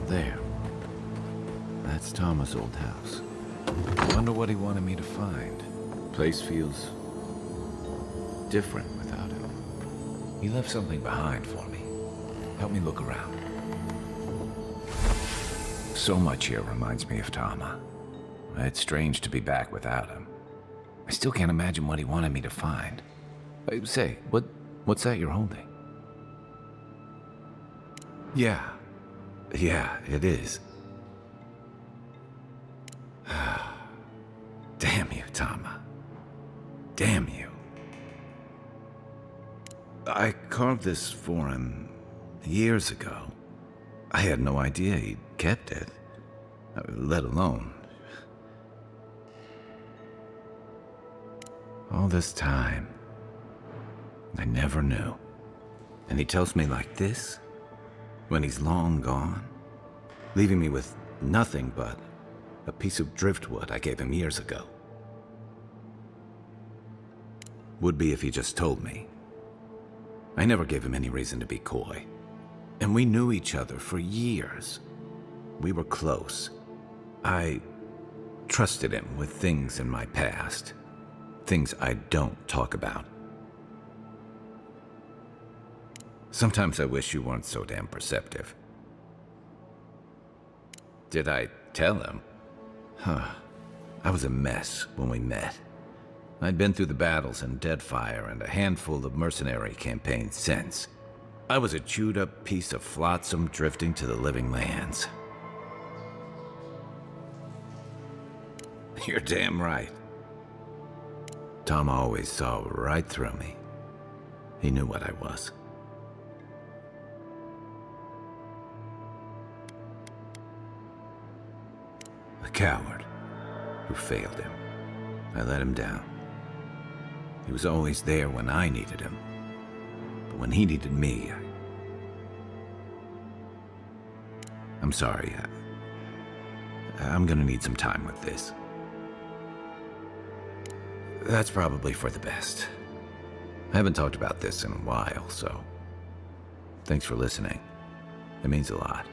There. That's Tama's old house. I wonder what he wanted me to find. Place feels different without him. He left something behind for me. Help me look around. So much here reminds me of Tama. It's strange to be back without him. I still can't imagine what he wanted me to find. Say, what's that you're holding? Yeah, it is. Damn you, Tama. Damn you. I carved this for him years ago. I had no idea he'd kept it, let alone. All this time, I never knew. And he tells me like this, when he's long gone, leaving me with nothing but a piece of driftwood I gave him years ago. Would be if he just told me. I never gave him any reason to be coy. And we knew each other for years. We were close. I trusted him with things in my past. Things I don't talk about. Sometimes I wish you weren't so damn perceptive. Did I tell him? I was a mess when we met. I'd been through the battles in Deadfire and a handful of mercenary campaigns since. I was a chewed-up piece of flotsam drifting to the living lands. You're damn right. Tom always saw right through me. He knew what I was. A coward who failed him. I let him down. He was always there when I needed him. But when he needed me, I'm sorry. I'm gonna need some time with this. That's probably for the best. I haven't talked about this in a while, so thanks for listening. It means a lot.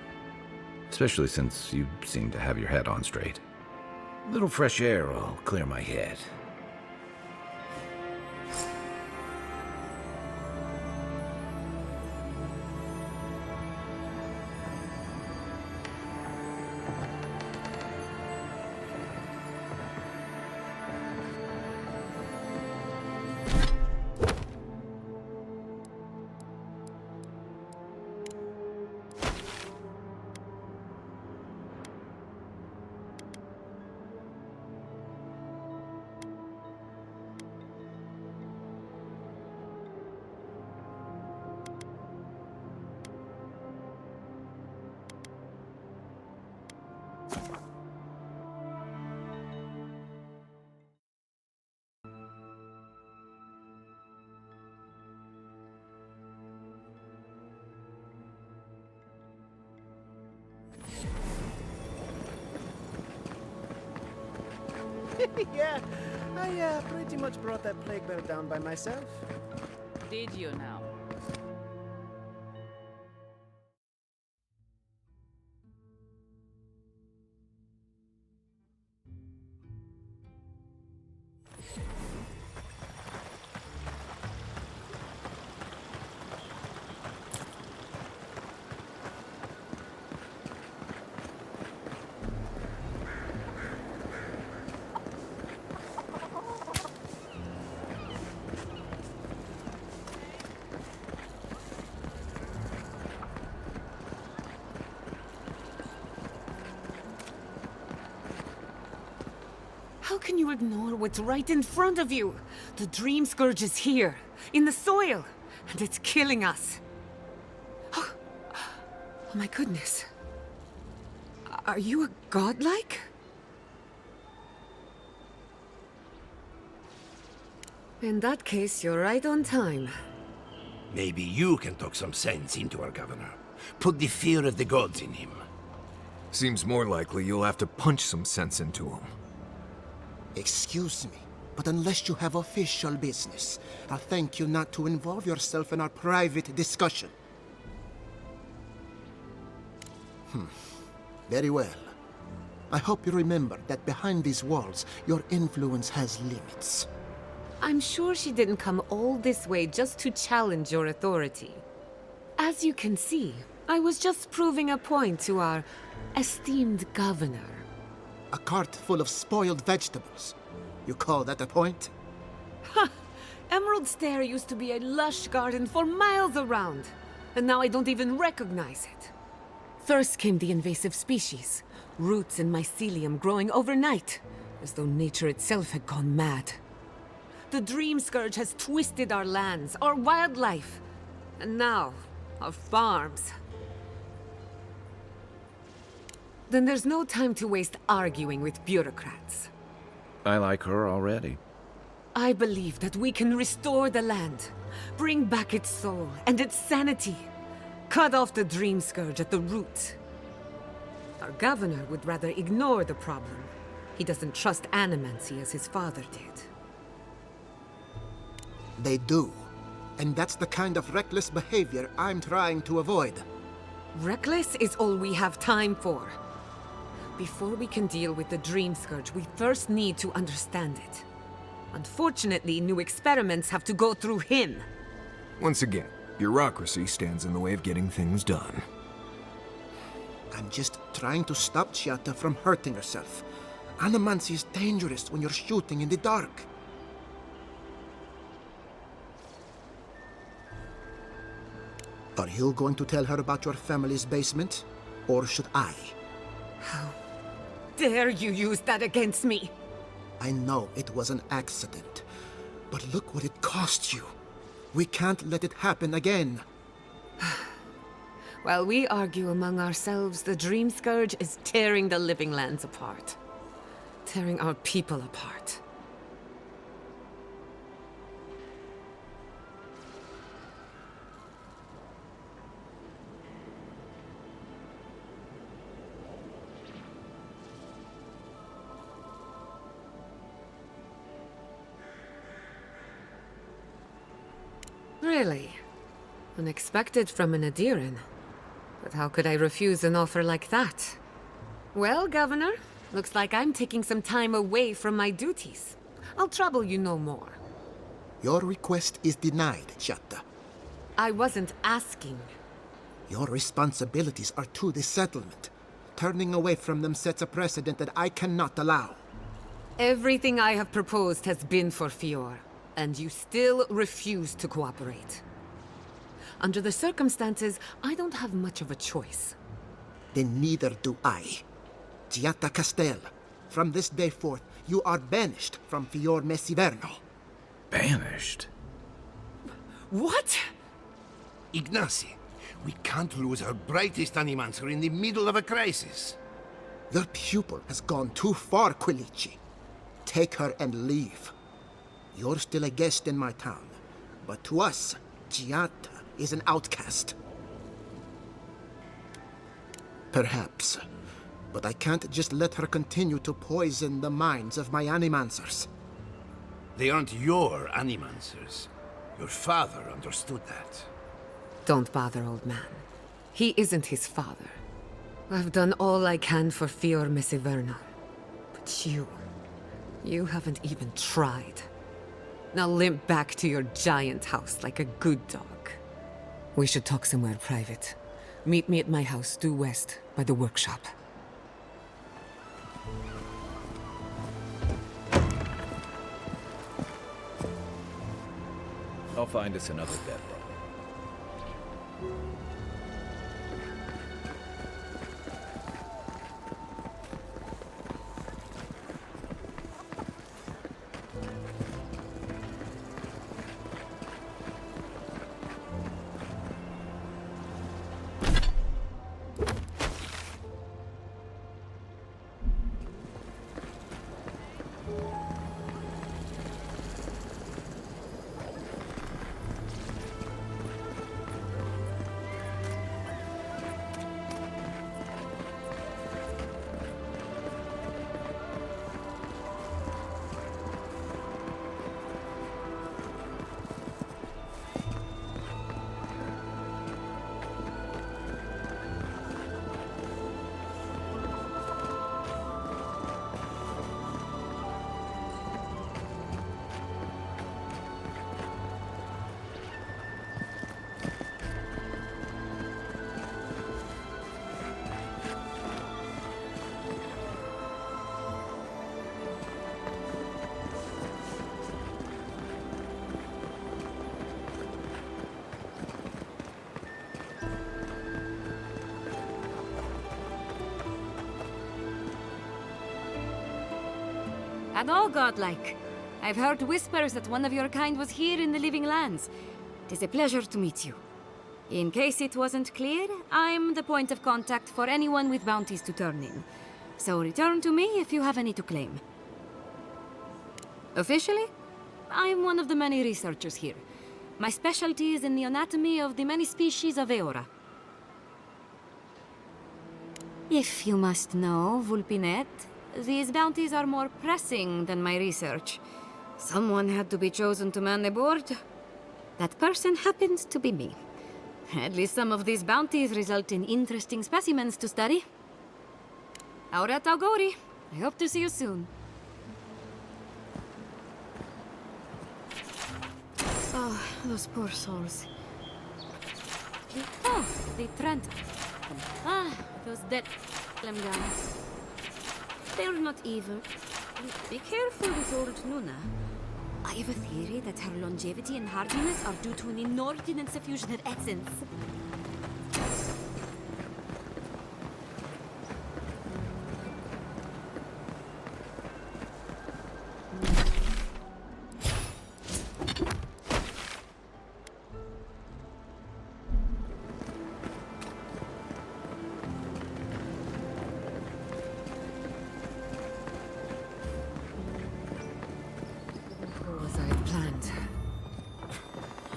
Especially since you seem to have your head on straight. A little fresh air will clear my head. Yeah, I pretty much brought that plague bear down by myself. Did you now? How can you ignore what's right in front of you? The Dream Scourge is here, in the soil, and it's killing us. Oh my goodness. Are you a godlike? In that case, you're right on time. Maybe you can talk some sense into our governor. Put the fear of the gods in him. Seems more likely you'll have to punch some sense into him. Excuse me, but unless you have official business, I'll thank you not to involve yourself in our private discussion. Very well. I hope you remember that behind these walls, your influence has limits. I'm sure she didn't come all this way just to challenge your authority. As you can see, I was just proving a point to our esteemed governor. A cart full of spoiled vegetables. You call that a point? Ha! Emerald Stair used to be a lush garden for miles around, and now I don't even recognize it. First came the invasive species, roots and mycelium growing overnight, as though nature itself had gone mad. The Dream Scourge has twisted our lands, our wildlife, and now, our farms. Then there's no time to waste arguing with bureaucrats. I like her already. I believe that we can restore the land, bring back its soul and its sanity, cut off the Dream Scourge at the root. Our governor would rather ignore the problem. He doesn't trust animancy as his father did. They do. And that's the kind of reckless behavior I'm trying to avoid. Reckless is all we have time for. Before we can deal with the Dream Scourge, we first need to understand it. Unfortunately, new experiments have to go through him. Once again, bureaucracy stands in the way of getting things done. I'm just trying to stop Chiata from hurting herself. Animancy is dangerous when you're shooting in the dark. Are you going to tell her about your family's basement? Or should I? How dare you use that against me? I know it was an accident. But look what it cost you. We can't let it happen again. While we argue among ourselves, the Dream Scourge is tearing the living lands apart. Tearing our people apart. Really? Unexpected from an Adiran. But how could I refuse an offer like that? Well, Governor, looks like I'm taking some time away from my duties. I'll trouble you no more. Your request is denied, Giatta. I wasn't asking. Your responsibilities are to the settlement. Turning away from them sets a precedent that I cannot allow. Everything I have proposed has been for Fior, and you still refuse to cooperate. Under the circumstances, I don't have much of a choice. Then neither do I. Giatta Castel, from this day forth, you are banished from Fior Messiverno. Banished? What? Ignacy, we can't lose our brightest animancer in the middle of a crisis. Your pupil has gone too far, Quilici. Take her and leave. You're still a guest in my town, but to us, Giatta is an outcast. Perhaps, but I can't just let her continue to poison the minds of my animancers. They aren't your animancers. Your father understood that. Don't bother, old man. He isn't his father. I've done all I can for Fior Messiverno. But you haven't even tried. Now limp back to your giant house like a good dog. We should talk somewhere private. Meet me at my house due west, by the workshop. I'll find us another bedroom. And all godlike. I've heard whispers that one of your kind was here in the living lands. It is a pleasure to meet you. In case it wasn't clear, I'm the point of contact for anyone with bounties to turn in. So return to me if you have any to claim. Officially, I'm one of the many researchers here. My specialty is in the anatomy of the many species of Eora. If you must know, Vulpinet, these bounties are more pressing than my research. Someone had to be chosen to man the board. That person happened to be me. At least some of these bounties result in interesting specimens to study. Auret Auguri. I hope to see you soon. Oh, those poor souls. Oh, the Trent. Ah, those dead guys. They're not evil. Be careful with old Nuna. I have a theory that her longevity and hardiness are due to an inordinate suffusion of essence.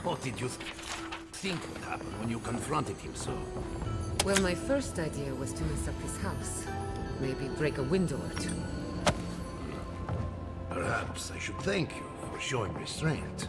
What did you think would happen when you confronted him so? Well, my first idea was to mess up his house. Maybe break a window or two. Perhaps I should thank you for showing restraint.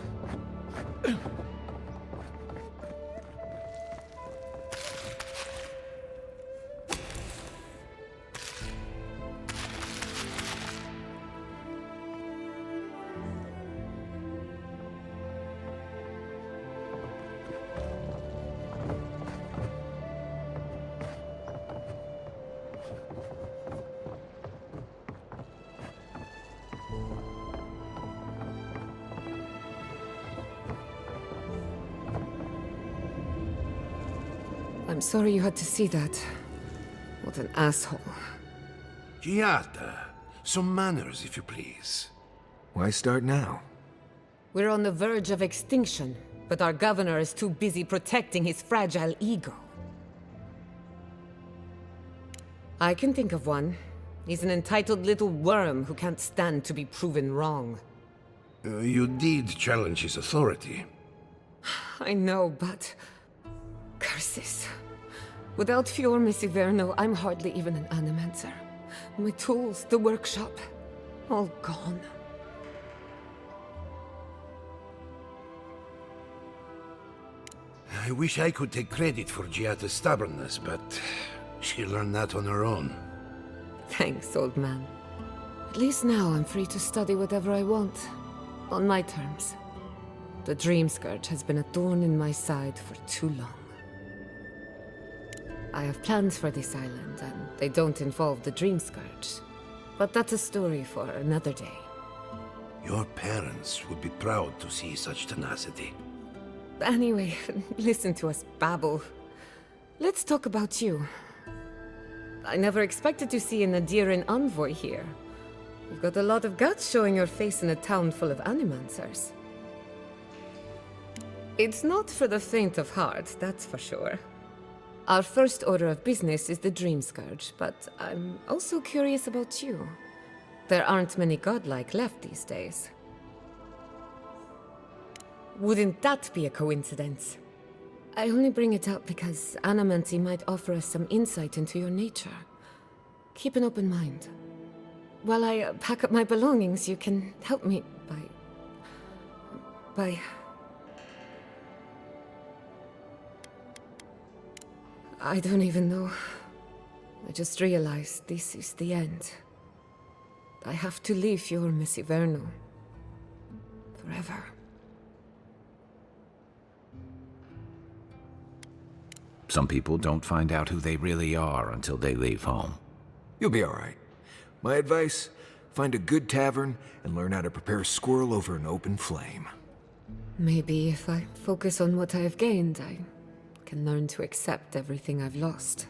I'm sorry you had to see that. What an asshole. Giata, some manners, if you please. Why start now? We're on the verge of extinction, but our governor is too busy protecting his fragile ego. I can think of one. He's an entitled little worm who can't stand to be proven wrong. You did challenge his authority. I know, but... curses. Without Fior Misiverno, I'm hardly even an animancer. My tools, the workshop, all gone. I wish I could take credit for Giata's stubbornness, but she learned that on her own. Thanks, old man. At least now I'm free to study whatever I want. On my terms. The Dream Scourge has been a thorn in my side for too long. I have plans for this island, and they don't involve the Dream Scourge. But that's a story for another day. Your parents would be proud to see such tenacity. Anyway, listen to us babble. Let's talk about you. I never expected to see an Adiran envoy here. You've got a lot of guts showing your face in a town full of animancers. It's not for the faint of heart, that's for sure. Our first order of business is the Dream Scourge, but I'm also curious about you. There aren't many godlike left these days. Wouldn't that be a coincidence? I only bring it up because Animancy might offer us some insight into your nature. Keep an open mind. While I pack up my belongings, you can help me by... I don't even know. I just realized this is the end. I have to leave Fior Misiverno. Forever. Some people don't find out who they really are until they leave home. You'll be all right. My advice, find a good tavern and learn how to prepare squirrel over an open flame. Maybe if I focus on what I have gained, I can learn to accept everything I've lost.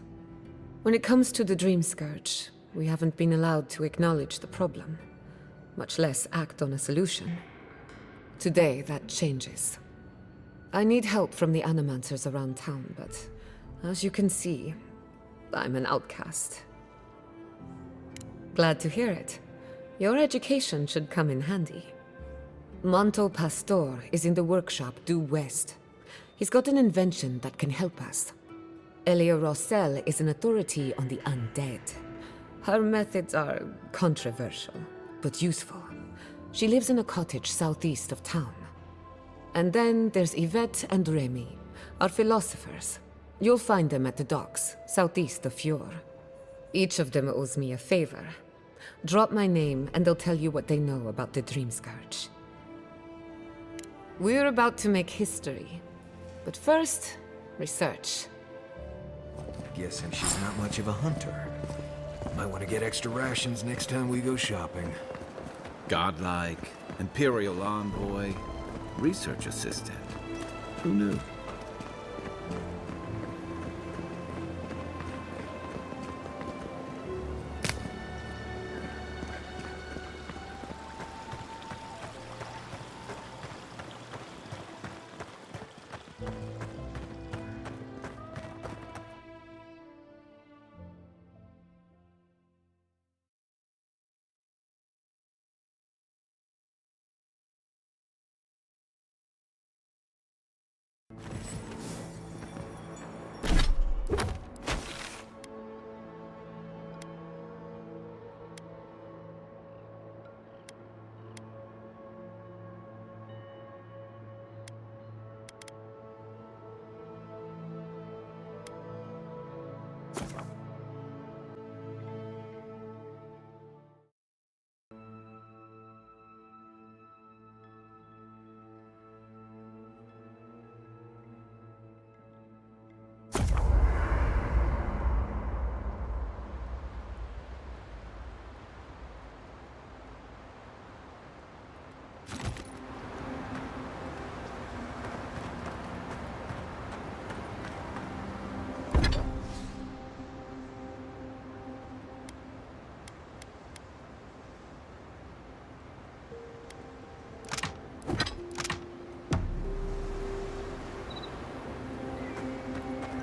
When it comes to the Dream Scourge, we haven't been allowed to acknowledge the problem, much less act on a solution. Today, that changes. I need help from the animancers around town, but as you can see, I'm an outcast. Glad to hear it. Your education should come in handy. Monto Pastor is in the workshop due west. He's got an invention that can help us. Elia Rossell is an authority on the undead. Her methods are controversial, but useful. She lives in a cottage southeast of town. And then there's Yvette and Remy, our philosophers. You'll find them at the docks, southeast of Fjord. Each of them owes me a favor. Drop my name and they'll tell you what they know about the Dream Scourge. We're about to make history. But first, research. Guessing she's not much of a hunter. Might want to get extra rations next time we go shopping. Godlike, Imperial Envoy, Research Assistant. Who knew?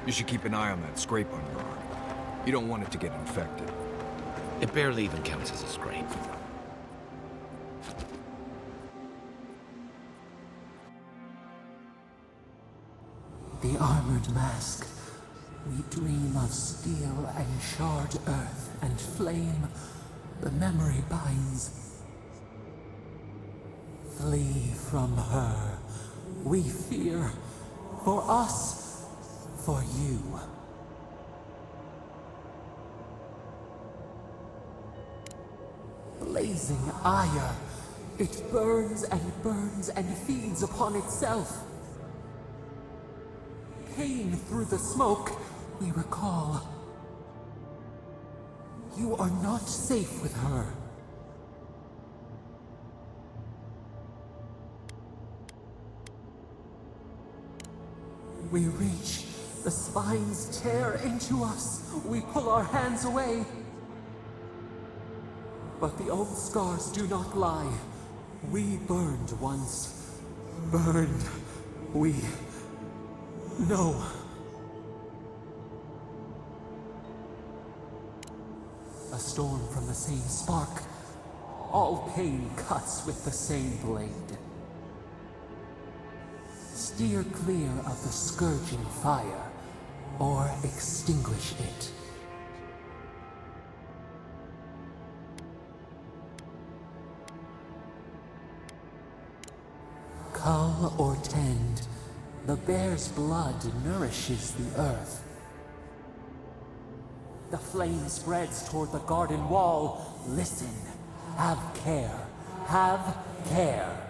You should keep an eye on that scrape on your arm. You don't want it to get infected. It barely even counts as a scrape. The armored mask. We dream of steel and charred earth and flame. The memory binds. Flee from her. We fear. For us. For you. Blazing ire. It burns and feeds upon itself. Pain through the smoke, we recall. You are not safe with her. We reach. The spines tear into us. We pull our hands away. But the old scars do not lie. We burned once. Burned. We know. A storm from the same spark. All pain cuts with the same blade. Steer clear of the scourging fire, or extinguish it. Cull or tend, the bear's blood nourishes the earth. The flame spreads toward the garden wall. Listen. Have care. Have care.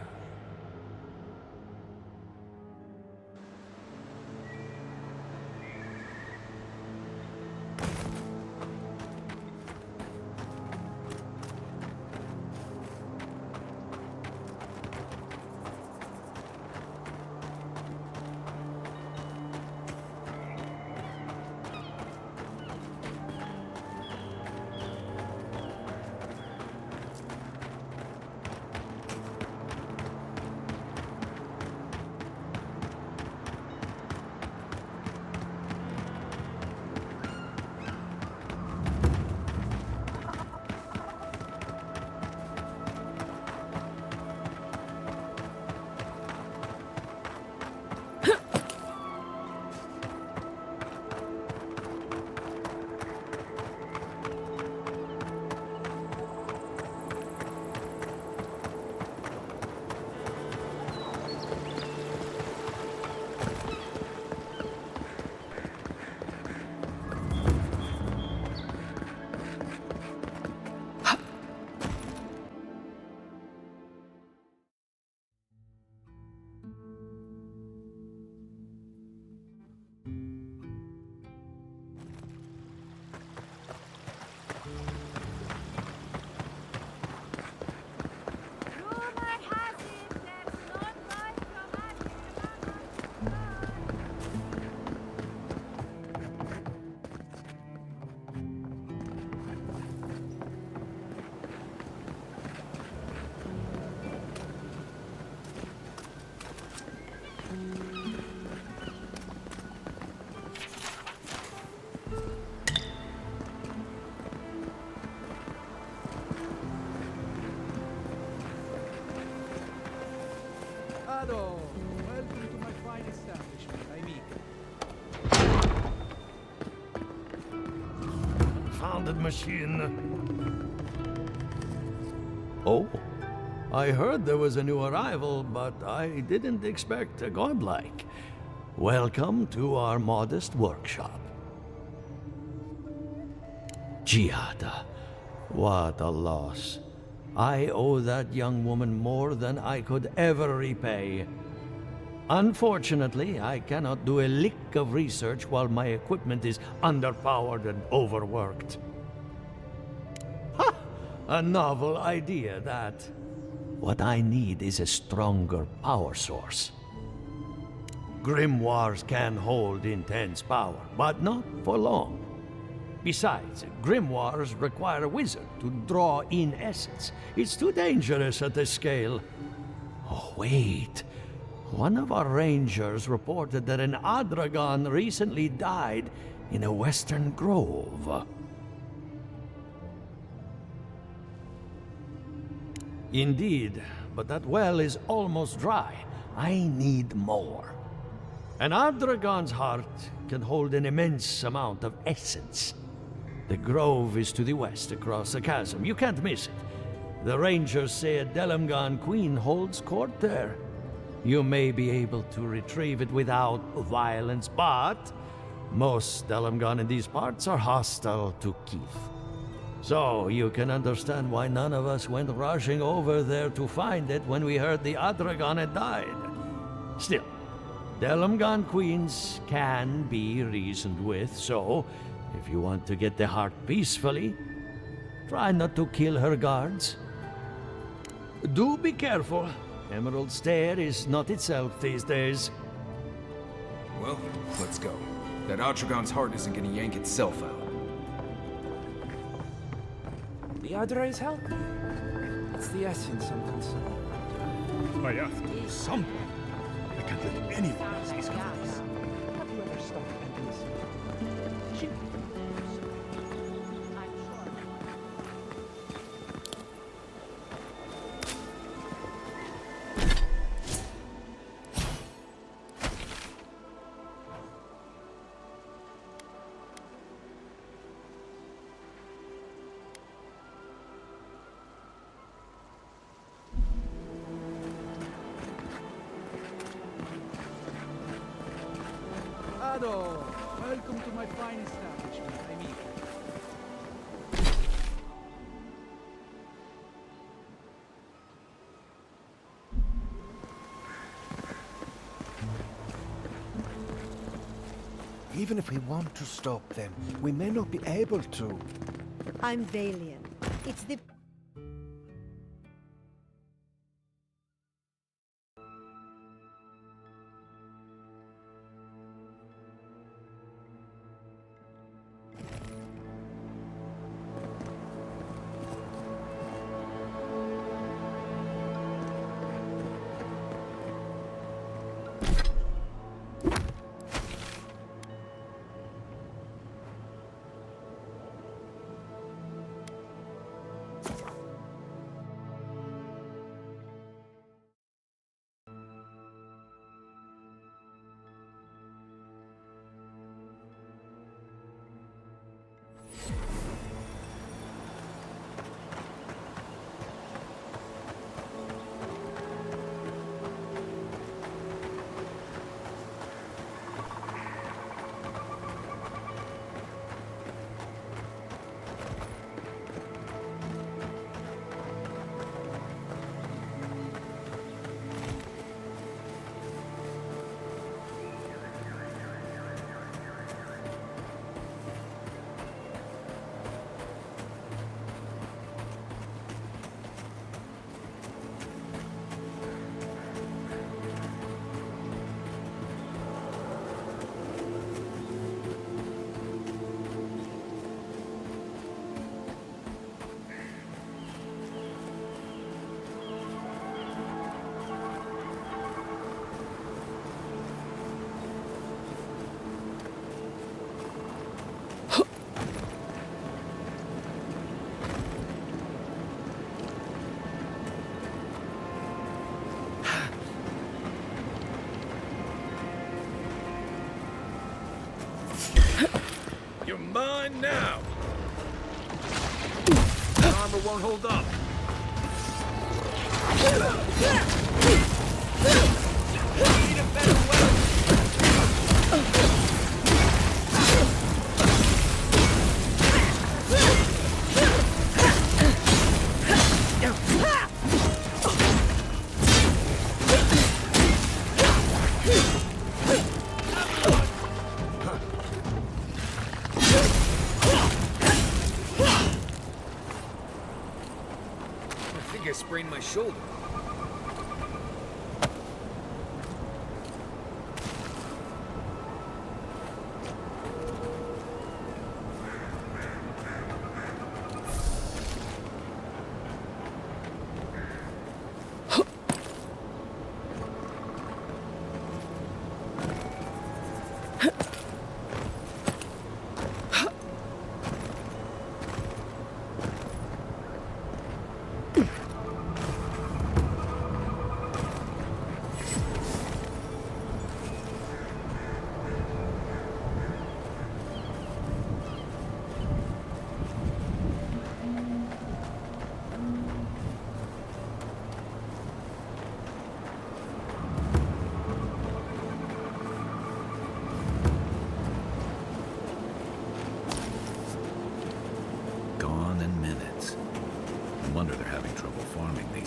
Hello, welcome to my fine establishment, amigo. Confounded machine. Oh, I heard there was a new arrival, but I didn't expect a godlike. Welcome to our modest workshop. Giada, what a loss. I owe that young woman more than I could ever repay. Unfortunately, I cannot do a lick of research while my equipment is underpowered and overworked. Ha! A novel idea, that. What I need is a stronger power source. Grimoires can hold intense power, but not for long. Besides, grimoires require a wizard to draw in essence. It's too dangerous at this scale. Oh, wait. One of our rangers reported that an Adragon recently died in a western grove. Indeed, but that well is almost dry. I need more. An Adragon's heart can hold an immense amount of essence. The grove is to the west across the chasm. You can't miss it. The rangers say a Delamgan queen holds court there. You may be able to retrieve it without violence, but most Delamgan in these parts are hostile to Keith. So you can understand why none of us went rushing over there to find it when we heard the Adragon had died. Still, Delamgan queens can be reasoned with, so if you want to get the heart peacefully, try not to kill her guards. Do be careful. Emerald Stair is not itself these days. Well, let's go. That Atragon's heart isn't gonna yank itself out. The Adra is healthy. It's the essence I'm concerned. I have to do something. I can't let anyone else discover this. Have you ever stopped and listened? She... Welcome to my fine establishment, I mean. Even if we want to stop them, we may not be able to. I'm Valian. It's the... You're mine now! Armor won't hold up. Need a better weapon! I sprained my shoulder.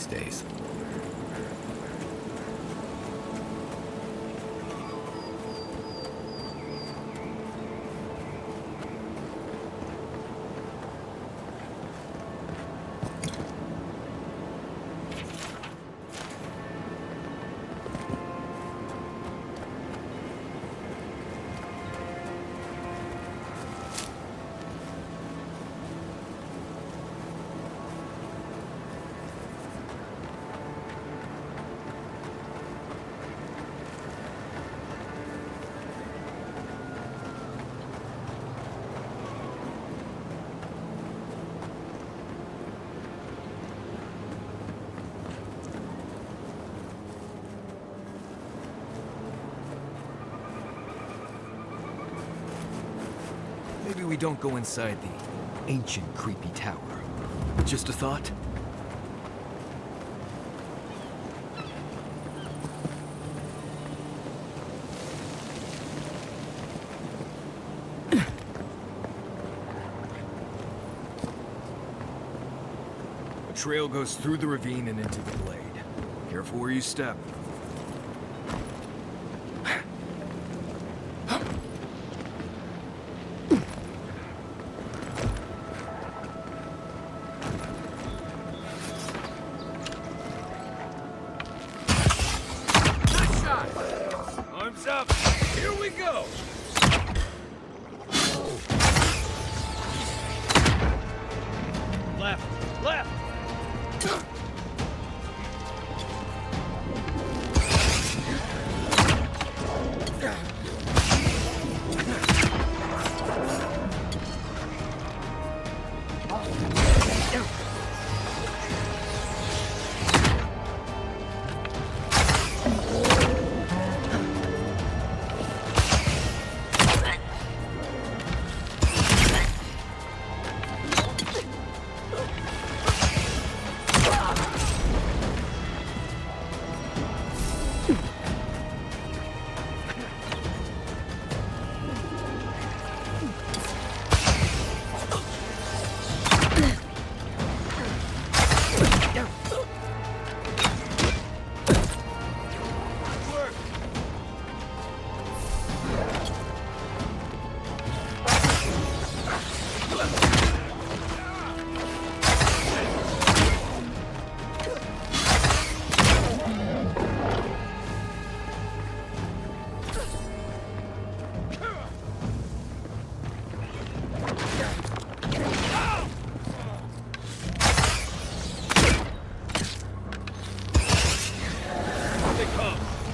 days. Maybe we don't go inside the ancient creepy tower. Just a thought? The trail goes through the ravine and into the glade. Careful where you step. Arms up! Here we go! Left! Left!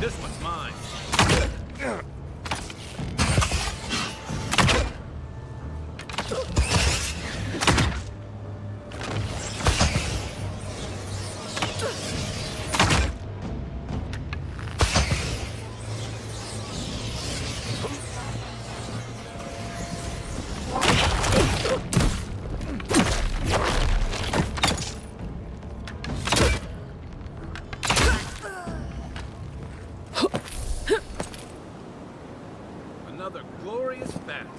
This one's mine. Another glorious fact.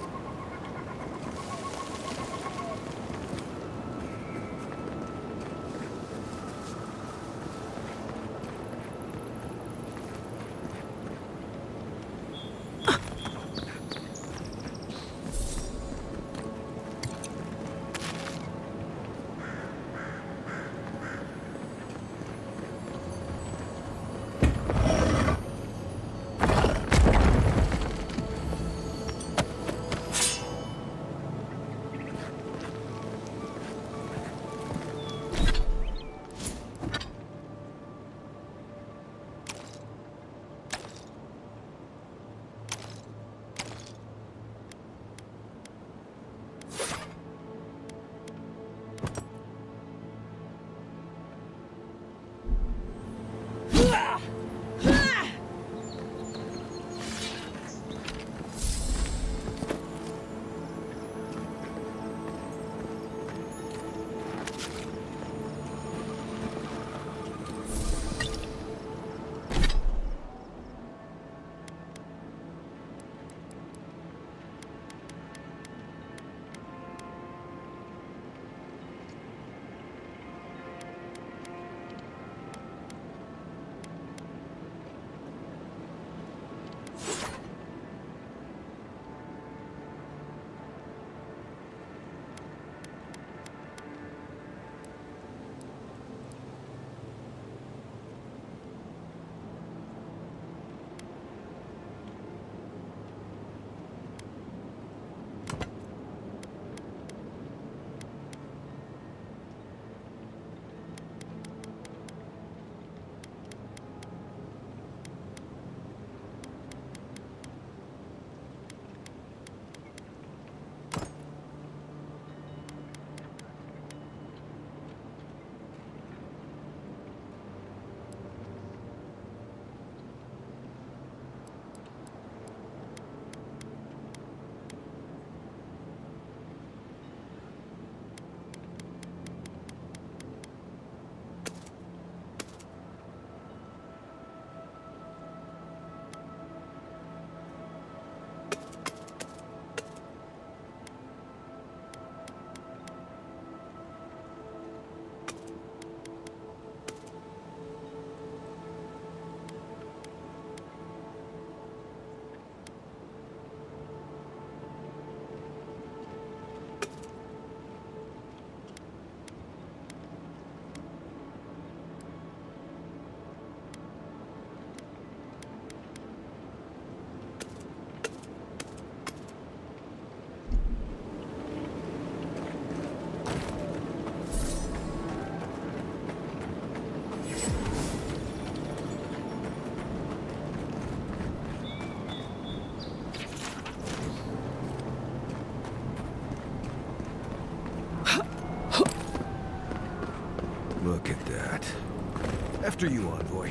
After you, envoy.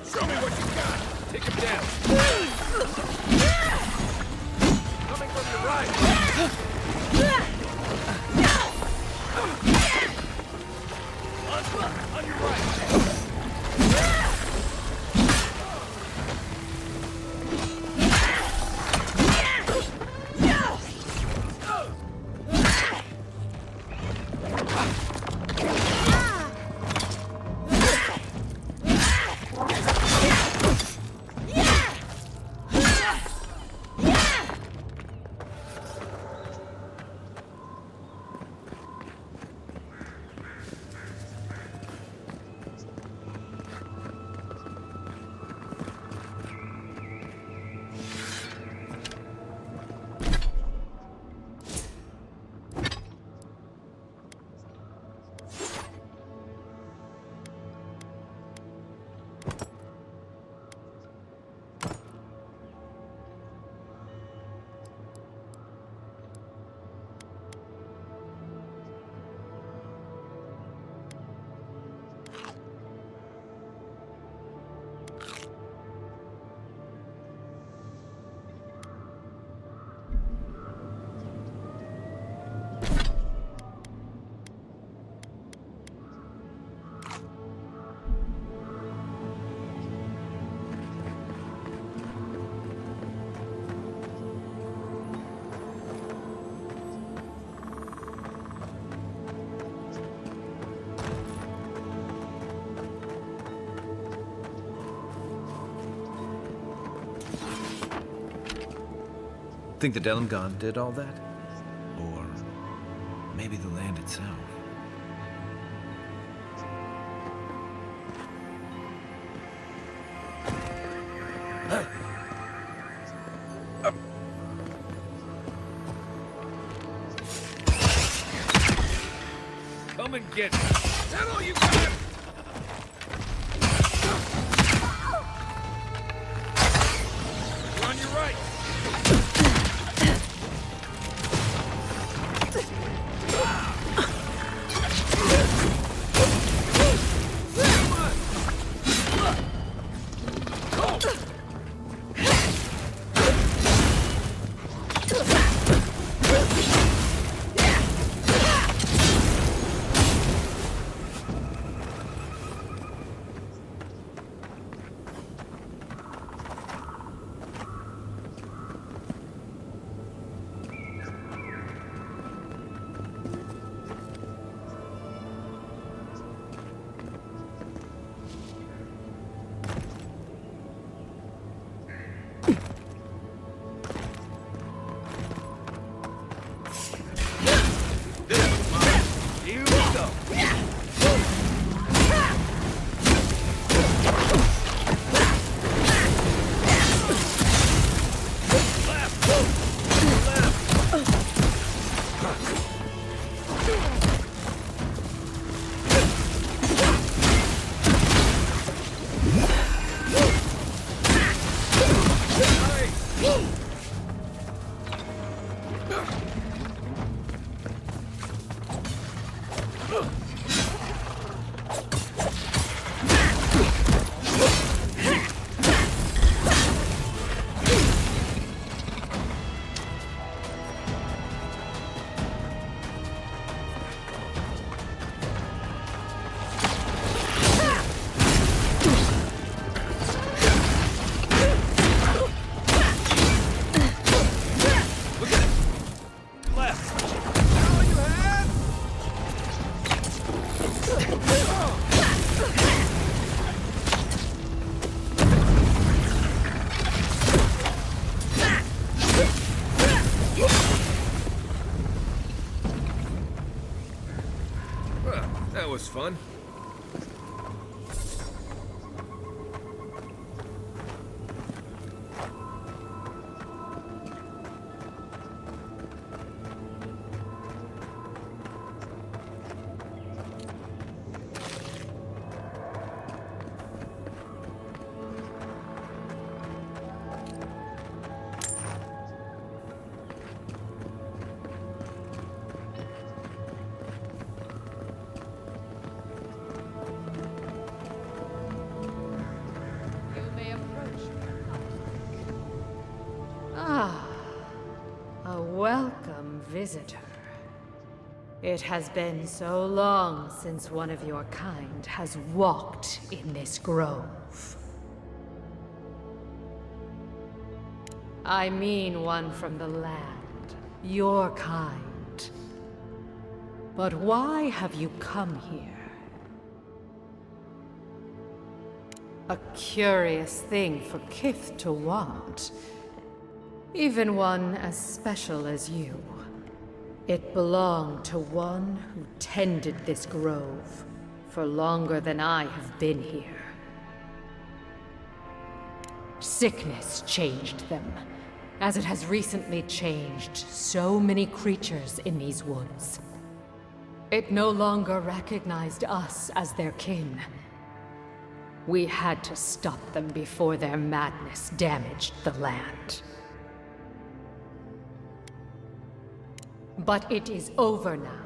Show me what you got! Take him down! Coming from your right! On your right! Think the Delimgon did all that? Or maybe the land itself? Come and get me! Is that all you got? You're on your right! That was fun. visitor. It has been so long since one of your kind has walked in this grove. I mean one from the land, your kind. But why have you come here? A curious thing for Kith to want. Even one as special as you. It belonged to one who tended this grove for longer than I have been here. Sickness changed them, as it has recently changed so many creatures in these woods. It no longer recognized us as their kin. We had to stop them before their madness damaged the land. But it is over now.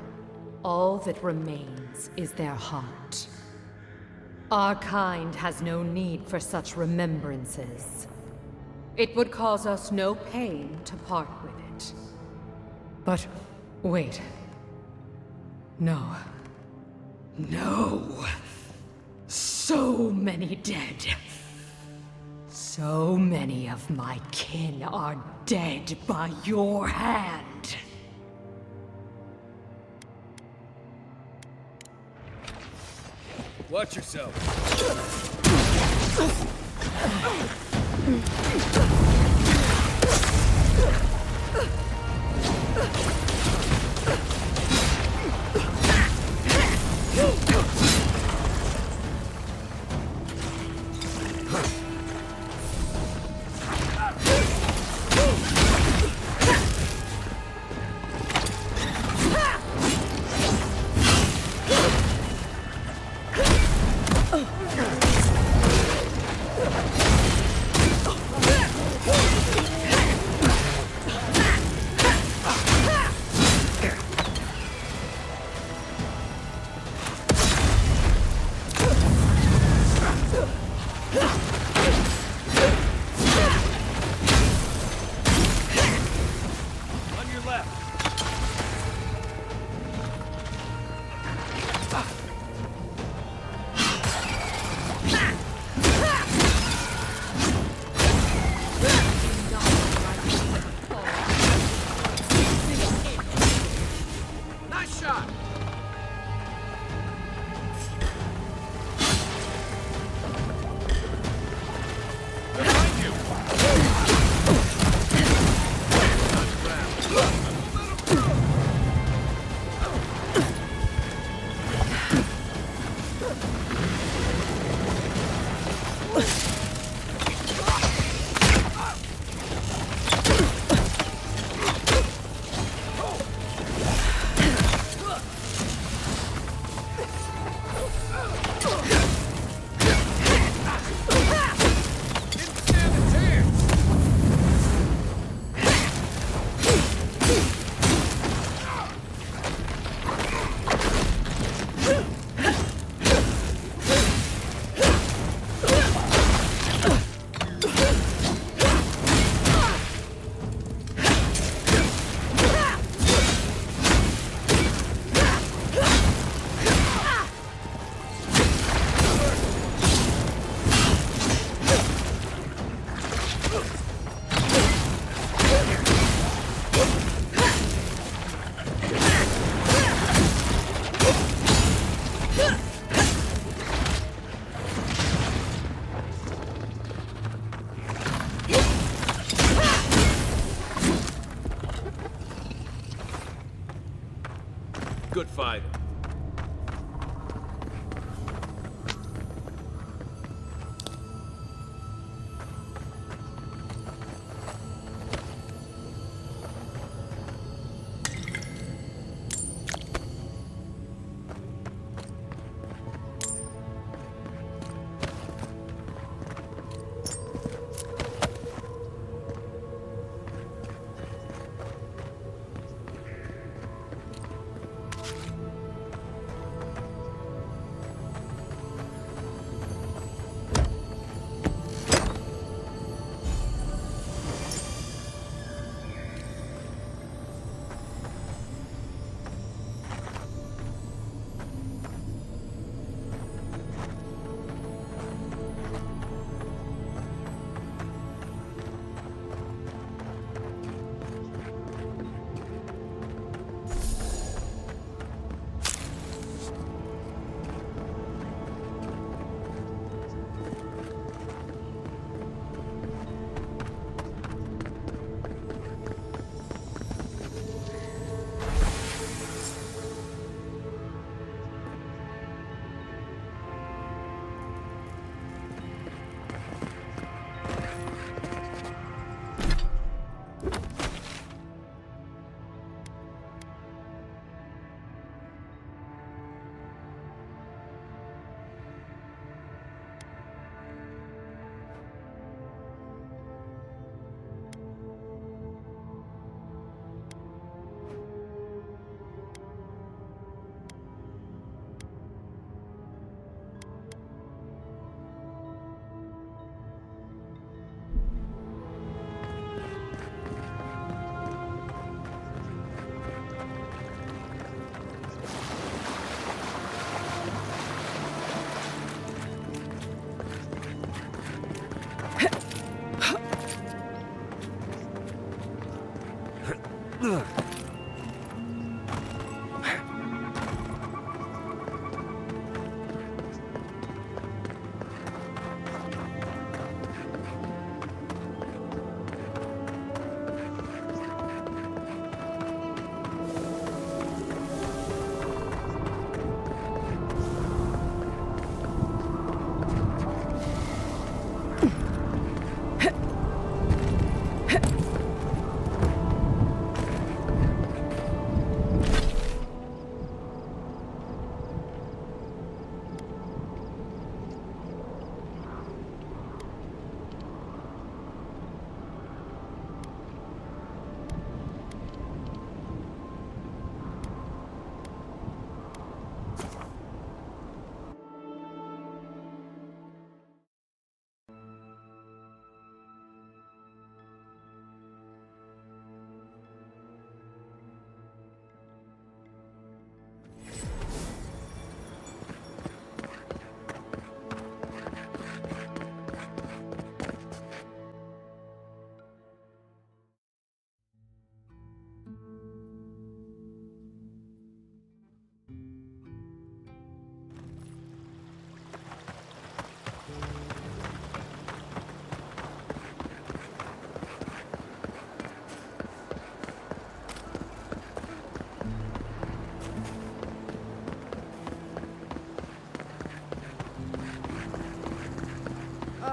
All that remains is their heart. Our kind has no need for such remembrances. It would cause us no pain to part with it. But wait. No. No. So many dead. So many of my kin are dead by your hand. Watch yourself.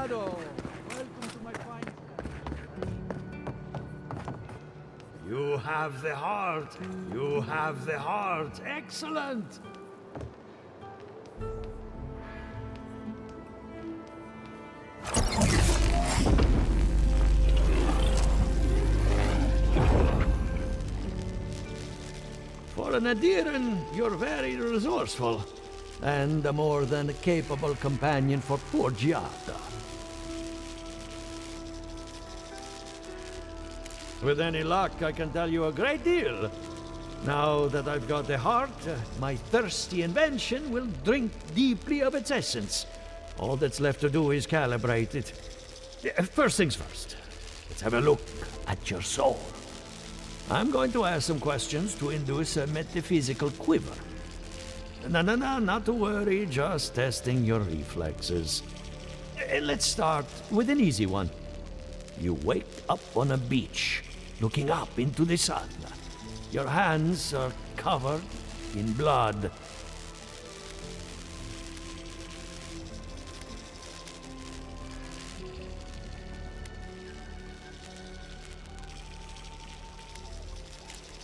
Shadow, welcome to my fine You have the heart. You have the heart. Excellent. For an Adiran, you're very resourceful, and a more than capable companion for poor Giada. With any luck, I can tell you a great deal. Now that I've got the heart, my thirsty invention will drink deeply of its essence. All that's left to do is calibrate it. First things first, let's have a look at your soul. I'm going to ask some questions to induce a metaphysical quiver. No, not to worry, just testing your reflexes. Let's start with an easy one. You wake up on a beach, looking up into the sun. Your hands are covered in blood.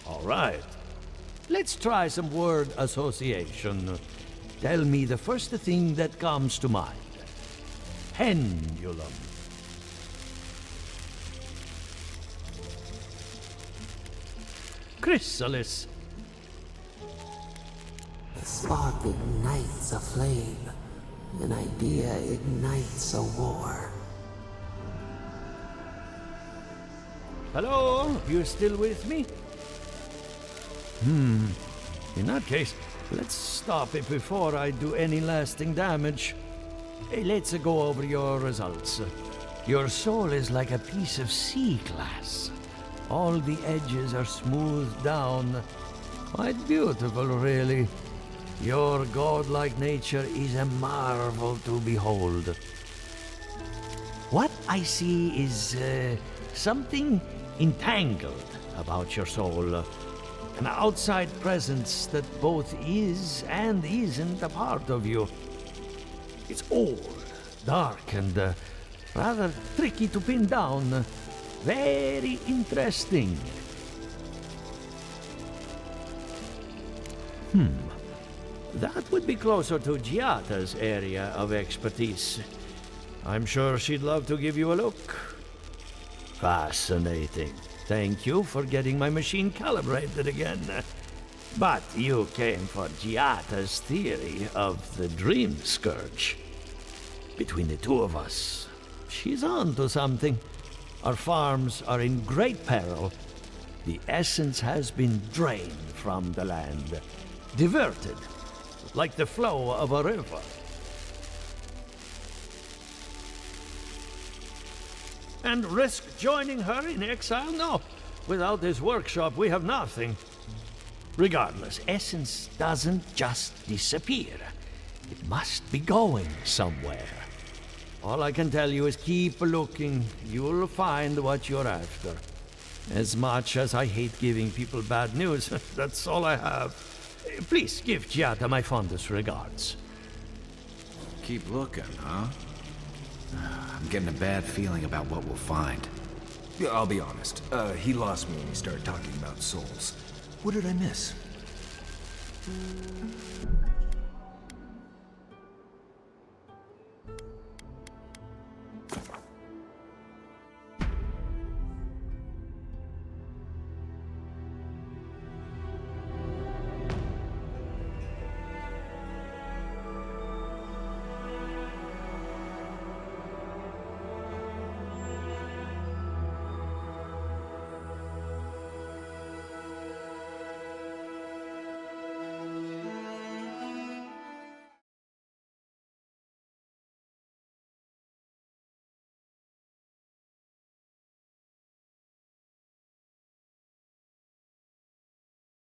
All right. Let's try some word association. Tell me the first thing that comes to mind. Pendulum. Chrysalis. The spark ignites a flame. An idea ignites a war. Hello? You still with me? In that case, let's stop it before I do any lasting damage. Hey, let's go over your results. Your soul is like a piece of sea glass. All the edges are smoothed down. Quite beautiful, really. Your godlike nature is a marvel to behold. What I see is something entangled about your soul. An outside presence that both is and isn't a part of you. It's old, dark, and rather tricky to pin down. Very interesting. That would be closer to Giata's area of expertise. I'm sure she'd love to give you a look. Fascinating. Thank you for getting my machine calibrated again. But you came for Giata's theory of the Dream Scourge. Between the two of us, she's on to something. Our farms are in great peril. The essence has been drained from the land, diverted, like the flow of a river. And risk joining her in exile? No. Without this workshop, we have nothing. Regardless, essence doesn't just disappear. It must be going somewhere. All I can tell you is keep looking. You'll find what you're after. As much as I hate giving people bad news, that's all I have. Please give Giada my fondest regards. Keep looking, huh? I'm getting a bad feeling about what we'll find. Yeah, I'll be honest. He lost me when he started talking about souls. What did I miss?